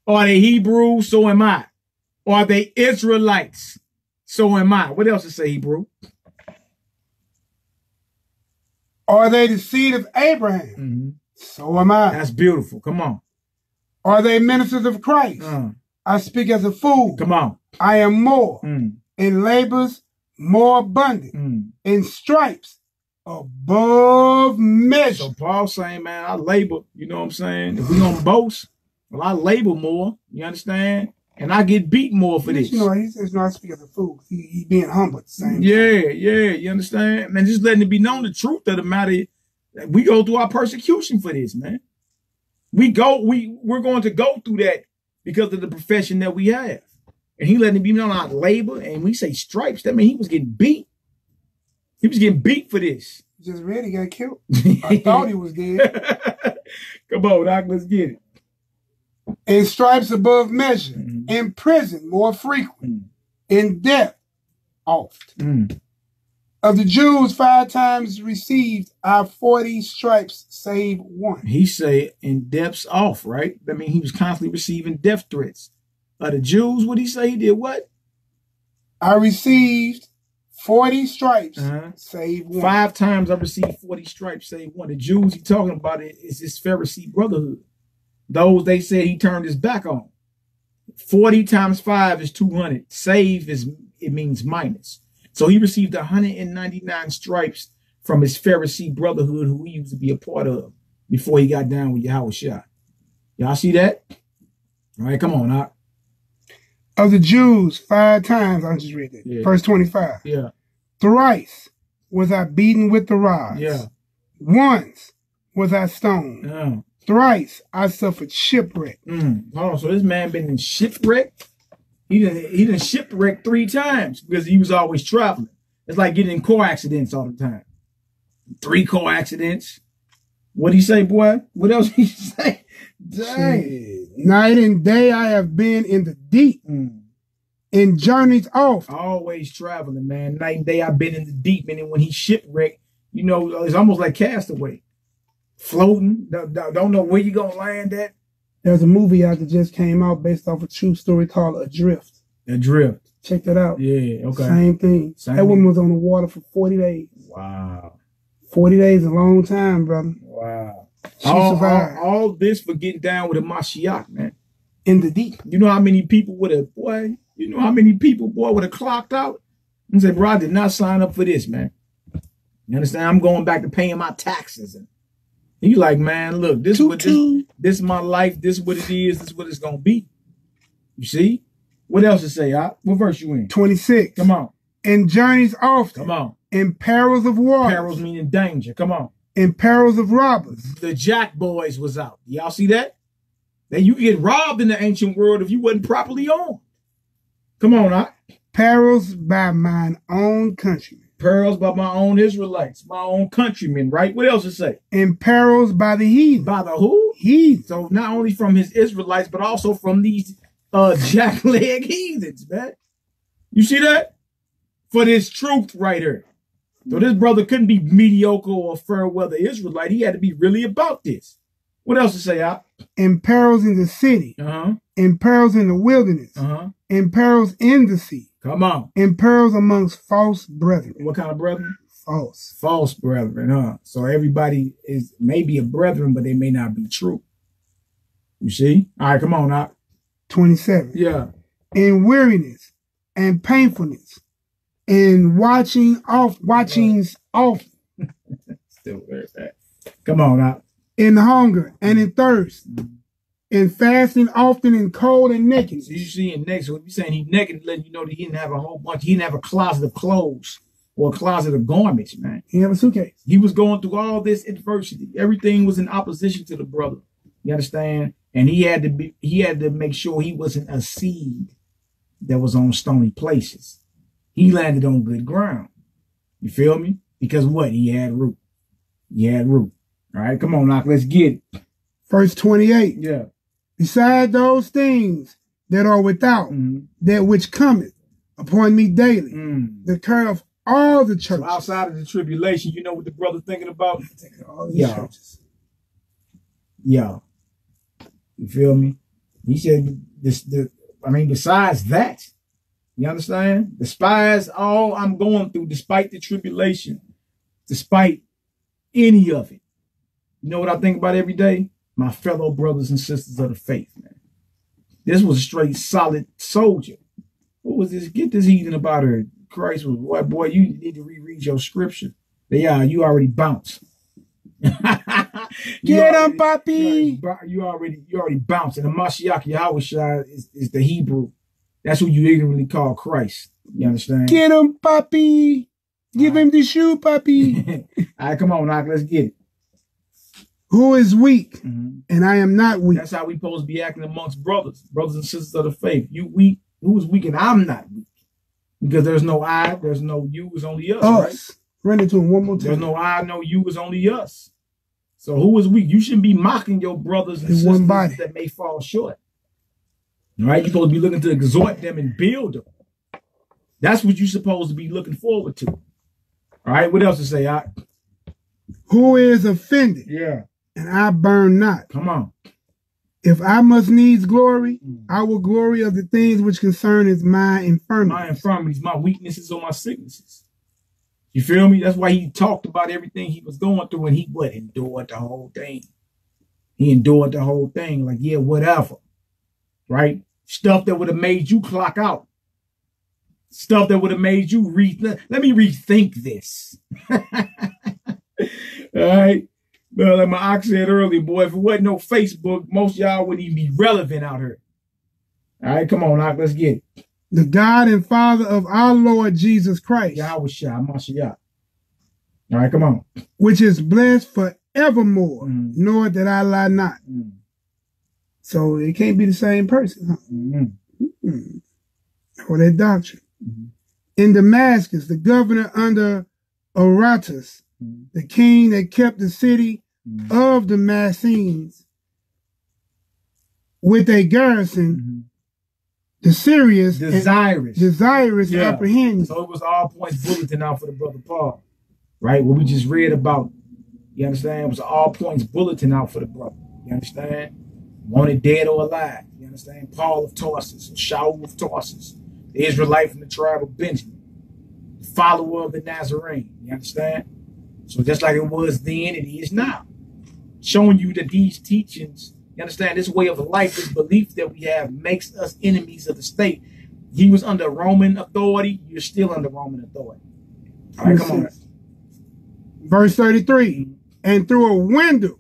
Are they Hebrews? So am I. Are they Israelites? So am I. What else to say, Hebrew? Are they the seed of Abraham? So am I. That's beautiful. Come on. Are they ministers of Christ? I speak as a fool. Come on. I am more. In labors, more abundant. In stripes, above measure. So Paul's saying, man, I labor. You know what I'm saying? If we gonna boast, Well, I labor more. You understand? And I get beat more for this. You know, he's not speaking as a fool. He's being humble at the same time. Yeah. You understand? Man, just letting it be known the truth of the matter. We go through our persecution for this, man. We're going to go through that because of the profession that we have. And he letting it be known our labor, and we say stripes. That means he was getting beat. He was getting beat for this. Just read, he got killed. I thought he was dead. Come on, Doc, let's get it. In stripes above measure, in prison more frequent, in death oft. Of the Jews 5 times received, our 40 stripes save one. He say in deaths off, right? That means he was constantly receiving death threats. Of the Jews, what he say? He did what? I received 40 stripes, save one. 5 times I received 40 stripes, save one. The Jews he talking about is his Pharisee brotherhood. Those they said he turned his back on. 40 times 5 is 200. Save it means minus. So he received 199 stripes from his Pharisee brotherhood, who he used to be a part of before he got down with Yahushua. Y'all see that? All right, come on, Doc. Of the Jews 5 times, I just read it. Verse 25. Yeah. Thrice was I beaten with the rods. Yeah. Once was I stoned. Yeah. Thrice I suffered shipwreck. Oh, so this man been in shipwreck? He done shipwrecked 3 times because he was always traveling. It's like getting in car accidents all the time. 3 car accidents. What'd he say, boy? What else he say? Dang. Night and day I have been in the deep. In journeys off. Always traveling, man. Night and day I've been in the deep. And then when he shipwrecked, you know, it's almost like Castaway. Floating. Don't know where you gonna land at. There's a movie out that just came out based off a true story called Adrift. Adrift. Check that out. Yeah, okay. Same thing. That woman was on the water for 40 days. Wow. 40 days is a long time, brother. Wow. She survived. All this for getting down with a Mashiach, man. In the deep. You know how many people would have, would have clocked out and said, bro, I did not sign up for this, man. You understand? I'm going back to paying my taxes. And you like, man, look, this is my life. This is what it is. This is what it's going to be. You see? What else to say? What verse you in? 26. Come on. In journeys often. Come on. In perils of war. Perils meaning danger. Come on. In perils of robbers. The Jack Boys was out. Y'all see that? That you get robbed in the ancient world if you wasn't properly on. Come on, Perils by mine own countrymen. Perils by my own Israelites, my own countrymen, right? What else to say? And perils by the heathen. By the who? Heathen. So not only from his Israelites, but also from these jackleg heathens, man. You see that? For this truth right here. So this brother couldn't be mediocre or fair weather Israelite. He had to be really about this. What else to say, In perils in the city. In perils in the wilderness. In perils in the sea. Come on. In perils amongst false brethren. What kind of brethren? False. False brethren, huh? So everybody is maybe a brethren, but they may not be true. You see? All right, come on, Doc. 27. Yeah. In weariness and painfulness. In watchings often. Still very bad. Come on, Doc. In hunger and in thirst. In fasting often, in cold and nakedness. So you see in next, when you're saying he's naked, letting you know that he didn't have a whole bunch. He didn't have a closet of clothes or a closet of garments, man. He didn't have a suitcase. He was going through all this adversity. Everything was in opposition to the brother. You understand? And he had to make sure he wasn't a seed that was on stony places. He landed on good ground. You feel me? Because what? He had root. He had root. All right, come on, Doc, let's get it. Verse 28. Yeah. Beside those things that are without, that which cometh upon me daily, the curse of all the churches. So outside of the tribulation, you know what the brother thinking about? All these churches. Yeah. You feel me? He said, besides that, you understand? Despise all I'm going through, despite the tribulation, despite any of it. You know what I think about every day? My fellow brothers and sisters of the faith, man. This was a straight solid soldier. What was this? Get this heathen about her. Christ was, boy, you need to reread your scripture. Yeah, you already bounced. Get him, Poppy. You already bounced. And the Mashiach Yahweh is the Hebrew. That's who you ignorantly call Christ. You understand? Get him, Poppy. Give him the shoe, Poppy. All right, come on, Knock. Let's get it. Who is weak, and I am not weak. That's how we supposed to be acting amongst brothers and sisters of the faith. You weak. Who is weak, and I'm not weak. Because there's no I, there's no you, it's only us, right? Run it to him one more time. There's no I, no you, it's only us. So who is weak? You shouldn't be mocking your brothers and sisters that may fall short. All right? You're supposed to be looking to exhort them and build them. That's what you're supposed to be looking forward to. All right? What else to say? Who is offended? Yeah. And I burn not. Come on. If I must needs glory, I will glory of the things which concern is my infirmities. My infirmities, my weaknesses, or my sicknesses. You feel me? That's why he talked about everything he was going through, and he endured the whole thing. He endured the whole thing. Like, yeah, whatever. Right? Stuff that would have made you clock out. Stuff that would have made you let me rethink this. All right? Well, like my ox said earlier, boy, if it wasn't no Facebook, most of y'all wouldn't even be relevant out here. All right, come on, Ox, let's get it. The God and Father of our Lord Jesus Christ. Yahweh Shah, Mashiach. All right, come on. Which is blessed forevermore, knowing that I lie not. So it can't be the same person, huh? Or that doctrine. In Damascus, the governor under Aretas, the king that kept the city of the Damascenes with a garrison, the Syrians desirous apprehension. So it was all points bulletin out for the brother Paul, right? What we just read about, you understand? It was all points bulletin out for the brother. You understand? Wanted dead or alive. You understand? Paul of Tarsus, Shaul of Tarsus, the Israelite from the tribe of Benjamin, the follower of the Nazarene. You understand? So just like it was then, it is now. Showing you that these teachings, you understand, this way of life, this belief that we have makes us enemies of the state. He was under Roman authority. You're still under Roman authority. All right, come on. Verse 33. And through a window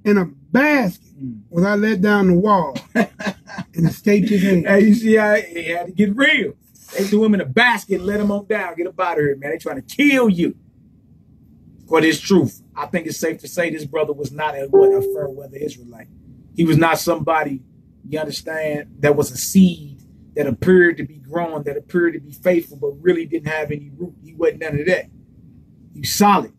in a basket was I let down the wall and escaped his hand. Hey, you see how he had to get real. They threw him in a basket and let him on down. Get up out of here, man. They trying to kill you. But it's truth. I think it's safe to say this brother was not a fair weather Israelite. He was not somebody, you understand, that was a seed that appeared to be growing, that appeared to be faithful, but really didn't have any root. He wasn't none of that. He was solid.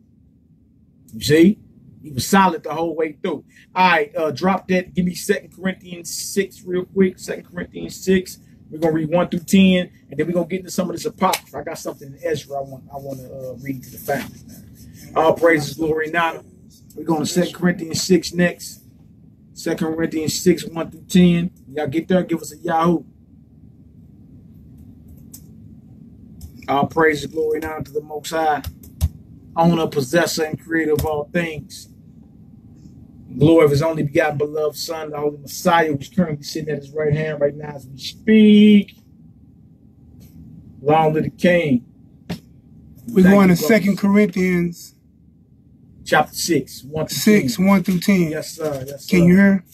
You see? He was solid the whole way through. All right, drop that. Give me 2 Corinthians 6 real quick. 2 Corinthians 6. We're going to read 1 through 10, and then we're going to get into some of this apocrypha. I got something in Ezra I want to read to the family. All praises, glory, and honor. We're going to 2 Corinthians 6 next. 2 Corinthians 6, 1 through 10. Y'all get there, give us a Yahoo. All praises, glory, and honor to the Most High, owner, possessor, and creator of all things. Glory of his only begotten beloved Son, the Holy Messiah, who's currently sitting at his right hand right now as we speak. Long live the King. We're going to 2 Corinthians chapter 6, 1 through 10. Yes, sir. Yes, sir. Can you hear?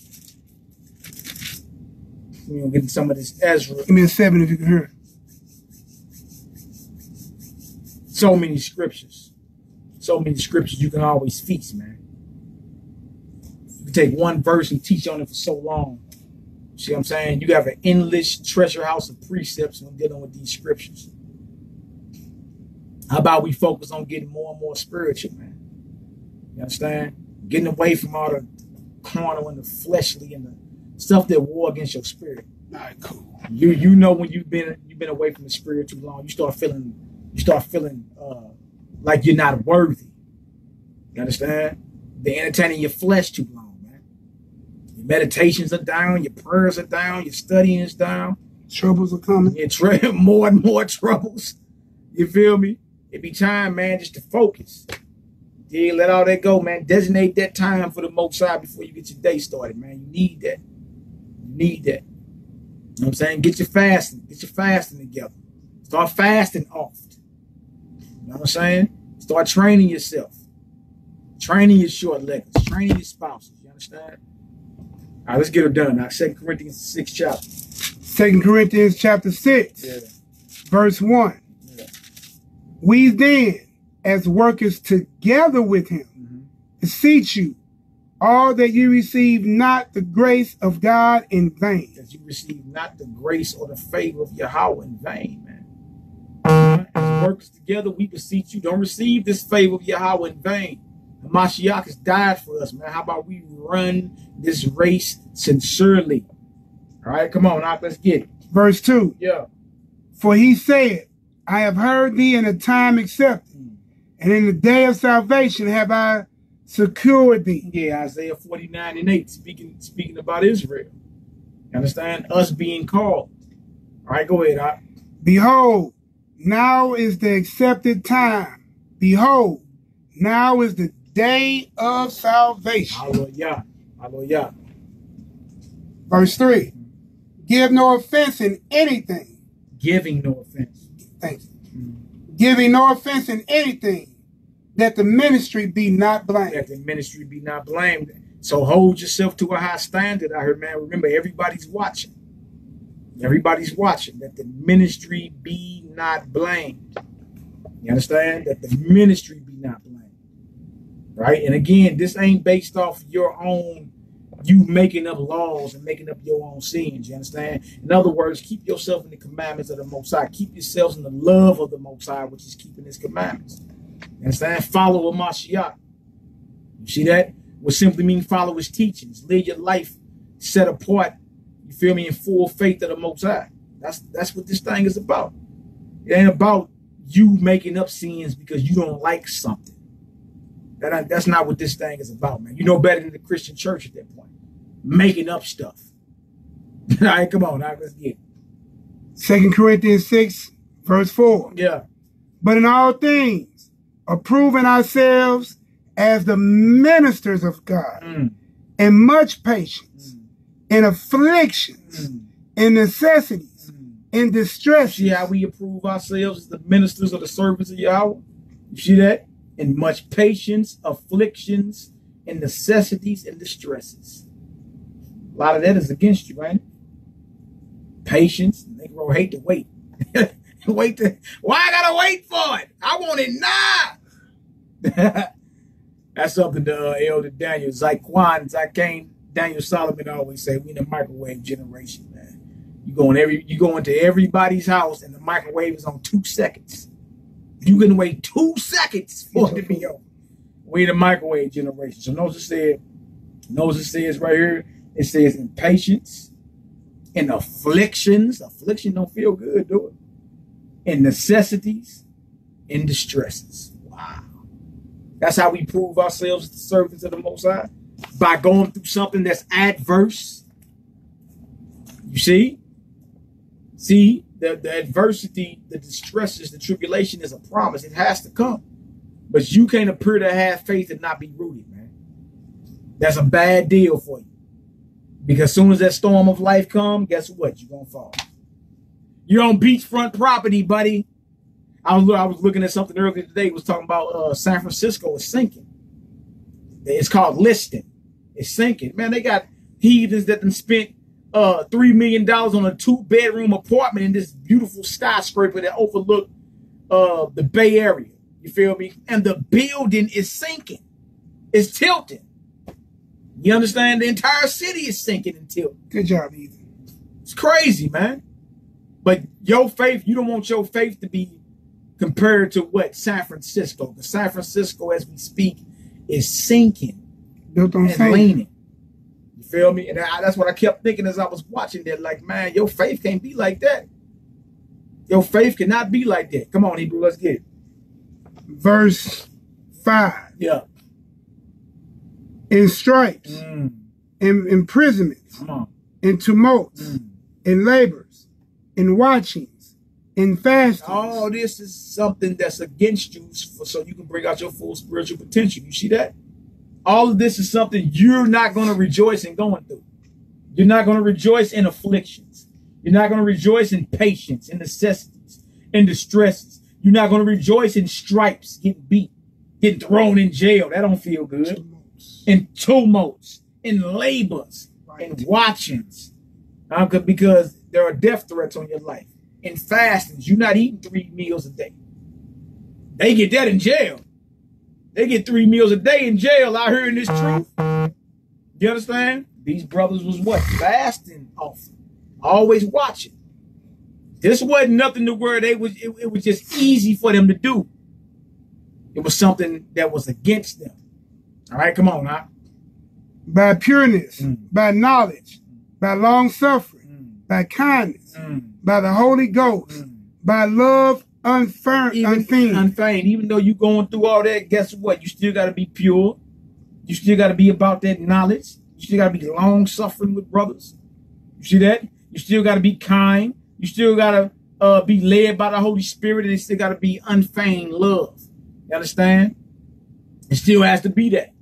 We're going to get some of this Ezra. Give me a 7 if you can hear. So many scriptures. So many scriptures you can always feast, man. You can take one verse and teach on it for so long. See what I'm saying? You have an endless treasure house of precepts when dealing with these scriptures. How about we focus on getting more and more spiritual, man? You understand? Getting away from all the carnal and the fleshly and the stuff that war against your spirit. All right, cool. You know when you've been away from the spirit too long, you start feeling like you're not worthy. You understand? They're entertaining your flesh too long, man. Your meditations are down, your prayers are down, your studying is down. Troubles are coming. You're more and more troubles. You feel me? It be time, man, just to focus. Yeah, let all that go, man. Designate that time for the Most High before you get your day started, man. You need that. You need that. You know what I'm saying? Get your fasting. Get your fasting together. Start fasting often. You know what I'm saying? Start training yourself. Training your short leggers. Training your spouses. You understand? All right, let's get her done now. 2 Corinthians 6 chapter. 2 Corinthians chapter 6, Yeah. verse 1. Yeah. We then, as workers together with him, beseech you, all that you receive not the grace of God in vain. That you receive not the grace or the favor of Yahweh in vain, man. As workers together, we beseech you, don't receive this favor of Yahweh in vain. The Mashiach has died for us, man. How about we run this race sincerely? All right, come on, now let's get it. Verse 2. Yeah. For he said, I have heard thee in a time accepted, and in the day of salvation have I secured thee. Yeah, Isaiah 49:8, speaking about Israel. You understand? Us being called. All right, go ahead, Doc. Behold, now is the accepted time. Behold, now is the day of salvation. Hallelujah. Hallelujah. Verse 3. Give no offense in anything. Giving no offense. Thank you. Giving no offense in anything, that the ministry be not blamed. That the ministry be not blamed. So hold yourself to a high standard. I heard, man, remember, everybody's watching. Everybody's watching. That the ministry be not blamed. You understand? That the ministry be not blamed. Right? And again, this ain't based off your own, you making up laws and making up your own sins. You understand? In other words, keep yourself in the commandments of the Most High. Keep yourselves in the love of the Most High, which is keeping his commandments. You understand? Follow a Mashiach. You see that? What simply means follow his teachings. Live your life set apart, you feel me, in full faith of the Most High. That's what this thing is about. It ain't about you making up sins because you don't like something. That's not what this thing is about, man. You know better than the Christian church at that point. Making up stuff. All right, come on. Now let's get it. 2 Corinthians 6, verse 4. Yeah. But in all things, approving ourselves as the ministers of God, in much patience, in afflictions, in necessities, in distress. See how we approve ourselves as the ministers or the servants of Yahweh? You see that? In much patience, afflictions, and necessities and distresses. A lot of that is against you, right? Patience. Negro hate to wait. Why I gotta wait for it? I want it now. That's something the Elder Daniel Daniel Solomon always say. We in the microwave generation, man. You go into everybody's house and the microwave is on 2 seconds. You can wait 2 seconds for it to be over. We in the microwave generation. So notice it says right here, it says in patience, in afflictions. Affliction don't feel good, do it? In necessities, in distresses. Wow. That's how we prove ourselves as the servants of the Most High. By going through something that's adverse. You see? See, the adversity, the distresses, the tribulation is a promise. It has to come. But you can't appear to have faith and not be rooted, man. That's a bad deal for you. Because as soon as that storm of life comes, guess what? You're going to fall. You're on beachfront property, buddy. I was looking at something earlier today. It was talking about San Francisco is sinking. It's called listing. It's sinking. Man, they got heathens that done spent $3 million on a 2-bedroom apartment in this beautiful skyscraper that overlook the Bay Area. You feel me? And the building is sinking. It's tilting. You understand? The entire city is sinking and tilting. Good job, Ethan. It's crazy, man. But your faith, you don't want your faith to be compared to what? San Francisco. Because San Francisco, as we speak, is sinking. Built on and leaning. You feel me? And that's what I kept thinking as I was watching that. Like, man, your faith can't be like that. Your faith cannot be like that. Come on, Hebrew, let's get it. Verse 5. Yeah. In stripes, in imprisonments, in tumults, in labors, in watchings, in fastings. All this is something that's against you so you can bring out your full spiritual potential. You see that? All of this is something you're not going to rejoice in going through. You're not going to rejoice in afflictions. You're not going to rejoice in patience, in necessities, in distresses. You're not going to rejoice in stripes, getting beat. getting thrown in jail. That don't feel good. In tumults, in labors, in watchings. Because there are death threats on your life. In fastings, you're not eating 3 meals a day. They get that in jail. They get 3 meals a day in jail out here in this truth. You understand? These brothers was what? Fasting often. Always watching. This wasn't nothing to where it was just easy for them to do. It was something that was against them. All right, come on now. By pureness, by knowledge, by long suffering, by kindness, by the Holy Ghost, by love unfeigned. Even though you're going through all that, guess what? You still got to be pure. You still got to be about that knowledge. You still got to be long suffering with brothers. You see that? You still got to be kind. You still got to be led by the Holy Spirit, and it still got to be unfeigned love. You understand? It still has to be that.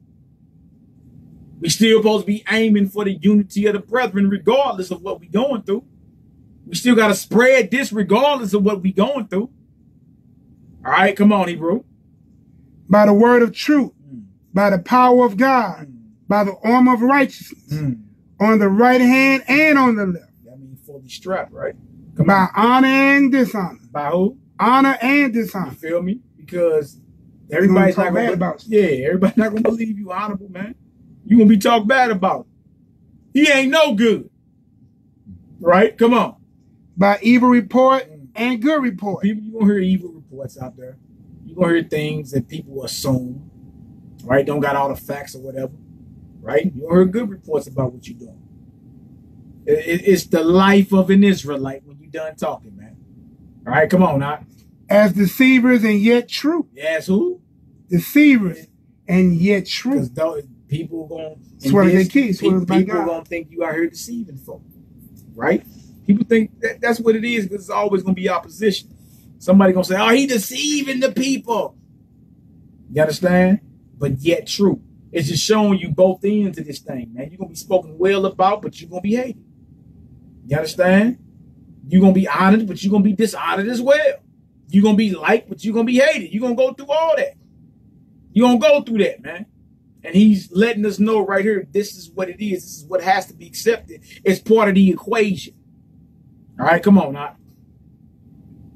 We still supposed to be aiming for the unity of the brethren regardless of what we're going through. We still got to spread this regardless of what we're going through. All right, come on, Hebrew. By the word of truth, by the power of God, by the arm of righteousness, on the right hand and on the left. That means fully strapped, right? By honor and dishonor. By who? Honor and dishonor. You feel me? Because everybody's not going to everybody's not going to believe you honorable, man. You going to be talked bad about. He ain't no good. Right? Come on. By evil report and good report. People, you going to hear evil reports out there. You going to hear things that people assume, right? Don't got all the facts or whatever, right? You going to hear good reports about what you're doing. It's the life of an Israelite when you're done talking, man. All right, come on now. As deceivers and yet true. Yes, who? Deceivers and yet true. Because people going to think you out here deceiving folk, right? People think that's what it is because it's always going to be opposition. Somebody going to say, oh, he deceiving the people. You understand? But yet true. It's just showing you both ends of this thing, man. You're going to be spoken well about, but you're going to be hated. You understand? You're going to be honored, but you're going to be dishonored as well. You're going to be liked, but you're going to be hated. You're going to go through all that. You're going to go through that, man. And he's letting us know right here, this is what it is. This is what has to be accepted. It's part of the equation. All right, come on now.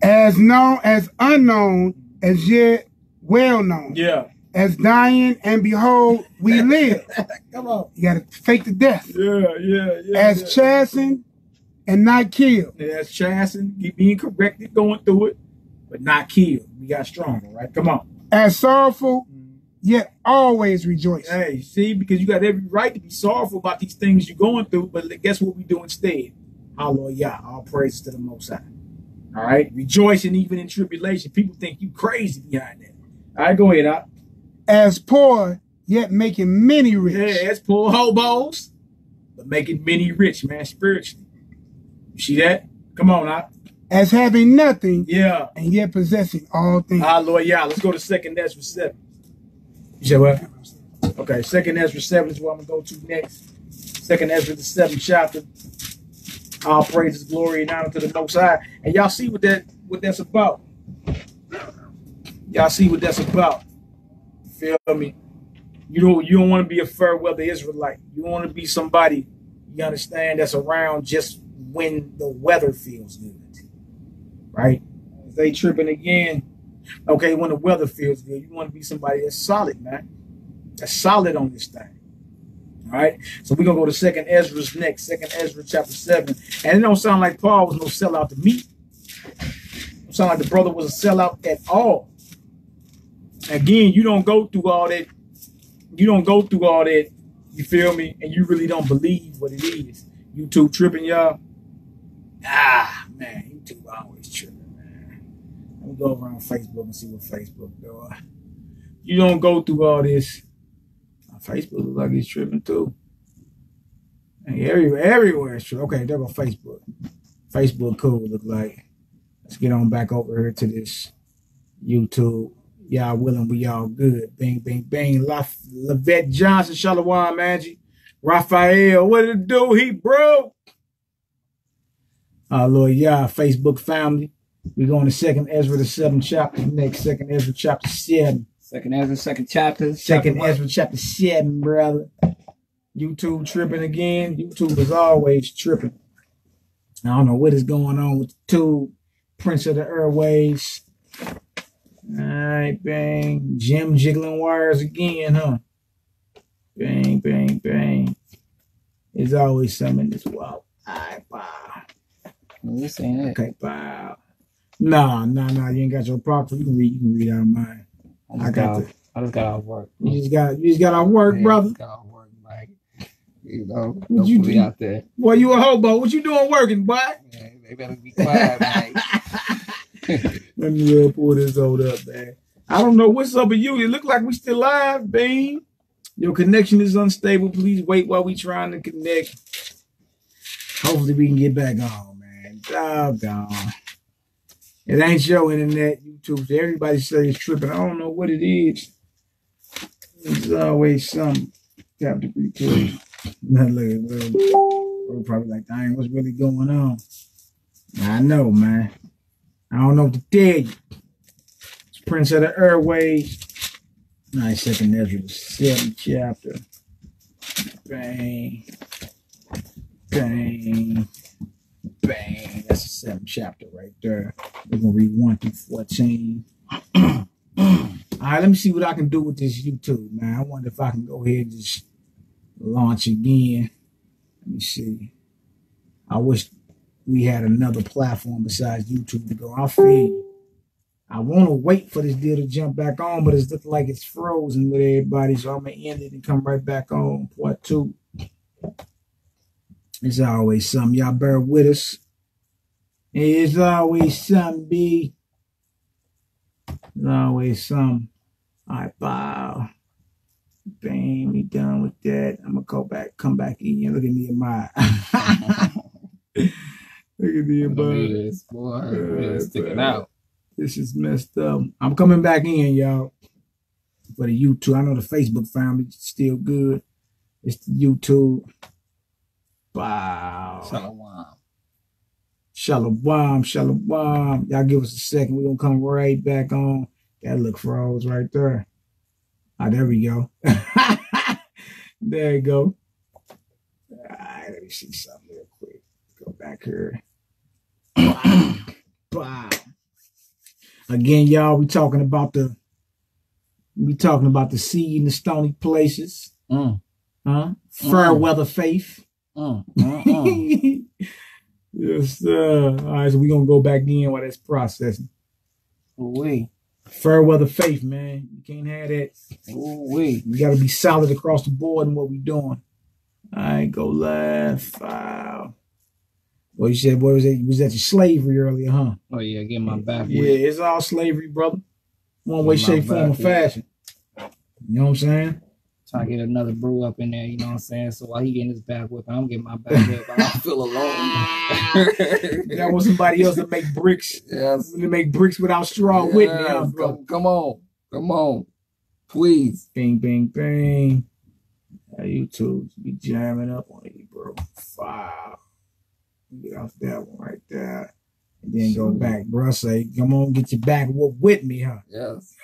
As known, as unknown, as yet well known. Yeah. As dying, and behold, we live. Come on. You got to fake the death. Yeah. As chastened and not killed. Yeah, as chastened, being corrected, going through it, but not killed. We got stronger, right? Come on. As sorrowful, yet always rejoice. Hey, see, because you got every right to be sorrowful about these things you're going through, but guess what we do instead? Hallelujah. All praises to the Most High. All right? Rejoicing even in tribulation. People think you crazy behind that. All right, go ahead, Op. As poor, yet making many rich. Yeah, as poor hobos, but making many rich, man, spiritually. You see that? Come on, Op. As having nothing, yeah, and yet possessing all things. Hallelujah. Let's go to 2nd Ezra 7. You said what? Okay, 2nd Ezra 7 is what I'm going to go to next. 2nd Ezra, the 7th chapter. All praises, glory, and honor to the Most High. And y'all see what that's about. Y'all see what that's about. You feel me? You don't want to be a fair weather Israelite. You want to be somebody, you understand, that's around just when the weather feels good. Right? If they tripping again, okay, when the weather feels good, you want to be somebody that's solid, man. That's solid on this thing. All right? So we're going to go to 2nd Ezra's next, 2nd Ezra chapter 7. And it don't sound like Paul was no sellout to me. It don't sound like the brother was a sellout at all. Again, you don't go through all that. You don't go through all that, you feel me? And you really don't believe what it is. YouTube tripping, y'all. Ah, man, YouTube always tripping, man. Let me go around Facebook and see what Facebook doing. You don't go through all this. Facebook looks like it's tripping too. And everywhere it's tripping. Okay, there go Facebook. Facebook cool, look like. Let's get on back over here to this YouTube. Y'all willing, we all good. Bing, bing, bing. Lavette Johnson, Shalom, Angie. Raphael, what did it do? He broke. Lord, y'all, Facebook family. We're going to 2nd Ezra, the 7th chapter next. 2nd Ezra, chapter 7. Second Ezra, second chapter. Second Ezra, chapter 7, brother. YouTube tripping again. YouTube is always tripping. I don't know what is going on with the tube. Prince of the Airways. All right, bang. Jim jiggling wires again, huh? Bang, bang, bang. There's always something in this wall. All right, bye. This ain't it. Okay, bye. Nah. You ain't got your proctor. You can read out of mine. I just got off work. You just got off work, brother. Just got off work, like, you know, What you do out there? Boy, you a hobo. What you doing working, boy? Yeah, they better be quiet, man. Let me pull this old up, man. I don't know what's up with you. It look like we still live, Bean. Your connection is unstable. Please wait while we trying to connect. Hopefully we can get back on, man. Doggone. It ain't your internet, YouTube. So everybody say it's tripping. I don't know what it is. There's always some. Got to be clear. We're probably like, dang, what's really going on? I know, man. I don't know what to tell you. It's Prince of the Airways. Nice. Second Ezra, 7th chapter. Bang. Bang. Bang. That's the 7th chapter right there. We're going to read 1 through 14. All right, let me see what I can do with this YouTube, man. I wonder if I can go ahead and just launch again. Let me see. I wish we had another platform besides YouTube to go. I'll feed you. I want to wait for this deal to jump back on, but it's looking like it's frozen with everybody, so I'm going to end it and come right back on part 2. It's always something. Y'all bear with us. It's always something, B. It's always something. All right, bye. Bang, we done with that. I'm going to go back, come back in. Look at Nehemiah. Look at Nehemiah. This boy, really sticking out. This is messed up. I'm coming back in, y'all. For the YouTube. I know the Facebook family is still good. It's the YouTube. Wow. Shalom. Y'all give us a second. We're going to come right back on. That look froze right there. Ah, there we go. There you go. All right, let me see something real quick. Go back here. Wow. Again, y'all, we talking about the seed in the stony places. Fair weather faith. Yes, sir. All right, so we're gonna go back in while that's processing. Fair weather faith, man. You can't have that. We gotta be solid across the board in what we doing. All right, go live. File. Well, you said, what was it? Was that your slavery earlier, huh? Oh, yeah, get my back. Yeah, it's all slavery, brother. One way, shape, form, or fashion. You know what I'm saying? Trying to get another brew up in there, you know what I'm saying? So while he getting his back whip, I'm getting my back whip. I don't feel alone. That was somebody else to make bricks. Yes. To make bricks without straw with me, huh, bro? Come on. Please. Bing, bing, bing. YouTube be jamming up on you, bro. Wow. Get off that one right there. And then go back, bro. Say, come on, get your back with me, huh? Yes.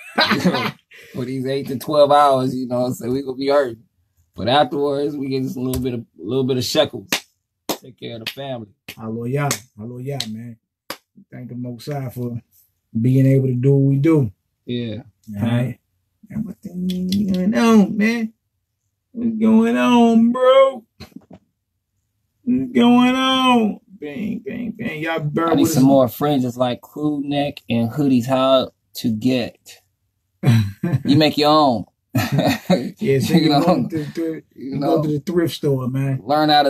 For these 8 to 12 hours, you know, so we gonna be hurting. But afterwards, we get just a little bit of shekels. Take care of the family. Hallelujah, man. Thank the Most High for being able to do what we do. Yeah. All right. And what's going on, man? What's going on, bro? What's going on? Bang, bang, bang. Y'all bear I need with some us. more fringes like crew neck and hoodies. How to get? You make your own. Yeah, so you go to the thrift store, man. Learn how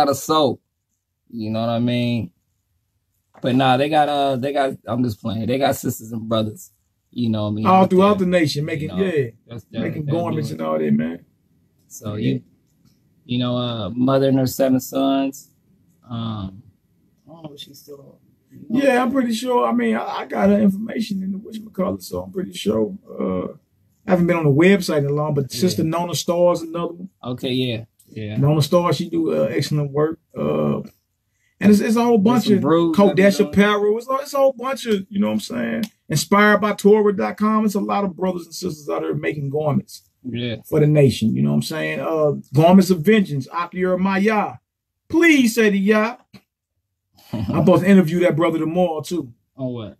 to sew. You know what I mean? But nah, they got I'm just playing. They got sisters and brothers. You know what I mean? All throughout the nation, making making garments and all that, man. So you know, mother and her 7 sons. I don't know if she's still. Yeah, I'm pretty sure. I mean, I got her information in the whatchamacallit, so I'm pretty sure. I haven't been on the website in long, but Sister Nona Starr's another one. Okay, yeah. Nona Starr, she do excellent work. And it's a whole bunch of Kodesh apparel. It's a whole bunch of, you know what I'm saying? Inspired by Torah.com. It's a lot of brothers and sisters out there making garments for the nation. You know what I'm saying? Garments of vengeance, Akir Maya. Please say the Yah. I'm supposed to interview that brother tomorrow too. On what?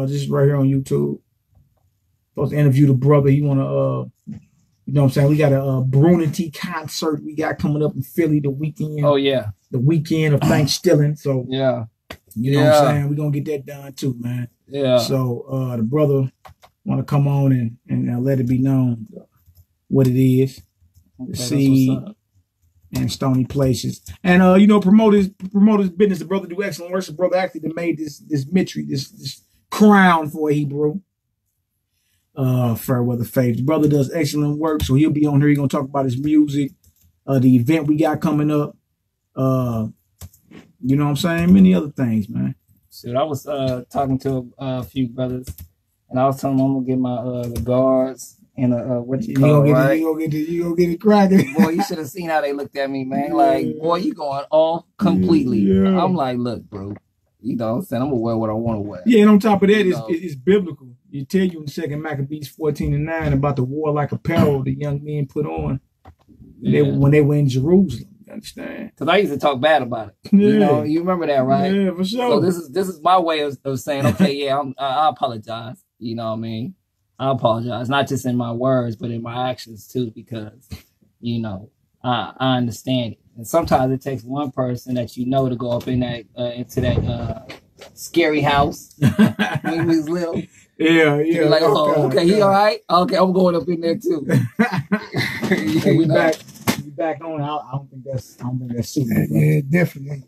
Just right here on YouTube. Supposed to interview the brother. He wanna you know what I'm saying? We got a Brunity concert we got coming up in Philly the weekend. Oh yeah. The weekend of Thanksgiving. So yeah. You know what I'm saying? We're gonna get that done too, man. Yeah. So the brother wanna come on and let it be known what it is. The seed and Stony Places. And you know, promote his business. The brother do excellent work. The brother actually made this mitri, this crown for a Hebrew. Fairweather Faith. The brother does excellent work, so he'll be on here. He's gonna talk about his music, the event we got coming up. You know what I'm saying? Many other things, man. So I was talking to a few brothers, and I was telling them I'm gonna get my the guards and what you call it, right? You gonna get it cracking. Boy, you should have seen how they looked at me, man. Like, boy, you going off completely. Yeah. I'm like, look, bro. You know what I'm saying? I'm gonna wear what I want to wear. Yeah, and on top of that, it's biblical. You tell you in 2 Maccabees 14:9 about the warlike apparel the young men put on when they were in Jerusalem. You understand? Because I used to talk bad about it. Yeah. You know, you remember that, right? Yeah, for sure. So this is my way of saying, okay, yeah, I apologize. You know what I mean? I apologize, not just in my words, but in my actions too, because you know I understand it. And sometimes it takes one person that you know to go up in that into that scary house when we was little. Yeah. You're like, oh, okay, he all right? Okay, I'm going up in there too. We back on. I don't think that's super. Yeah, definitely.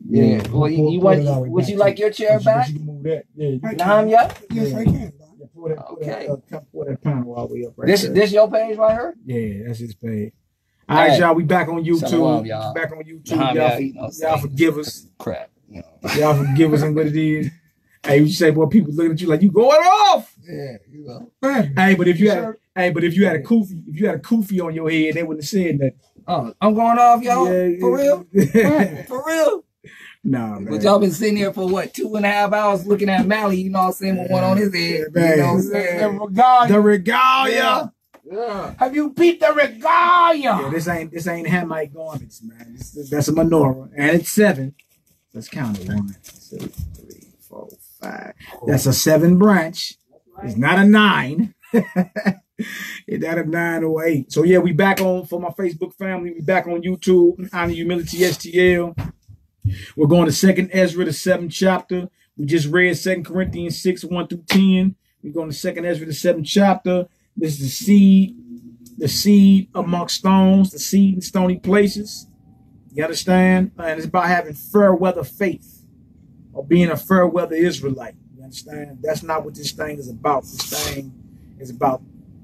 Yeah. Well, would you like your chair back? You can move that. Yeah. Yes, I can. Pour that panel all the way up right this your page right here? Yeah, that's his page. All right, y'all. We back on YouTube. Shalom, y'all. Back on YouTube. Y'all forgive us. Crap. You know. Y'all forgive us and what it is. Hey, you say, boy, people looking at you like you going off. Yeah, you know. Hey, but if you had a kufi on your head, they wouldn't have said that. Oh, I'm going off, y'all. Yeah, for real? For real? Nah, man. But y'all been sitting here for what, 2.5 hours looking at Mally, you know what I'm saying, with one on his head. Yeah, you know what I'm saying? The regalia. Yeah. Have you peeped the regalia? Yeah, this ain't Hamite garments, man. That's a menorah. And it's 7. Let's count it. 1, 2, 3, 4, 5. That's a 7 branch. It's not a 9. It's not a 9 or 8. So yeah, we back on for my Facebook family. We back on YouTube. Honor Humility STL. We're going to 2nd Ezra, the 7th chapter. We just read 2 Corinthians 6, 1 through 10. We're going to 2nd Ezra, the 7th chapter. This is the seed amongst stones, the seed in stony places. You understand? And it's about having fair weather faith or being a fair weather Israelite. You understand? That's not what this thing is about. This thing is about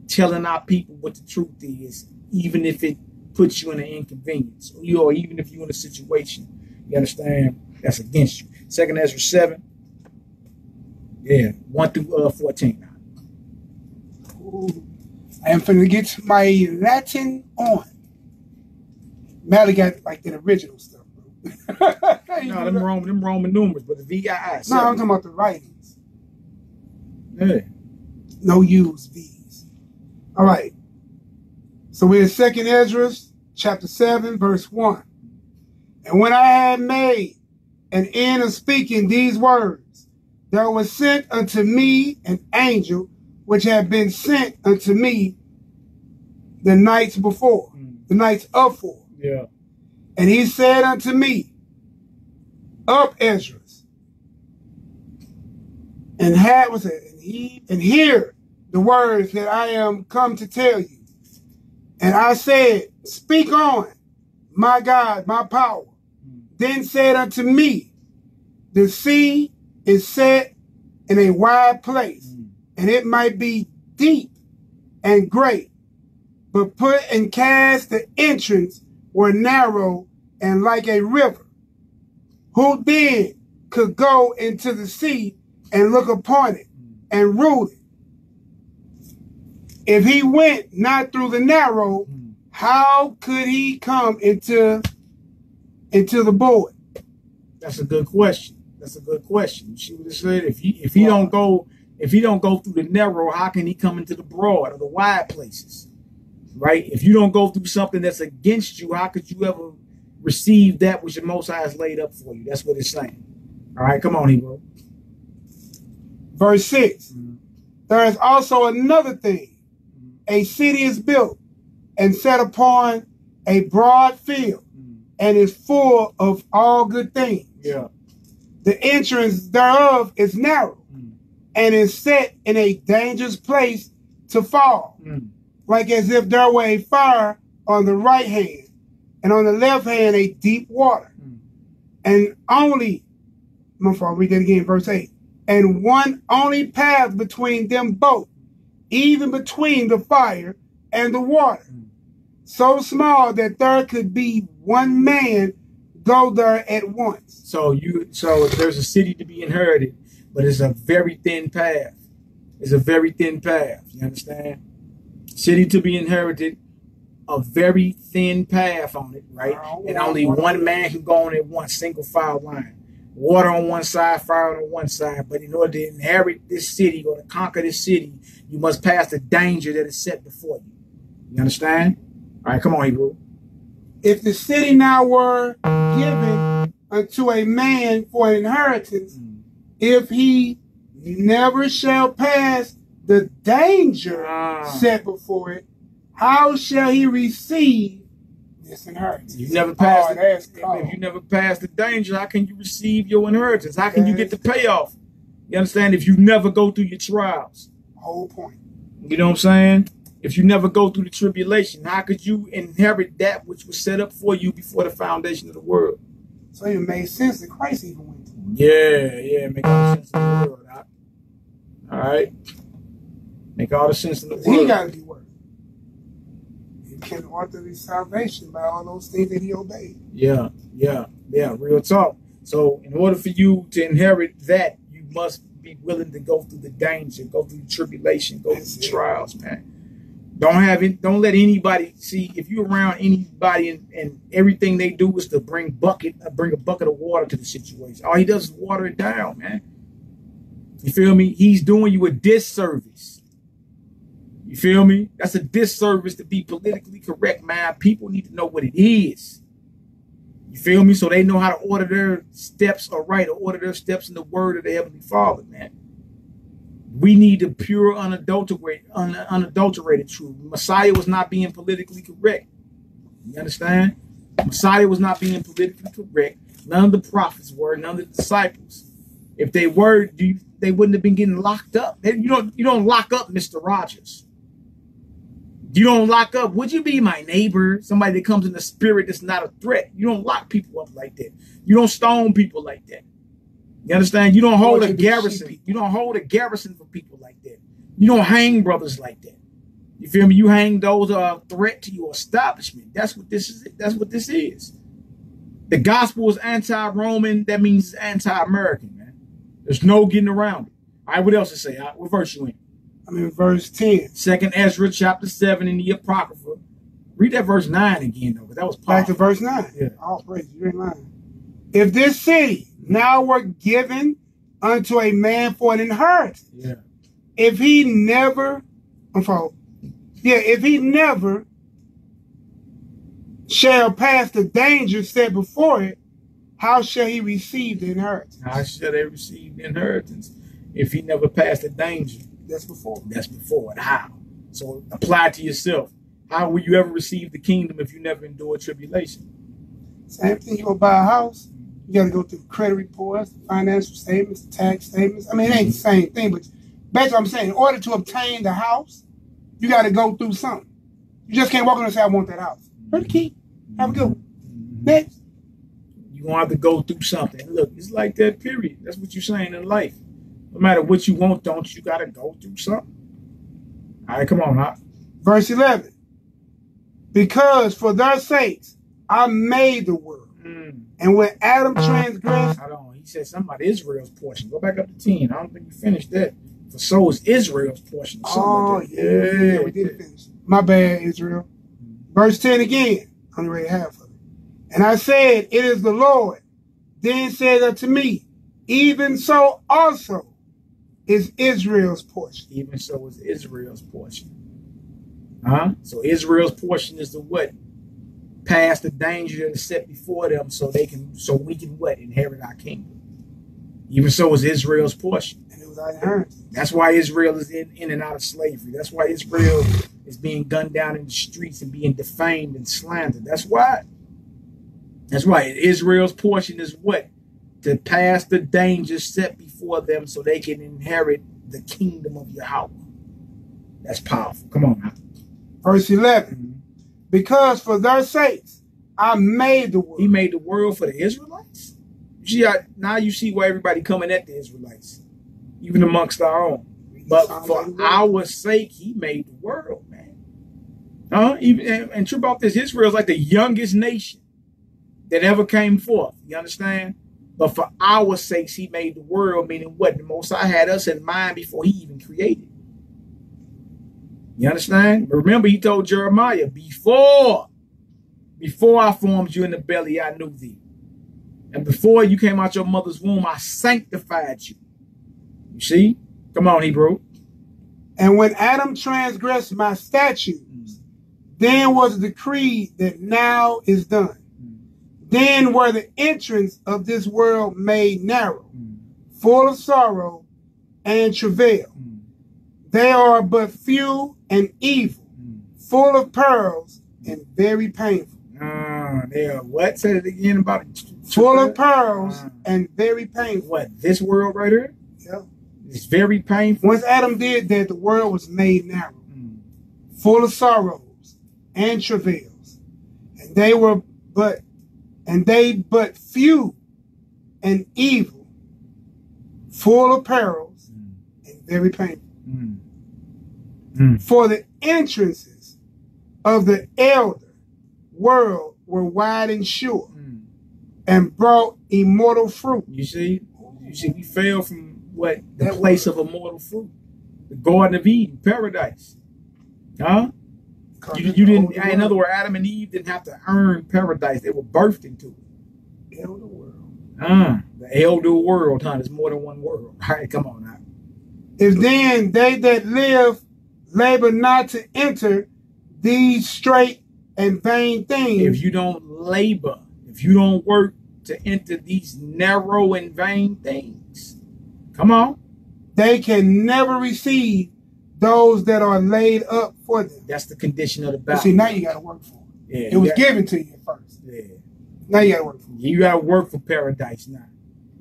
telling our people what the truth is, even if it puts you in an inconvenience, or even if you're in a situation, you understand, that's against you. 2nd Ezra 7, 1 through 14. I am finna get my Latin on. Mally got like the original stuff, bro. No, them Roman numerals, but the VII. No, I'm talking about the writings. Yeah. No use V's. All right. So we're in 2nd Ezra, chapter 7, verse 1. And when I had made an end of speaking these words, there was sent unto me an angel, which had been sent unto me the nights before, the nights of fore. Yeah. And he said unto me, Up, Ezra, and hear the words that I am come to tell you. And I said, Speak on, my God, my power. Then said unto me, The sea is set in a wide place, and it might be deep and great, but put and cast the entrance were narrow and like a river. Who then could go into the sea and look upon it and rule it? If he went not through the narrow, how could he come into into the board? That's a good question. That's a good question. She would have said, if he don't go through the narrow, how can he come into the broad or the wide places? Right? If you don't go through something that's against you, how could you ever receive that which the Most High has laid up for you? That's what it's saying. All right, come on, Hebrew. Verse 6. There is also another thing. A city is built and set upon a broad field and is full of all good things. Yeah. The entrance thereof is narrow and is set in a dangerous place to fall, like as if there were a fire on the right hand and on the left hand a deep water. And only, I'll read that again, verse 8. And one only path between them both, even between the fire and the water, so small that there could be one man go there at once. So there's a city to be inherited, but it's a very thin path. It's a very thin path. You understand? City to be inherited, a very thin path on it, right? And only one man can go on it, one single file line. Water on one side, fire on one side. But in order to inherit this city or to conquer this city, you must pass the danger that is set before you. You understand? All right, come on, Hebrew. If the city now were given unto a man for an inheritance, if he never shall pass the danger set before it, how shall he receive this inheritance? You never pass if you never pass the danger, how can you receive your inheritance? How can you get the payoff? You understand? If you never go through your trials. Whole point. You know what I'm saying? If you never go through the tribulation, how could you inherit that which was set up for you before the foundation of the world? So it made sense that Christ even went through. Yeah, make all the sense in the world. All right? Make all the sense in the world. He got to be worth. He can author his salvation by all those things that he obeyed. Yeah, real talk. So in order for you to inherit that, you must be willing to go through the danger, go through the tribulation, go through the trials, man. Don't let anybody see if you're around anybody and everything they do is to bring a bucket of water to the situation. All he does is water it down, man. You feel me? He's doing you a disservice. You feel me? That's a disservice to be politically correct, man. People need to know what it is. You feel me? So they know how to order their steps aright or order their steps in the word of the Heavenly Father, man. We need the pure, unadulterated truth. Messiah was not being politically correct. You understand? Messiah was not being politically correct. None of the prophets were. None of the disciples. If they were, they wouldn't have been getting locked up. You don't lock up Mr. Rogers. You don't lock up. Would you be my neighbor? Somebody that comes in the spirit that's not a threat. You don't lock people up like that. You don't stone people like that. You understand? You don't hold a garrison. You don't hold a garrison for people like that. You don't hang brothers like that. You feel me? You hang those who are a threat to your establishment. That's what this is. That's what this is. The gospel is anti-Roman. That means it's anti-American, man. There's no getting around it. All right, what else to say? What verse you in? I'm in verse 10. 2nd Ezra chapter 7 in the Apocrypha. Read that verse 9 again, though, because that was powerful. Back to verse 9. Yeah. All praise. You ain't lying. If this city now were given unto a man for an inheritance, if he never shall pass the danger set before it, how shall he receive the inheritance? How shall they receive the inheritance if he never passed the danger? That's before. That's before it. How? So apply it to yourself. How will you ever receive the kingdom if you never endure tribulation? Same thing. You go buy a house, you got to go through credit reports, financial statements, tax statements. I mean, it ain't the same thing, but basically I'm saying in order to obtain the house, you got to go through something. You just can't walk in and say, I want that house. Here's the key. Have a good one. Next. You're going to have to go through something. Look, it's like that, period. That's what you're saying in life. No matter what you want, don't you got to go through something? All right, come on, Hop. Verse 11. Because for their sakes I made the world. And when Adam transgressed... Hold on. He said something about Israel's portion. Go back up to 10. I don't think you finished that. For so is Israel's portion. Oh, like yeah, we didn't finish. My bad, Israel. Verse 10 again. Only read half of it. And I said, it is the Lord. Then said unto me, even so also is Israel's portion. Even so is Israel's portion. So Israel's portion is the what? Past the danger that is set before them, so we can what? Inherit our kingdom. Even so is Israel's portion. And it was our inheritance. That's why Israel is in and out of slavery. That's why Israel is being gunned down in the streets and being defamed and slandered. That's why. That's why Israel's portion is what? To pass the dangers set before them so they can inherit the kingdom of Yahweh. That's powerful. Come on now. Verse 11. Because for their sakes I made the world. He made the world for the Israelites? See, now you see why everybody coming at the Israelites, even amongst our own. But for our sake, he made the world, man. And true about this, Israel's like the youngest nation that ever came forth. You understand? But for our sakes, he made the world, meaning what? The Most High had us in mind before he even created. You understand? Remember, he told Jeremiah, before I formed you in the belly, I knew thee. And before you came out your mother's womb, I sanctified you. You see? Come on, Hebrew. And when Adam transgressed my statutes, then was the decree that now is done. Then were the entrance of this world made narrow, full of sorrow and travail. They are but few and evil, full of pearls and very painful. They are what? Say it again about it. Full of pearls and very painful. What? This world right here? Yeah. It's very painful. Once Adam did that, the world was made narrow, full of sorrows and travails. And they but few and evil, full of perils and very painful. For the entrances of the elder world were wide and sure, and brought immortal fruit. You see, we fell from what? The place of immortal fruit, the Garden of Eden, paradise. You didn't. In other words, Adam and Eve didn't have to earn paradise; they were birthed into it. Elder world. The elder world. There's more than one world. All right, come on now. If then they that live labor not to enter these straight and vain things. If you don't labor, if you don't work to enter these narrow and vain things, come on. They can never receive those that are laid up for them. That's the condition of the battle. See, now you got to work for it. Yeah, it was given to you at first. Yeah. Now you got to work for it. You got to work for paradise now.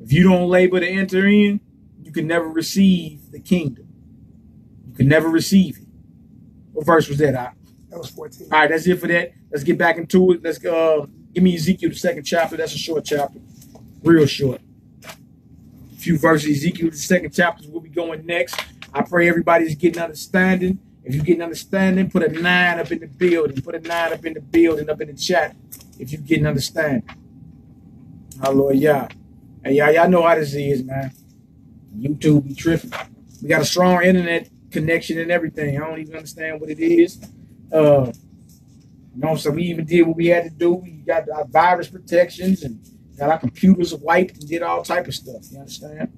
If you don't labor to enter in, you can never receive the kingdom. You can never receive it. What verse was that? That was 14. All right, that's it for that. Let's get back into it. Let's give me Ezekiel, the 2nd chapter. That's a short chapter. Real short. A few verses. Ezekiel, the 2nd chapter is where we're going next. I pray everybody's getting understanding. If you're getting understanding, put a 9 up in the building. Put a 9 up in the building, up in the chat. If you're getting understanding. Hallelujah. Hey, y'all know how this is, man. YouTube be tripping. We got a strong internet connection and everything. I don't even understand what it is. So we even did what we had to do. We got our virus protections and got our computers wiped and did all type of stuff. You understand?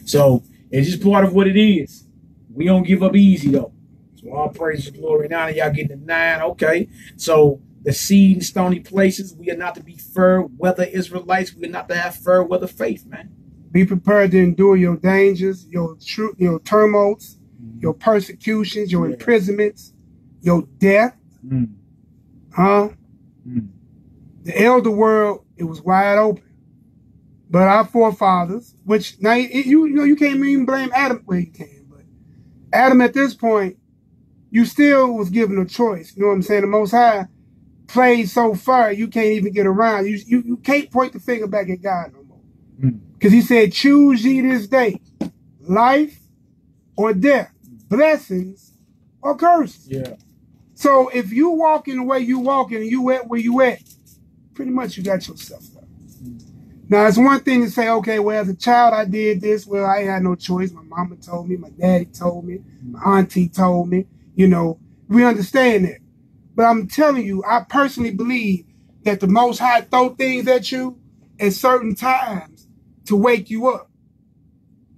So it's just part of what it is. We don't give up easy though. So all praise and glory. Now y'all getting a 9. Okay. So the seed in stony places, we are not to be fair weather Israelites. We are not to have fair weather faith, man. Be prepared to endure your dangers, your tumults, your persecutions, your imprisonments, your death. The elder world, it was wide open. But our forefathers, which now you can't even blame Adam. Well, you can, but Adam at this point, you still was given a choice. You know what I'm saying? The Most High played so far, you can't even get around. You can't point the finger back at God no more. Because he said, choose ye this day, life or death, blessings or curses. Yeah. So if you walking the way you walking and you at where you at, pretty much you got yourself up. Now, it's one thing to say, okay, well, as a child, I did this. Well, I had no choice. My mama told me, my daddy told me, my auntie told me. You know, we understand that. But I'm telling you, I personally believe that the Most High throw things at you at certain times to wake you up.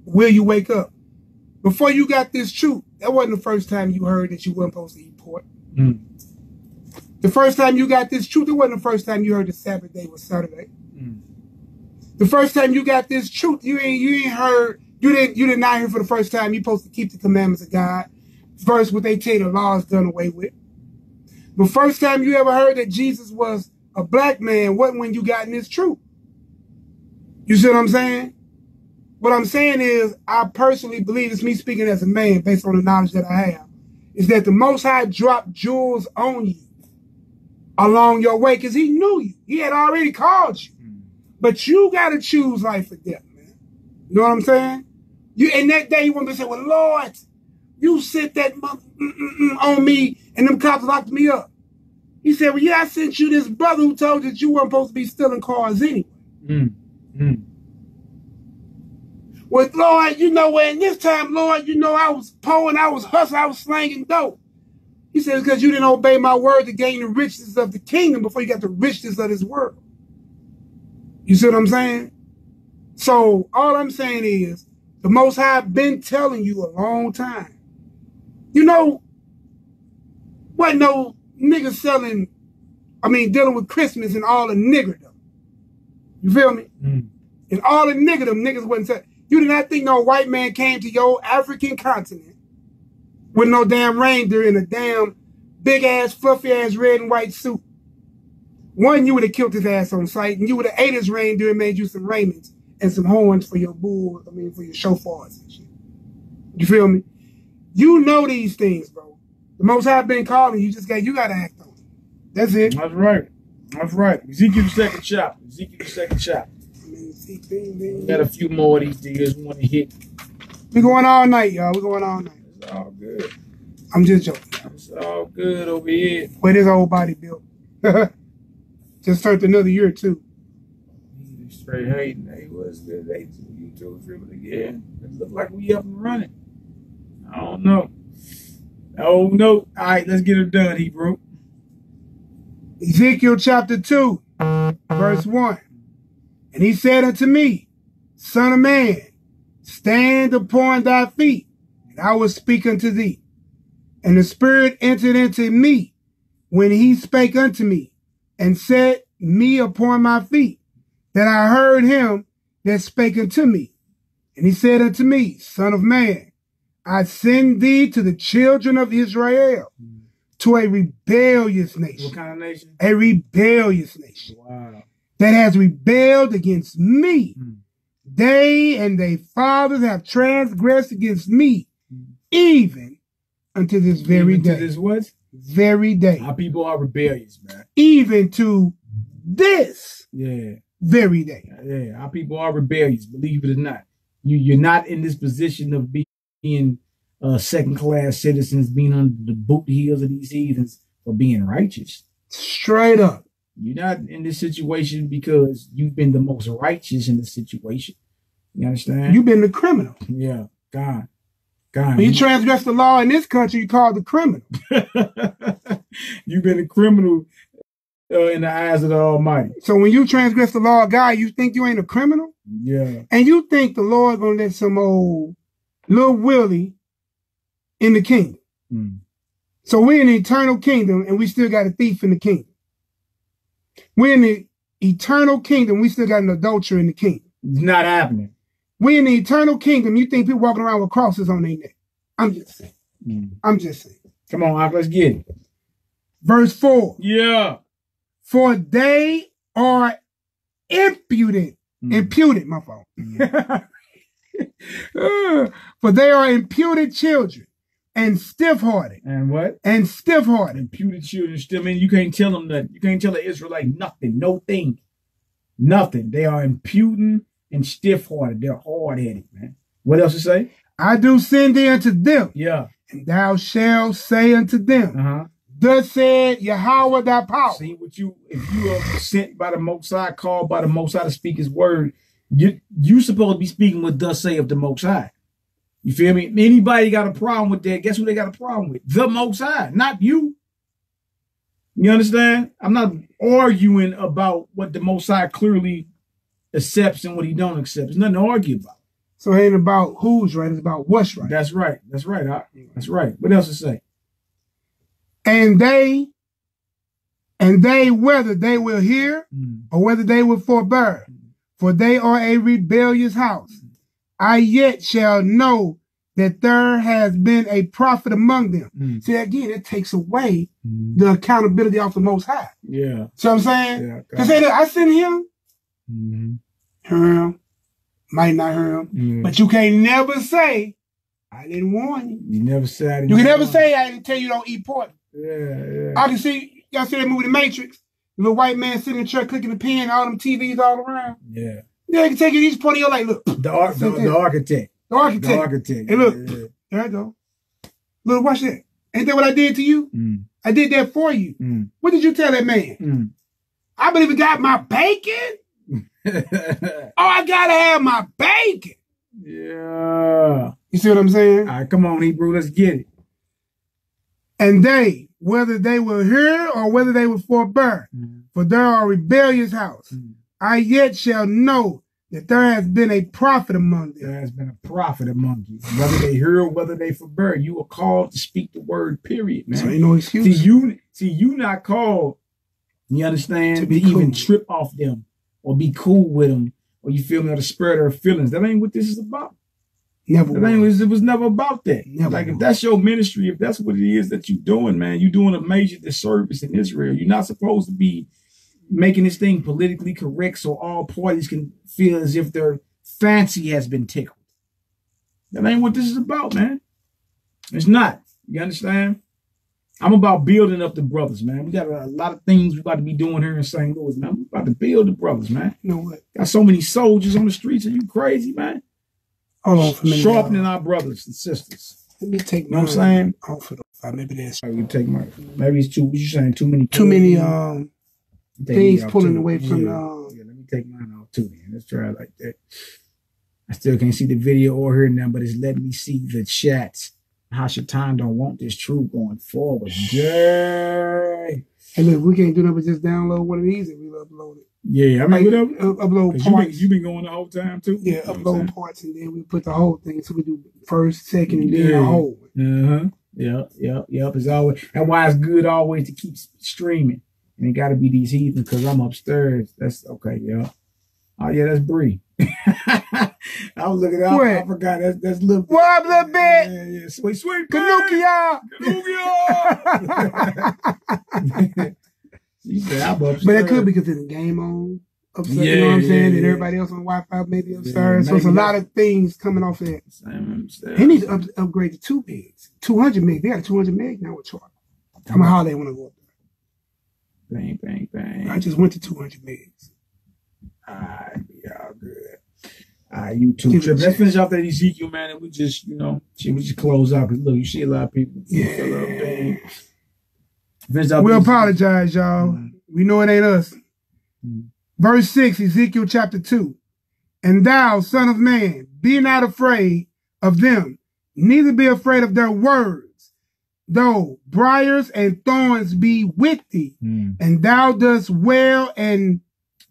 Will you wake up? Before you got this truth, that wasn't the first time you heard that you weren't supposed to eat pork. Mm. The first time you got this truth, it wasn't the first time you heard the Sabbath day was Saturday. Mm. The first time you got this truth, you did not hear for the first time you're supposed to keep the commandments of God. First, what they tell you, the law is done away with. The first time you ever heard that Jesus was a black man wasn't when you got in this truth. You see what I'm saying? What I'm saying is, I personally believe, it's me speaking as a man based on the knowledge that I have, is that the Most High dropped jewels on you along your way because he knew you. He had already called you. But you got to choose life or death, man. You know what I'm saying? And that day you want to say, well, Lord, you sent that on me and them cops locked me up. He said, well, yeah, I sent you this brother who told you that you weren't supposed to be stealing cars anyway. Well, Lord, you know, in this time, Lord, you know, I was poor and I was hustling, I was slanging dope. He said, because you didn't obey my word to gain the riches of the kingdom before you got the riches of this world. You see what I'm saying? So all I'm saying is, the Most High been telling you a long time. You know, what no niggas dealing with Christmas and all the niggerdom. You feel me? And all the niggerdom, niggas wasn't saying. You did not think no white man came to your African continent with no damn reindeer in a damn big-ass, fluffy-ass red and white suit. One, you would have killed his ass on sight, and you would have ate his reindeer and made you some raiments and some horns for your bull, for your shofars and shit. You feel me? You know these things, bro. The Most High been calling you, you got to act on it. That's it. That's right. That's right. Ezekiel the second chapter. Ezekiel the second chapter. Got a few more of these deals we want to hit. We going all night, y'all. We going all night. It's all good. I'm just joking. It's all good over here. Where this old body built. Just turned another year, too. Straight hating. Hey, what's good? Hey, you two dribble again. It look like we up and running. I don't know. Oh, no. All right, let's get it done, Hebrew. Ezekiel chapter 2, verse 1. And he said unto me, Son of man, stand upon thy feet, and I will speak unto thee. And the Spirit entered into me when he spake unto me, and set me upon my feet, that I heard him that spake unto me. And he said unto me, Son of man, I send thee to the children of Israel, to a rebellious nation. What kind of nation? A rebellious nation. Wow. That has rebelled against me. They and their fathers have transgressed against me, even unto this very day. To this what? Very day. Our people are rebellious, man. Even to this very day. Yeah, our people are rebellious, believe it or not. You're not in this position of being second-class citizens, being under the boot heels of these heathens for being righteous. Straight up. You're not in this situation because you've been the most righteous in the situation. You understand? You've been the criminal. Yeah, God. When you transgress the law in this country, you call the criminal. You've been a criminal in the eyes of the Almighty. So when you transgress the law of God, you think you ain't a criminal? Yeah. And you think the Lord gonna let some old little Willie in the kingdom. So we're in the eternal kingdom and we still got a thief in the kingdom. We're in the eternal kingdom. We still got an adulterer in the kingdom. It's not happening. We're in the eternal kingdom. You think people walking around with crosses on their neck. I'm just saying. I'm just saying. Come on, let's get it. Verse 4. Yeah. For they are impudent. Imputed, my fault. For they are imputed children. And stiff-hearted. And what? And stiff-hearted. Imputed children still mean you can't tell them that. You can't tell an Israelite nothing. No thing. Nothing. They are impudent and stiff-hearted. They're hard-headed, man. What else to say? I do send thee unto them. Yeah. And thou shalt say unto them. Thus said Yahweh thy power. See what if you are sent by the Most High, called by the Most High to speak his word, you supposed to be speaking what thus saith the Most High. You feel me? Anybody got a problem with that, guess who they got a problem with? The Most High, not you. You understand? I'm not arguing about what the Most High clearly accepts and what he don't accept. There's nothing to argue about. So it ain't about who's right, it's about what's right. That's right. That's right. That's right. What else to say? And they whether they will hear or whether they will forbear, for they are a rebellious house. I yet shall know that there has been a prophet among them. See, again, it takes away the accountability of the Most High. Yeah. So I'm saying, because I sent him, hear him, might not hear him, but you can't never say, I didn't warn you. You never said You can never say, I didn't tell you don't eat pork. Yeah. I can see, y'all see that movie, The Matrix? The little white man sitting in the chair clicking the pen, all them TVs all around. Yeah. Yeah, they can take it each point of your life. Look. The architect. The architect. Hey, look. There I go. Look, watch that. Ain't that what I did to you? I did that for you. What did you tell that man? I believe he got my bacon. I gotta have my bacon. Yeah. You see what I'm saying? All right, come on, Hebrew, let's get it. And they, whether they will hear or whether they will forbear, for there are rebellious house, I yet shall know that there has been a prophet among them. There has been a prophet among you. Whether they hear or whether they forbear, you are called to speak the word, period, man. So ain't no excuse. See, you not called, you understand, to even trip off them or be cool with them, or you feel me, or to spare their feelings. That ain't what this is about. It was never about that. If that's your ministry, if that's what it is that you're doing, man, you're doing a major disservice in Israel. You're not supposed to be making this thing politically correct so all parties can feel as if their fancy has been tickled. That ain't what this is about, man. It's not. You understand? I'm about building up the brothers, man. We got a lot of things we about to be doing here in St. Louis, man. We about to build the brothers, man. You know what? Got so many soldiers on the streets. Are you crazy, man? Hold on for a minute. Sharpening our brothers and sisters. Let me take you know what I'm saying? Off of the, maybe that's you take my. Maybe it's too. What you saying? Too many things pulling away from yeah, let me take mine off too, man. Let's try it like that. I still can't see the video or hear now, but it's letting me see the chats. Hashatan don't want this truth going forward. Yay! Hey, look, we can't do nothing but just download one of these and we'll upload it. Yeah, I mean, upload parts. You been going the whole time too? Yeah, upload parts and then we put the whole thing. So we do first, second, and then the whole one. Yep. It's always, that's why it's good always to keep streaming. And it got to be these heathens because I'm upstairs. That's okay, yeah. Oh, yeah, that's Bree. I was looking up. I forgot. That's little bit. What up, little bit? Yeah. Sweet. Kanukia. She said, I'm upstairs. But that could be because it's a game on upstairs, you know what I'm saying? And everybody else on Wi-Fi maybe upstairs. So it's a lot of things coming off that. He needs to upgrade to 2 megs. 200 meg. They got 200 meg now with Charlie. I'm going to holler when I go up there. Bang. I just went to 200 megs. Alright, y'all good. Alright, YouTube trip. Let's finish off that Ezekiel, man, and we just, we just close out because look, you see a lot of people. We apologize, y'all. We know it ain't us. Verse 6, Ezekiel chapter 2. And thou, son of man, be not afraid of them, neither be afraid of their words, though briars and thorns be with thee, and thou dost well and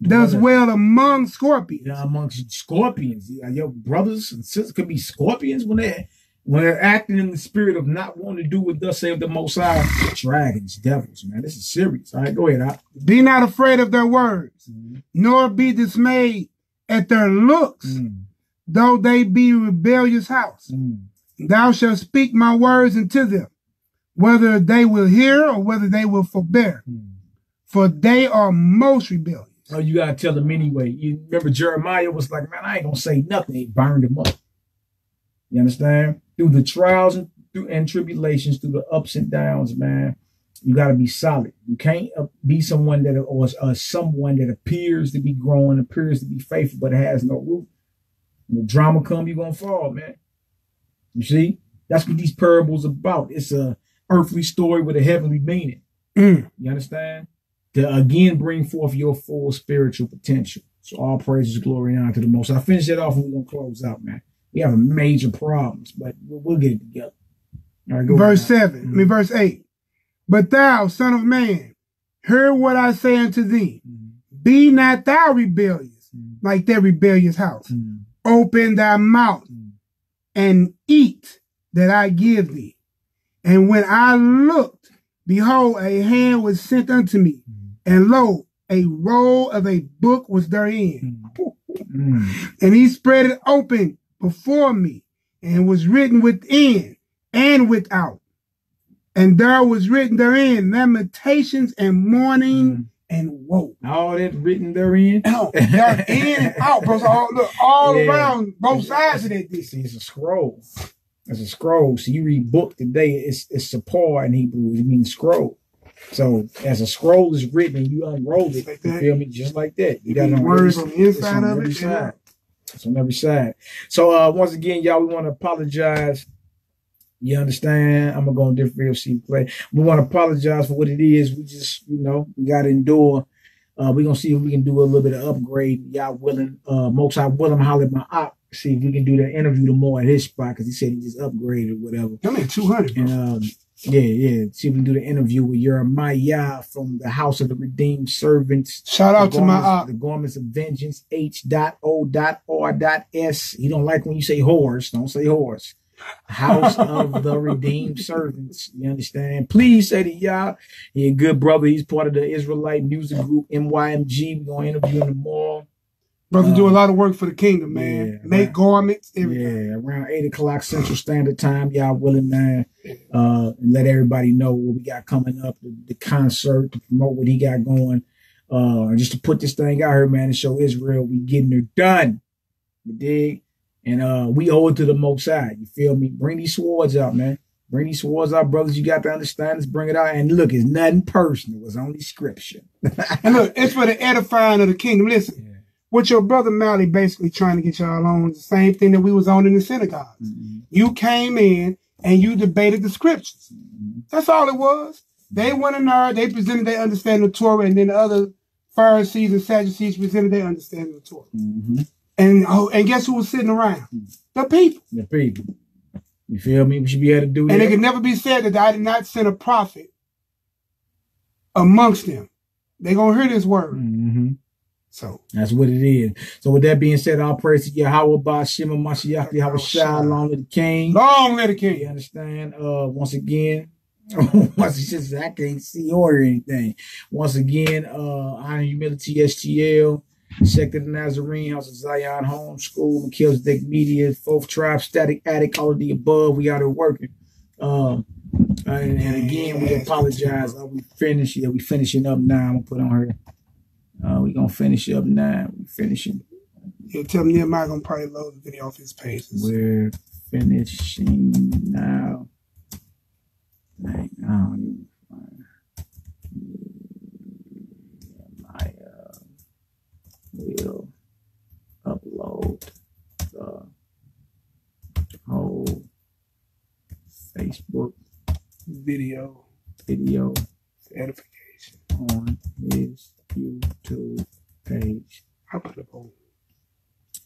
does well among scorpions. Yeah, amongst scorpions. Your brothers and sisters could be scorpions when they're acting in the spirit of not wanting to do what thus saith the Most High. Dragons, devils, man. This is serious. All right, go ahead. Be not afraid of their words, nor be dismayed at their looks, though they be rebellious house. Thou shalt speak my words unto them, whether they will hear or whether they will forbear, for they are most rebellious. Oh, you gotta tell them anyway. You remember Jeremiah was like, man, I ain't gonna say nothing. He burned him up. You understand? Through the trials and tribulations, through the ups and downs, man, you gotta be solid. You can't be someone someone that appears to be growing, appears to be faithful, but has no root. When the drama come, you're gonna fall, man. You see? That's what these parables are about. It's a earthly story with a heavenly meaning. You understand? To again bring forth your full spiritual potential. So all praises, glory, and honor to the Most. I finish it off and we're going to close out, man. We have major problems, but we'll get it together. All right, go verse 8. But thou, son of man, hear what I say unto thee. Be not thou rebellious, like that rebellious house. Open thy mouth and eat that I give thee. And when I looked, behold, a hand was sent unto me, and lo, a roll of a book was therein. And he spread it open before me, and was written within and without. And there was written therein lamentations and mourning and woe. All that written therein? No, they're in and out, bro. So all around both sides of that. See, it's a scroll. It's a scroll. So you read book today, it's sapar in Hebrew. It means scroll. So as a scroll is written and you unroll it, like you feel me? Just like that. You got words on the inside of it. Side. It's on every side. So once again, y'all, we want to apologize. You understand? I'm gonna go on different FC play. We want to apologize for what it is. We just, we gotta endure. We're gonna see if we can do a little bit of upgrade. Y'all willing, most I willing holler at my op. See if we can do the interview tomorrow at his spot, because he said he just upgraded or whatever. I'm at 200. And yeah. See if we can do the interview with Jeremiah from the House of the Redeemed Servants. Shout out to my op. The Garments of Vengeance, H.O.R.S. He don't like when you say horse. Don't say horse. House of the Redeemed Servants. You understand? Please say to y'all, he a good brother. He's part of the Israelite music group MYMG. We're going to interview him tomorrow. Brother do a lot of work for the kingdom, man. Yeah, make garments, everything. Yeah, around 8 o'clock Central Standard Time. Y'all willing, man, and let everybody know what we got coming up, the concert, to promote what he got going. Just to put this thing out here, man, and show Israel we getting her done. You dig? And we owe it to the Most High. You feel me? Bring these swords out, man. Bring these swords out, brothers. You got to understand. Let's bring it out. And look, it's nothing personal. It was only scripture. And look, it's for the edifying of the kingdom. Listen. Yeah. What your brother Mally basically trying to get y'all on is the same thing that we was on in the synagogues. You came in and you debated the scriptures. That's all it was. They went in there, they presented their understanding of Torah, and then the other Pharisees and Sadducees presented their understanding of Torah. And guess who was sitting around? The people. The people. You feel me? We should be able to do that. And it can never be said that I did not send a prophet amongst them. They're going to hear this word. So that's what it is. So with that being said, all praise to Yahweh, Ba'Shem, Mashiach, Yahweh, Shalom to the King. Long live the King. You understand? Once again, I can't see or anything. Once again, honor, humility, STL, Sect of the Nazarene, House of Zion, Homeschool, Melchizedek Media, Fourth Tribe, Static Attic, all of the above. We out here working. And again, we apologize. We finished. Yeah, we finishing up now. I'm gonna put on her. We gonna finish up now. We finishing. Yeah, tell me Nehemiah gonna probably load the video off his pages. We're finishing now. Dang, I don't even find Nehemiah will upload the whole Facebook video edification on his YouTube page. I'll put it on.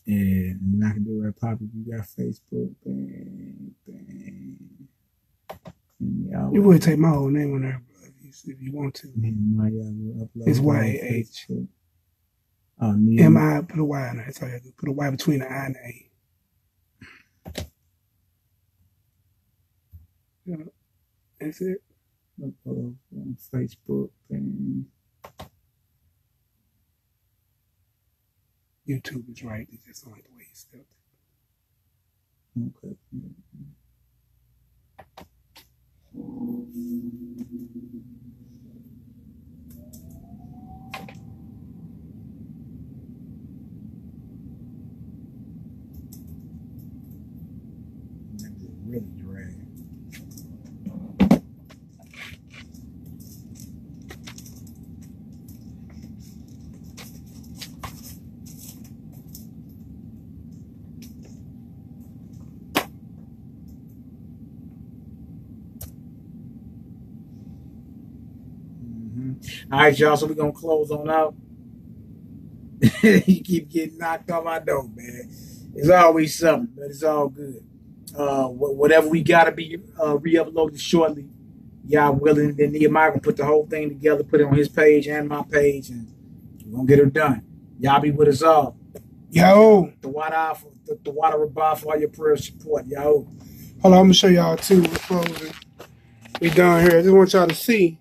And I can do it probably. You got Facebook. Bang. You would take my whole name on there, bro, if you want to. It's YH. M-I, put a Y on there. That's all you have to do. Put a Y between the I and the A. Yeah, that's it. On Facebook and YouTube is right. It's just not like the way he spelled it. Okay. Really drag. All right, y'all. So we're gonna close on out. You keep getting knocked on my door, man. It's always something, but it's all good. Whatever we gotta be re-uploaded shortly. y'all willing, then Nehemiah gonna put the whole thing together, put it on his page and my page, and we're gonna get her done. Y'all be with us all. Yo. The water rabah for all your prayer support. Yo. Hold on, I'm gonna show y'all too. We're closing. We done here. I just want y'all to see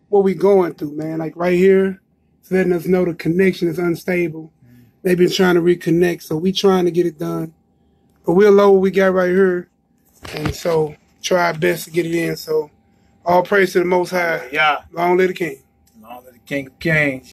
what we going through, man. Like right here, it's letting us know the connection is unstable. They've been trying to reconnect, so we trying to get it done. But we'll load what we got right here. And so try our best to get it in. So all praise to the Most High. Yeah. Long live the King. Long live the King of Kings.